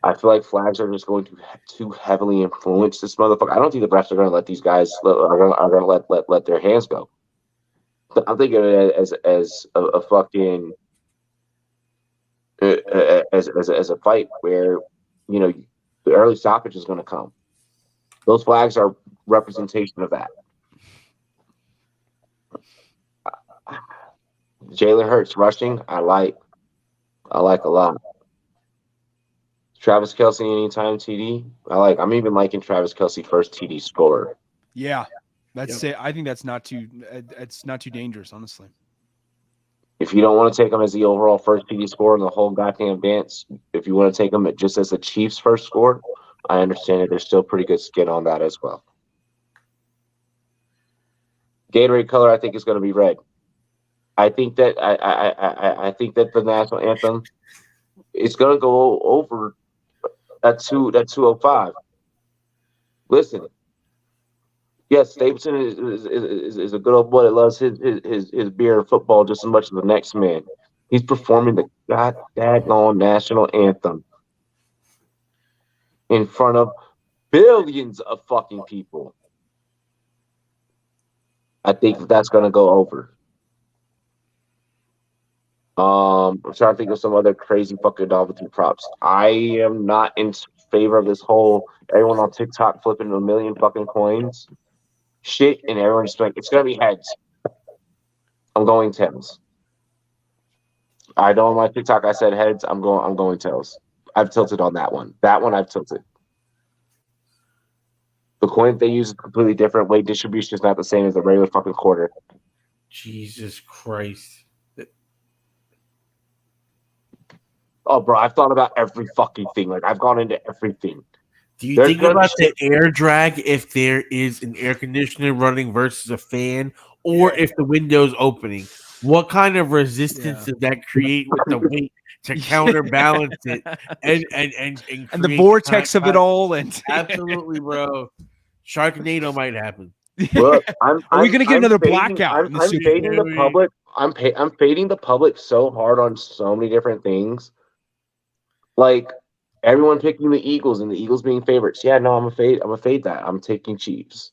I feel like flags are just going to too heavily influence this motherfucker. I don't think the refs are going to let these guys are going to let their hands go. But I'm thinking of it as a fucking as a fight where the early stoppage is going to come. Those flags are representation of that. Jalen Hurts rushing, I like a lot. Travis Kelce anytime TD, I like. I'm even liking Travis Kelce first TD scorer. Yeah, that's it. I think that's not too. It's not too dangerous, honestly. If you don't want to take him as the overall first PD score in the whole goddamn dance, if you want to take him just as the Chiefs' first score, I understand that there's still pretty good skin on that as well. Gatorade color, I think, is going to be red. I think that I think that the national anthem is going to go over that 205. Listen, yes, Stapleton is a good old boy that loves his beer and football just as much as the next man. He's performing the goddamn national anthem in front of billions of fucking people. I think that's going to go over. I'm trying to think of some other crazy fucking novelty props. I am not in favor of this whole everyone on TikTok flipping a million fucking coins shit, and everyone's just like, it's gonna be heads. I'm going tails. I know on my TikTok I said heads. I'm going tails. I've tilted on that one. That one I've tilted. The coin they use is completely different. Weight distribution is not the same as the regular fucking quarter. Jesus Christ. Oh, bro, I've thought about every fucking thing. Like, I've gone into everything. Do you think about the air drag if there is an air conditioner running versus a fan, or if the window's opening? What kind of resistance does that create with the weight to counterbalance it and the vortex of it all? And absolutely, bro, Sharknado might happen. Look, Are we going to get another blackout? I'm fading the public. I'm fading the public so hard on so many different things. Like everyone picking the Eagles and the Eagles being favorites. Yeah, no, I'm a fade that. I'm taking Chiefs.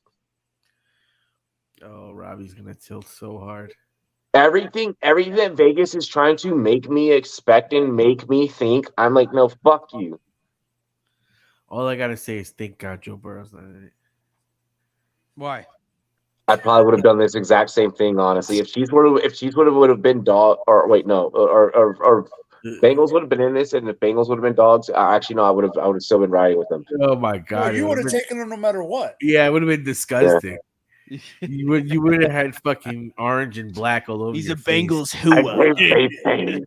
Oh, Robbie's gonna tilt so hard. Everything that Vegas is trying to make me expect and make me think, I'm like, no, fuck you. All I gotta say is thank God Joe Burrow's not in it. Why? I probably would have done this exact same thing, honestly. If Chiefs would have been dog, or wait, no, or Bengals would have been in this, and if Bengals would have been dogs, actually no, I would have still been riding with them. Oh my God, you would have taken them no matter what. Yeah, it would have been disgusting. Yeah. You would have had fucking orange and black all over. He's your a face. Bengals hooah.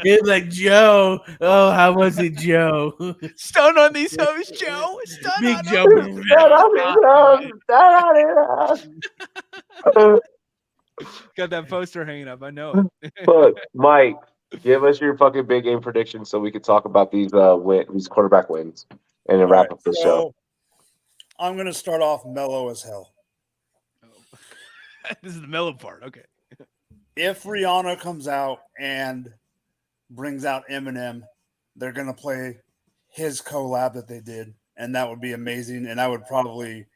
It's like Joe. Oh, how was it, Joe? Stun on these hoes, Joe. Stun Big on Joe. Got that poster hanging up. I know it. Look, Mike, give us your fucking big game predictions so we can talk about these these quarterback wins and then wrap up the show. I'm gonna start off mellow as hell. This is the mellow part. Okay. If Rihanna comes out and brings out Eminem, they're gonna play his collab that they did, and that would be amazing. And I would probably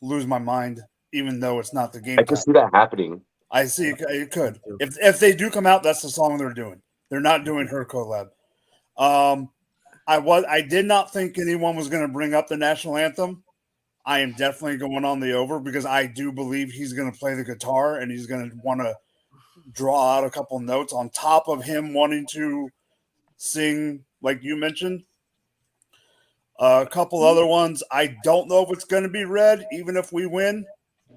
lose my mind, even though it's not the game. I can see that happening. I see it could. If they do come out, that's the song they're doing. They're not doing her collab. I did not think anyone was going to bring up the national anthem. I am definitely going on the over because I do believe he's going to play the guitar and he's going to want to draw out a couple notes on top of him wanting to sing, like you mentioned. A couple other ones. I don't know if it's going to be red, even if we win.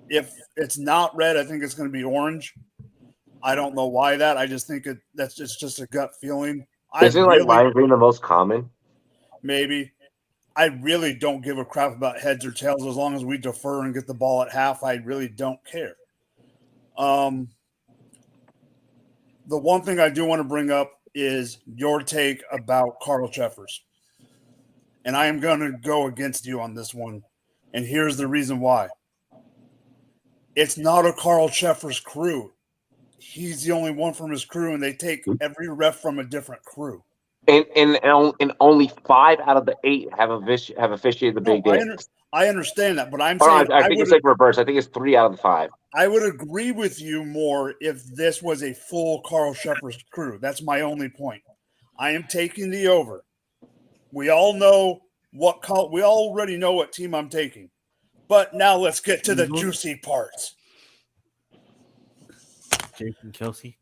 If it's not red, I think it's going to be orange. I don't know why that. I just think that's just a gut feeling. Isn't like lime green the most common? Maybe. I really don't give a crap about heads or tails as long as we defer and get the ball at half. I really don't care. The one thing I do want to bring up is your take about Carl Cheffers. And I am going to go against you on this one. And here's the reason why. It's not a Carl Cheffers crew. He's the only one from his crew, and they take every ref from a different crew. And only 5 out of the 8 have officiated the big dance. I understand that, but I'm saying I think it's like reverse. I think it's 3 out of the 5. I would agree with you more if this was a full Carl Cheffers crew. That's my only point. I am taking the over. We all know we already know what team I'm taking. But now let's get to the juicy parts. Jason Kelsey.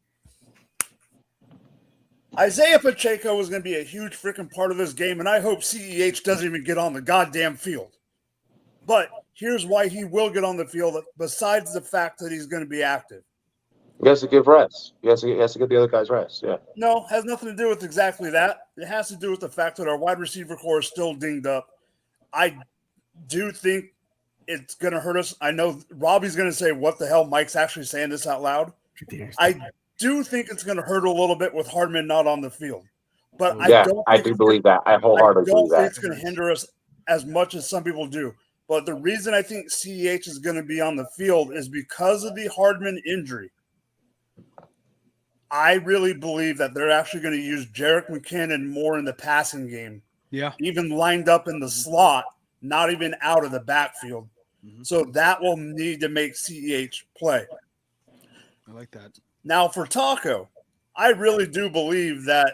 Isaiah Pacheco is going to be a huge freaking part of this game, and I hope CEH doesn't even get on the goddamn field. But here's why he will get on the field, besides the fact that he's going to be active. He has to give rest. He has to give the other guys rest. Yeah. No, has nothing to do with exactly that. It has to do with the fact that our wide receiver core is still dinged up. I do think it's going to hurt us. I know Robbie's going to say, what the hell? Mike's actually saying this out loud. I do think it's going to hurt a little bit with Hardman not on the field. But I do believe that. I wholeheartedly believe that. It's going to hinder us as much as some people do. But the reason I think CEH is going to be on the field is because of the Hardman injury. I really believe that they're actually going to use Jerick McKinnon more in the passing game. Yeah. Even lined up in the slot, not even out of the backfield. Mm-hmm. So that will need to make CEH play. I like that. Now for Taco, I really do believe that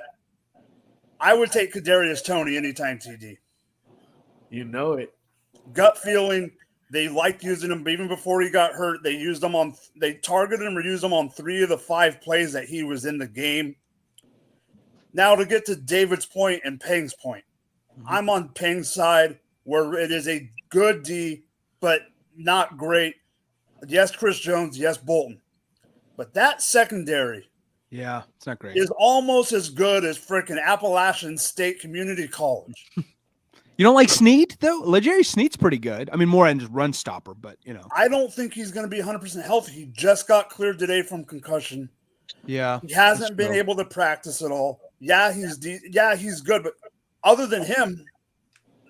I would take Kadarius Toney anytime TD. You know it. Gut feeling. They liked using him even before he got hurt. They targeted him or used him on 3 of the 5 plays that he was in the game. Now to get to David's point and Peng's point. I'm on Peng's side where it is a good D, but not great. Yes, Chris Jones. Yes, Bolton. But that secondary it's not great. Is almost as good as freaking Appalachian State Community College. You don't like Snead, though? Legere Snead's pretty good. I mean, more than just run stopper, but, I don't think he's going to be 100% healthy. He just got cleared today from concussion. Yeah. He hasn't been able to practice at all. Yeah, he's good, but other than him,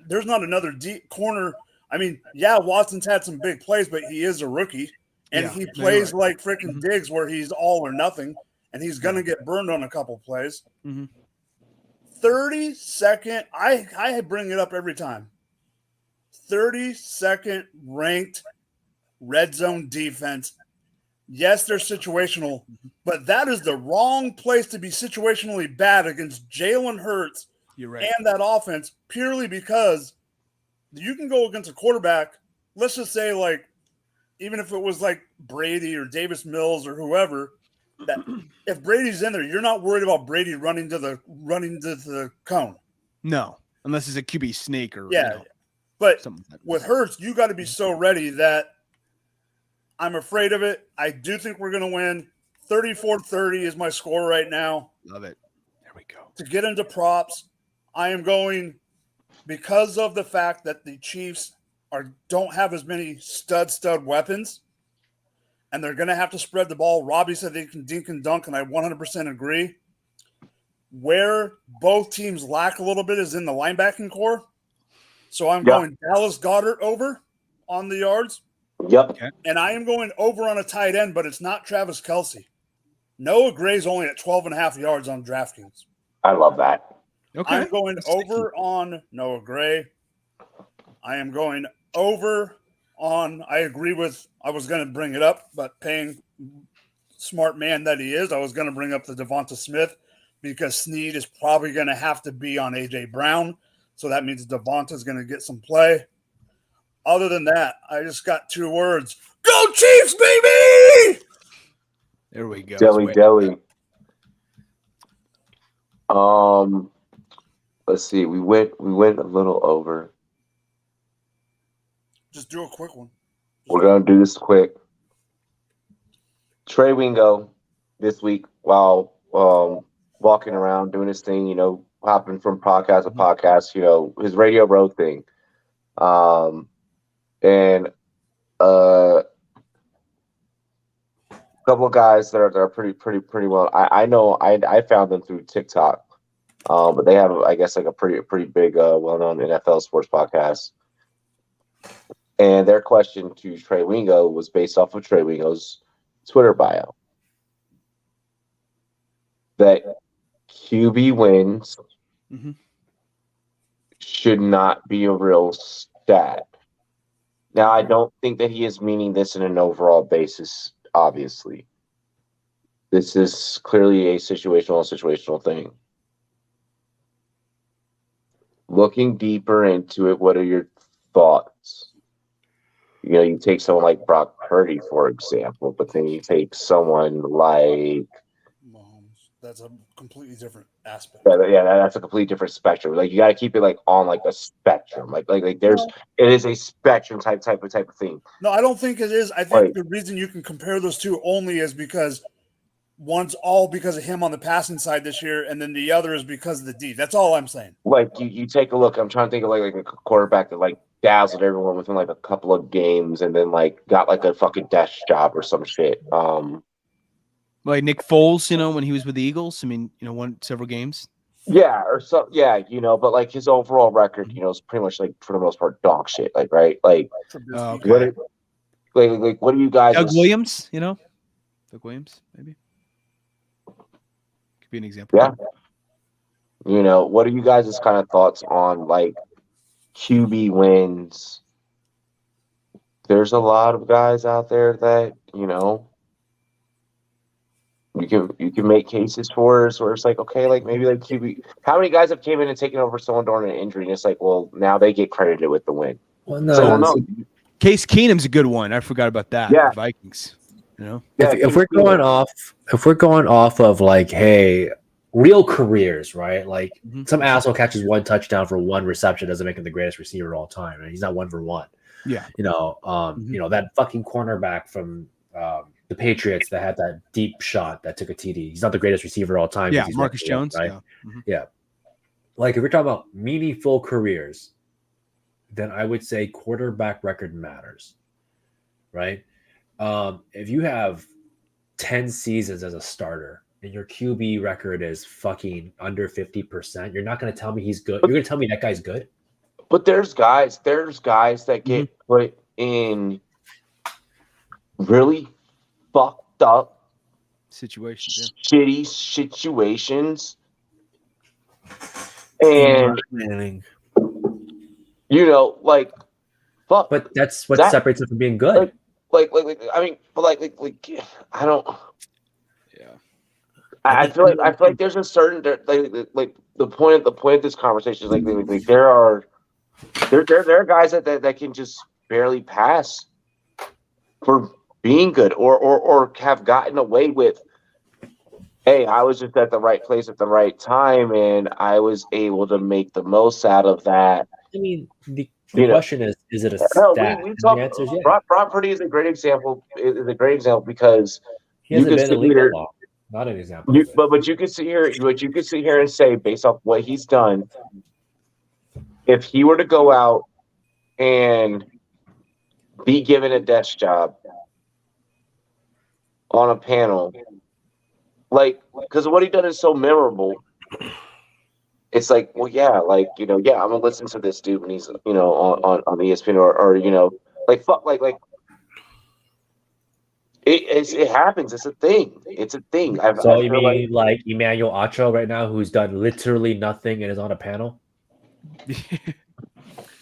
there's not another deep corner. I mean, Watson's had some big plays, but he is a rookie, and he plays like freaking Diggs where he's all or nothing, and he's going to get burned on a couple plays. 32nd, I bring it up every time. 32nd ranked red zone defense. Yes, they're situational, but that is the wrong place to be situationally bad against Jalen Hurts and that offense purely because you can go against a quarterback, let's just say like even if it was like Brady or Davis Mills or whoever, that if Brady's in there, you're not worried about Brady running to the cone. No, unless it's a QB sneak or But with Hurts, you got to be so ready that I'm afraid of it. I do think we're going to win. 34-30 is my score right now. Love it. There we go. To get into props, I am going because of the fact that the Chiefs don't have as many stud weapons. And they're going to have to spread the ball. Robbie said they can dink and dunk, and I 100% agree. Where both teams lack a little bit is in the linebacking core. So I'm going Dallas Goedert over on the yards. Yep. Okay. And I am going over on a tight end, but it's not Travis Kelce. Noah Gray's only at 12.5 yards on DraftKings. I love that. Okay. I'm going over on Noah Gray. I am going over on, I was going to bring it up, but paying smart man that he is, I was going to bring up the Devonta Smith because Snead is probably going to have to be on A.J. Brown. So that means Devonta's going to get some play. Other than that, I just got 2 words. Go Chiefs, baby! There we go. Deli. Let's see. We went a little over. Just do a quick one. We're going to do this quick. Trey Wingo this week while walking around doing his thing, hopping from podcast to podcast, his Radio Row thing. And a couple of guys that are pretty well. I know I found them through TikTok, but they have, I guess, like a pretty big, well-known NFL sports podcast. And their question to Trey Wingo was based off of Trey Wingo's Twitter bio. That QB wins should not be a real stat. Now, I don't think that he is meaning this in an overall basis, obviously. This is clearly a situational thing. Looking deeper into it, what are your thoughts? You take someone like Brock Purdy, for example, but then you take someone like Mahomes. That's a completely different aspect. Yeah, that's a completely different spectrum. Like you got to keep it like on like a spectrum. Like there's it is a spectrum type of thing. No, I don't think it is. I think the reason you can compare those two only is because one's all because of him on the passing side this year, and then the other is because of the D. That's all I'm saying. Like you take a look. I'm trying to think of like a quarterback that like dazzled everyone within like a couple of games, and then like got like a fucking desk job or some shit. Like Nick Foles, when he was with the Eagles. I mean, won several games. Yeah, or so. Yeah, but like his overall record, is pretty much like for the most part dog shit. Like right, like Okay. what do you guys? Doug Williams, Doug Williams, maybe could be an example. Yeah. What are you guys' kind of thoughts on like QB wins? There's a lot of guys out there that you can make cases for us where it's like, okay, like maybe like QB. How many guys have came in and taken over someone during an injury, and it's like, well, now they get credited with the win. Well, no. Case Keenum's a good one. I forgot about that. Yeah. The Vikings. If we're going off of like, hey, real careers, right? Like some asshole catches one touchdown for one reception doesn't make him the greatest receiver of all time, and he's not 1 for 1. Yeah. That fucking cornerback from the Patriots that had that deep shot that took a TD. He's not the greatest receiver of all time. Yeah, Marcus Jones. Right? Yeah. Yeah. Like if we're talking about meaningful careers, then I would say quarterback record matters, right? If you have 10 seasons as a starter and your QB record is fucking under 50%, you're not going to tell me he's good. You're going to tell me that guy's good. But there's guys that get put in really fucked up situations, shitty situations, and like fuck. But that's what separates it from being good. Like I mean, but like I don't. Yeah. I feel like there's a certain like the point of this conversation is like there are guys that can just barely pass for being good or have gotten away with, hey, I was just at the right place at the right time and I was able to make the most out of that. I mean, the question is it a stat? The answer is yeah. Brock Purdy is a great example. Because he hasn't been in the league that long. Not an example. But you can sit here and say, based off what he's done, if he were to go out and be given a desk job on a panel, like, because what he done is so memorable, it's like, well, yeah, like, I'm gonna listen to this dude when he's, on ESPN or like, fuck, like it happens. It's a thing. So you mean like Emmanuel Acho right now, who's done literally nothing and is on a panel?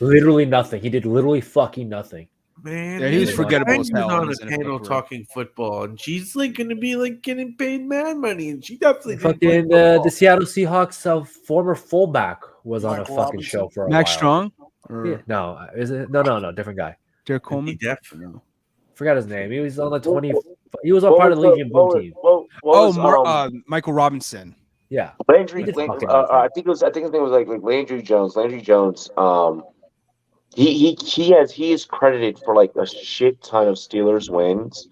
Literally nothing. He did literally fucking nothing. Man, yeah, he was forgettable as hell. On a panel talking football, and she's like going to be like getting paid mad money, and she definitely fucking the Seattle Seahawks former fullback was on a fucking show for a Max while. Strong? Yeah, no, is it? No, different guy. Derek Coleman. Definitely. Forgot his name. He was on the 20. He was on part of the Legion Boom team. Michael Robinson. Yeah, Landry. I think his name was like Landry Jones. Landry Jones. He is credited for like a shit ton of Steelers wins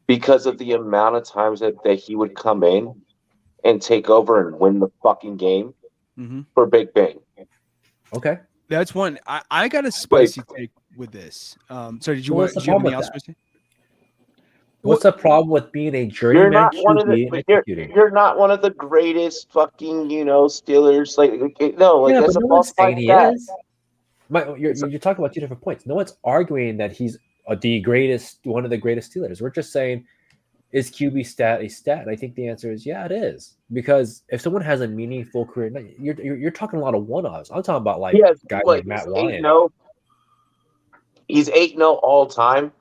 because of the amount of times that he would come in and take over and win the fucking game for Big Ben. Okay, that's one. I got a spicy take with this. Sorry, did you have anything else? What's the problem with being a journeyman? You're not one of the greatest fucking Steelers. That's a false fight. You're talking about two different points. No one's arguing that he's one of the greatest Steelers. We're just saying, is QB stat a stat? And I think the answer is yeah, it is. Because if someone has a meaningful career, you're talking a lot of one-offs. I'm talking about guys like Matt Ryan. He's 8-0 all time.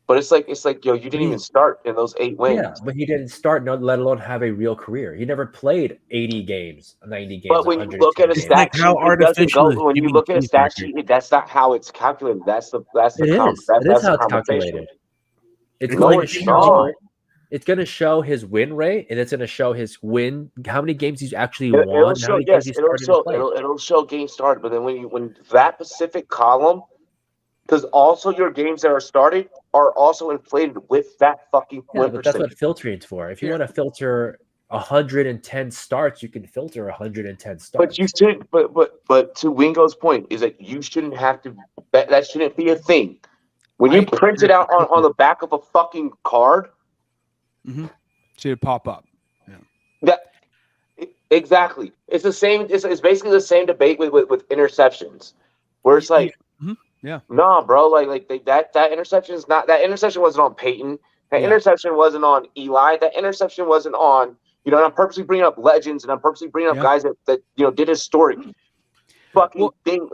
But it's like, you didn't even start in those 8 wins. Yeah, but he didn't start, let alone have a real career. He never played 80 games, 90 games. But when you look at a stat sheet, when you look at a stat sheet, that's not how it's calculated. That's how it's calculated. It's going to show his win rate, and it's going to show his how many games he's actually won. It'll show games started. But then when that specific column Because also your games that are started are also inflated with that fucking Yeah, win but that's what percentage. filtering's for. If you want to filter 110 starts, you can filter 110 starts. But you shouldn't. But to Wingo's point is that you shouldn't have to. That shouldn't be a thing. When you print it out on the back of a fucking card, should pop up. Yeah. That exactly. It's the same. It's basically the same debate with interceptions, where it's like, yeah, nah, bro, that interception is not. That interception wasn't on Peyton. That interception wasn't on Eli. That interception wasn't on. And I'm purposely bringing up legends, and I'm purposely bringing up guys that did historic fucking thing.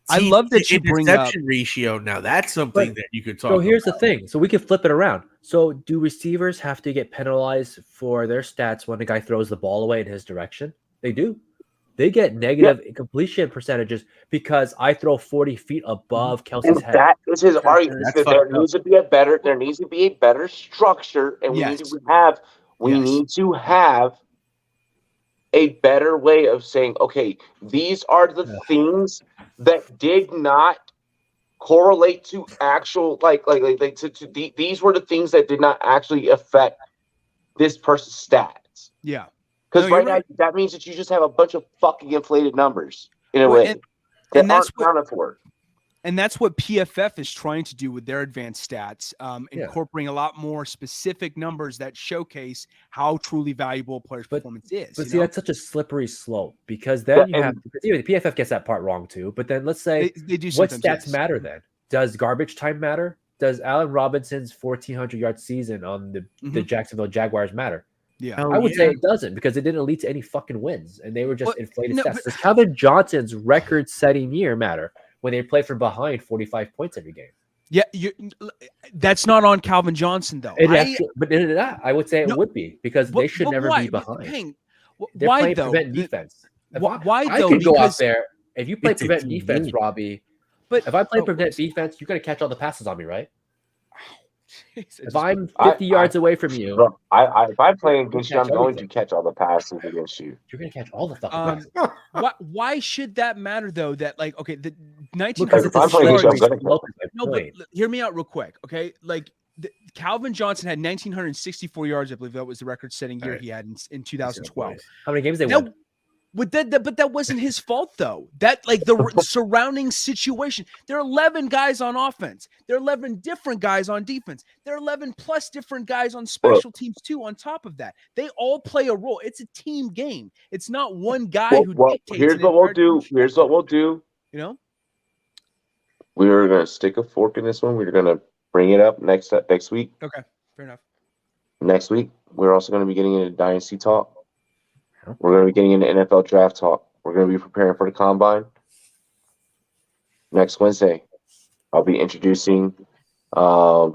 I love that you bring up interception ratio. Now that's something that you could talk about. So here's the thing. So we can flip it around. So do receivers have to get penalized for their stats when a guy throws the ball away in his direction? They do. They get negative completion percentages because I throw 40 feet above Kelsey's head. That is his argument. There needs to be a better structure, and we need to have a better way of saying, okay, these are the things that did not correlate to actual these were the things that did not actually affect this person's stats. Yeah. Because now that means that you just have a bunch of fucking inflated numbers in a way and that's aren't accounted for. And that's what PFF is trying to do with their advanced stats, incorporating a lot more specific numbers that showcase how truly valuable a player's performance is. But see, that's such a slippery slope because then you have the PFF gets that part wrong too. But then let's say they do what stats matter then? Does garbage time matter? Does Allen Robinson's 1,400 yard season on the Jacksonville Jaguars matter? Yeah, I would say it doesn't because it didn't lead to any fucking wins and they were just inflated stats. Does Calvin Johnson's record-setting year matter when they play from behind 45 points every game? Yeah, that's not on Calvin Johnson though. I would say it would be because they should never be behind. They're playing prevent defense. Why I though? could go out there if you play prevent defense, Robbie. But if I play prevent defense, you're gonna catch all the passes on me, right? If I'm 50 50 yards away from you, bro, if I play against you, I'm going to catch all the passes against you. You're going to catch all the fucking passes. Why should that matter though? That the 19. No, but hear me out real quick, okay? Calvin Johnson had 1,964 yards. I believe that was the record-setting year he had in 2012. How many games they won? But that wasn't his fault though. That the surrounding situation. There are 11 guys on offense. There are 11 different guys on defense. There are 11 plus different guys on special teams too. On top of that, they all play a role. It's a team game. It's not one guy who dictates. Here's what we'll do. We're gonna stick a fork in this one. We're gonna bring it up next week. Okay, fair enough. Next week, we're also gonna be getting into dynasty talk. We're going to be getting into NFL draft talk. We're going to be preparing for the combine. Next Wednesday, I'll be introducing our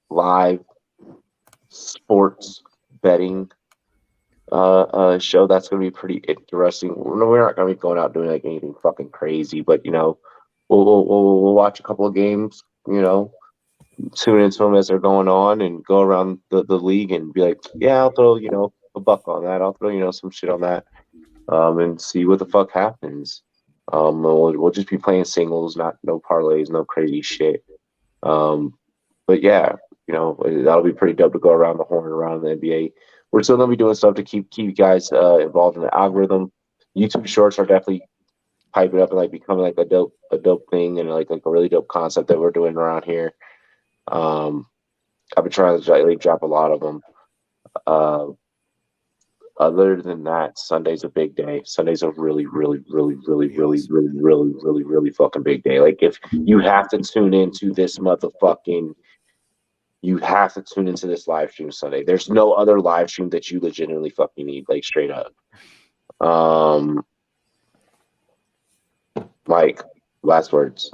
live sports betting show. That's going to be pretty interesting. We're not going to be going out doing anything fucking crazy, but we'll watch a couple of games. Tune into them as they're going on and go around the league and be like, yeah, I'll throw a buck on that. I'll throw some shit on that, and see what the fuck happens. We'll just be playing singles, no parlays, no crazy shit. But yeah, that'll be pretty dope to go around the horn around the NBA. We're still gonna be doing stuff to keep you guys involved in the algorithm. YouTube Shorts are definitely piping up and becoming a dope thing and a really dope concept that we're doing around here. I've been trying to drop a lot of them. Other than that, Sunday's a big day. Sunday's a really, really, really, really, really, really, really, really, really fucking big day. If you have to tune into this you have to tune into this live stream Sunday. There's no other live stream that you legitimately fucking need, straight up. Mike, last words.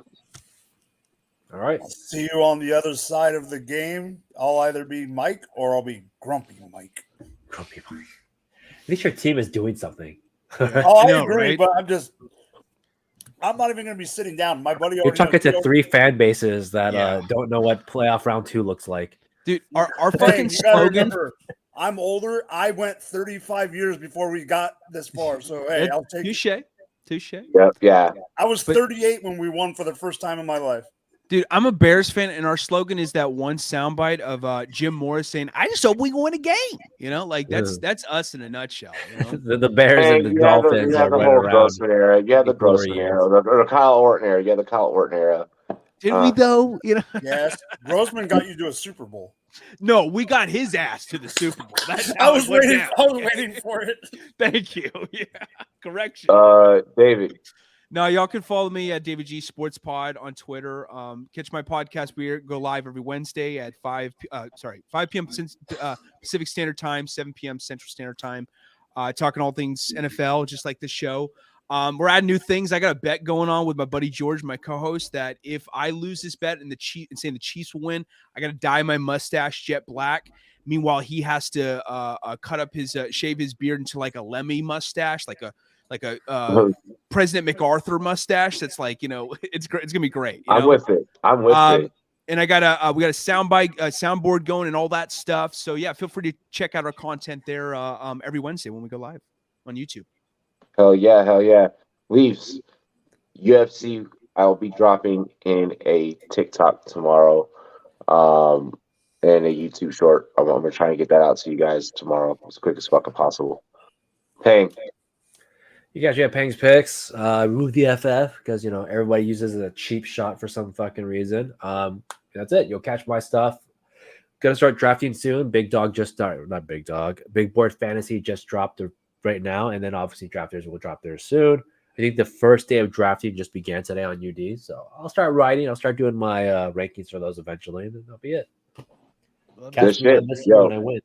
All right. See you on the other side of the game. I'll either be Mike or I'll be Grumpy Mike. Grumpy Mike. At least your team is doing something. I agree, right? But I'm not even going to be sitting down. My buddy. You're talking to 3 fan bases that don't know what playoff round 2 looks like. Dude, our fucking slogan. Remember, I'm older. I went 35 years before we got this far. So hey, I'll take touche. Touche. Yep. Yeah. I was 38 when we won for the first time in my life. Dude, I'm a Bears fan, and our slogan is that one soundbite of Jim Morris saying, "I just hope we win a game." You know, like that's us in a nutshell. You know? the Bears and the Dolphins are the right whole around. Grossman era. You had the glory Grossman years. era, or the Kyle Orton era. You had the Kyle Orton era. Did we though? You know. Yes, Grossman got you to a Super Bowl. No, we got his ass to the Super Bowl. That's I how was it went waiting. down. I was waiting for it. Thank you. Yeah, correction. David. No, y'all can follow me at David G Sports Pod on Twitter. Catch my podcast. We go live every Wednesday at 5 p.m. Pacific Standard Time, 7 p.m. Central Standard Time. Talking all things NFL, just like this show. We're adding new things. I got a bet going on with my buddy George, my co-host, that if I lose this bet and saying the Chiefs will win, I got to dye my mustache jet black. Meanwhile, he has to cut up his shave his beard into like a Lemmy mustache, like a President MacArthur mustache. That's like, it's great. It's gonna be great. I'm with it. And I got we got a soundboard going and all that stuff. So yeah, feel free to check out our content there every Wednesday when we go live on YouTube. Hell yeah. Leafs, UFC, I'll be dropping in a TikTok tomorrow. And a YouTube short. I'm gonna try and get that out to you guys tomorrow as quick as fucking possible. Pang. You guys have Pang's picks, Root the FF, because everybody uses a cheap shot for some fucking reason. That's it. You'll catch my stuff. Gonna start drafting soon. Big Board Fantasy just dropped right now, and then obviously drafters will drop theirs soon. I think the first day of drafting just began today on UD, so I'll start writing. I'll start doing my rankings for those eventually, and then that'll be it. Good shit. Yo, when I win.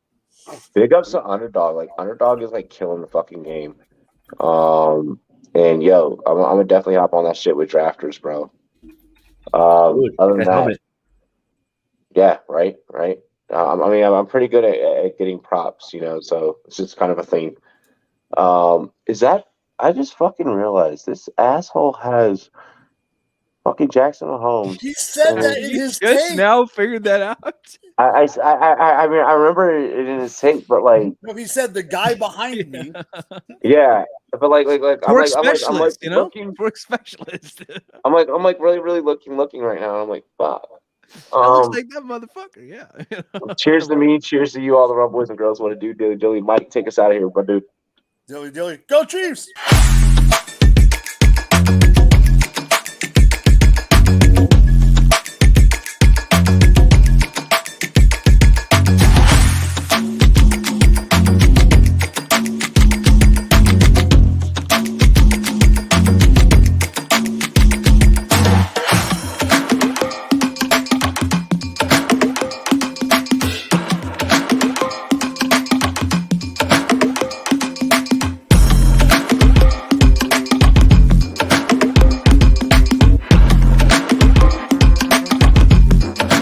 Big ups to Underdog. Like Underdog is like killing the fucking game. And yo, I'm gonna definitely hop on that shit with drafters, bro. Other than that, yeah, right. I'm pretty good at getting props, so it's just kind of a thing. Is that? I just fucking realized this asshole has fucking Jackson Mahomes. He said that in his just tape. now figured that out. I mean, I remember it in his tape, but like, no, he said the guy behind me. Yeah, but like, Work specialist, work specialist. I'm like really looking right now. I'm like, fuck. That looks like that motherfucker. Yeah. Cheers to me. Cheers to you, all the Rumboyz and girls. What to do, Dilly Dilly. Mike, take us out of here, bro, dude. Dilly Dilly, go Chiefs!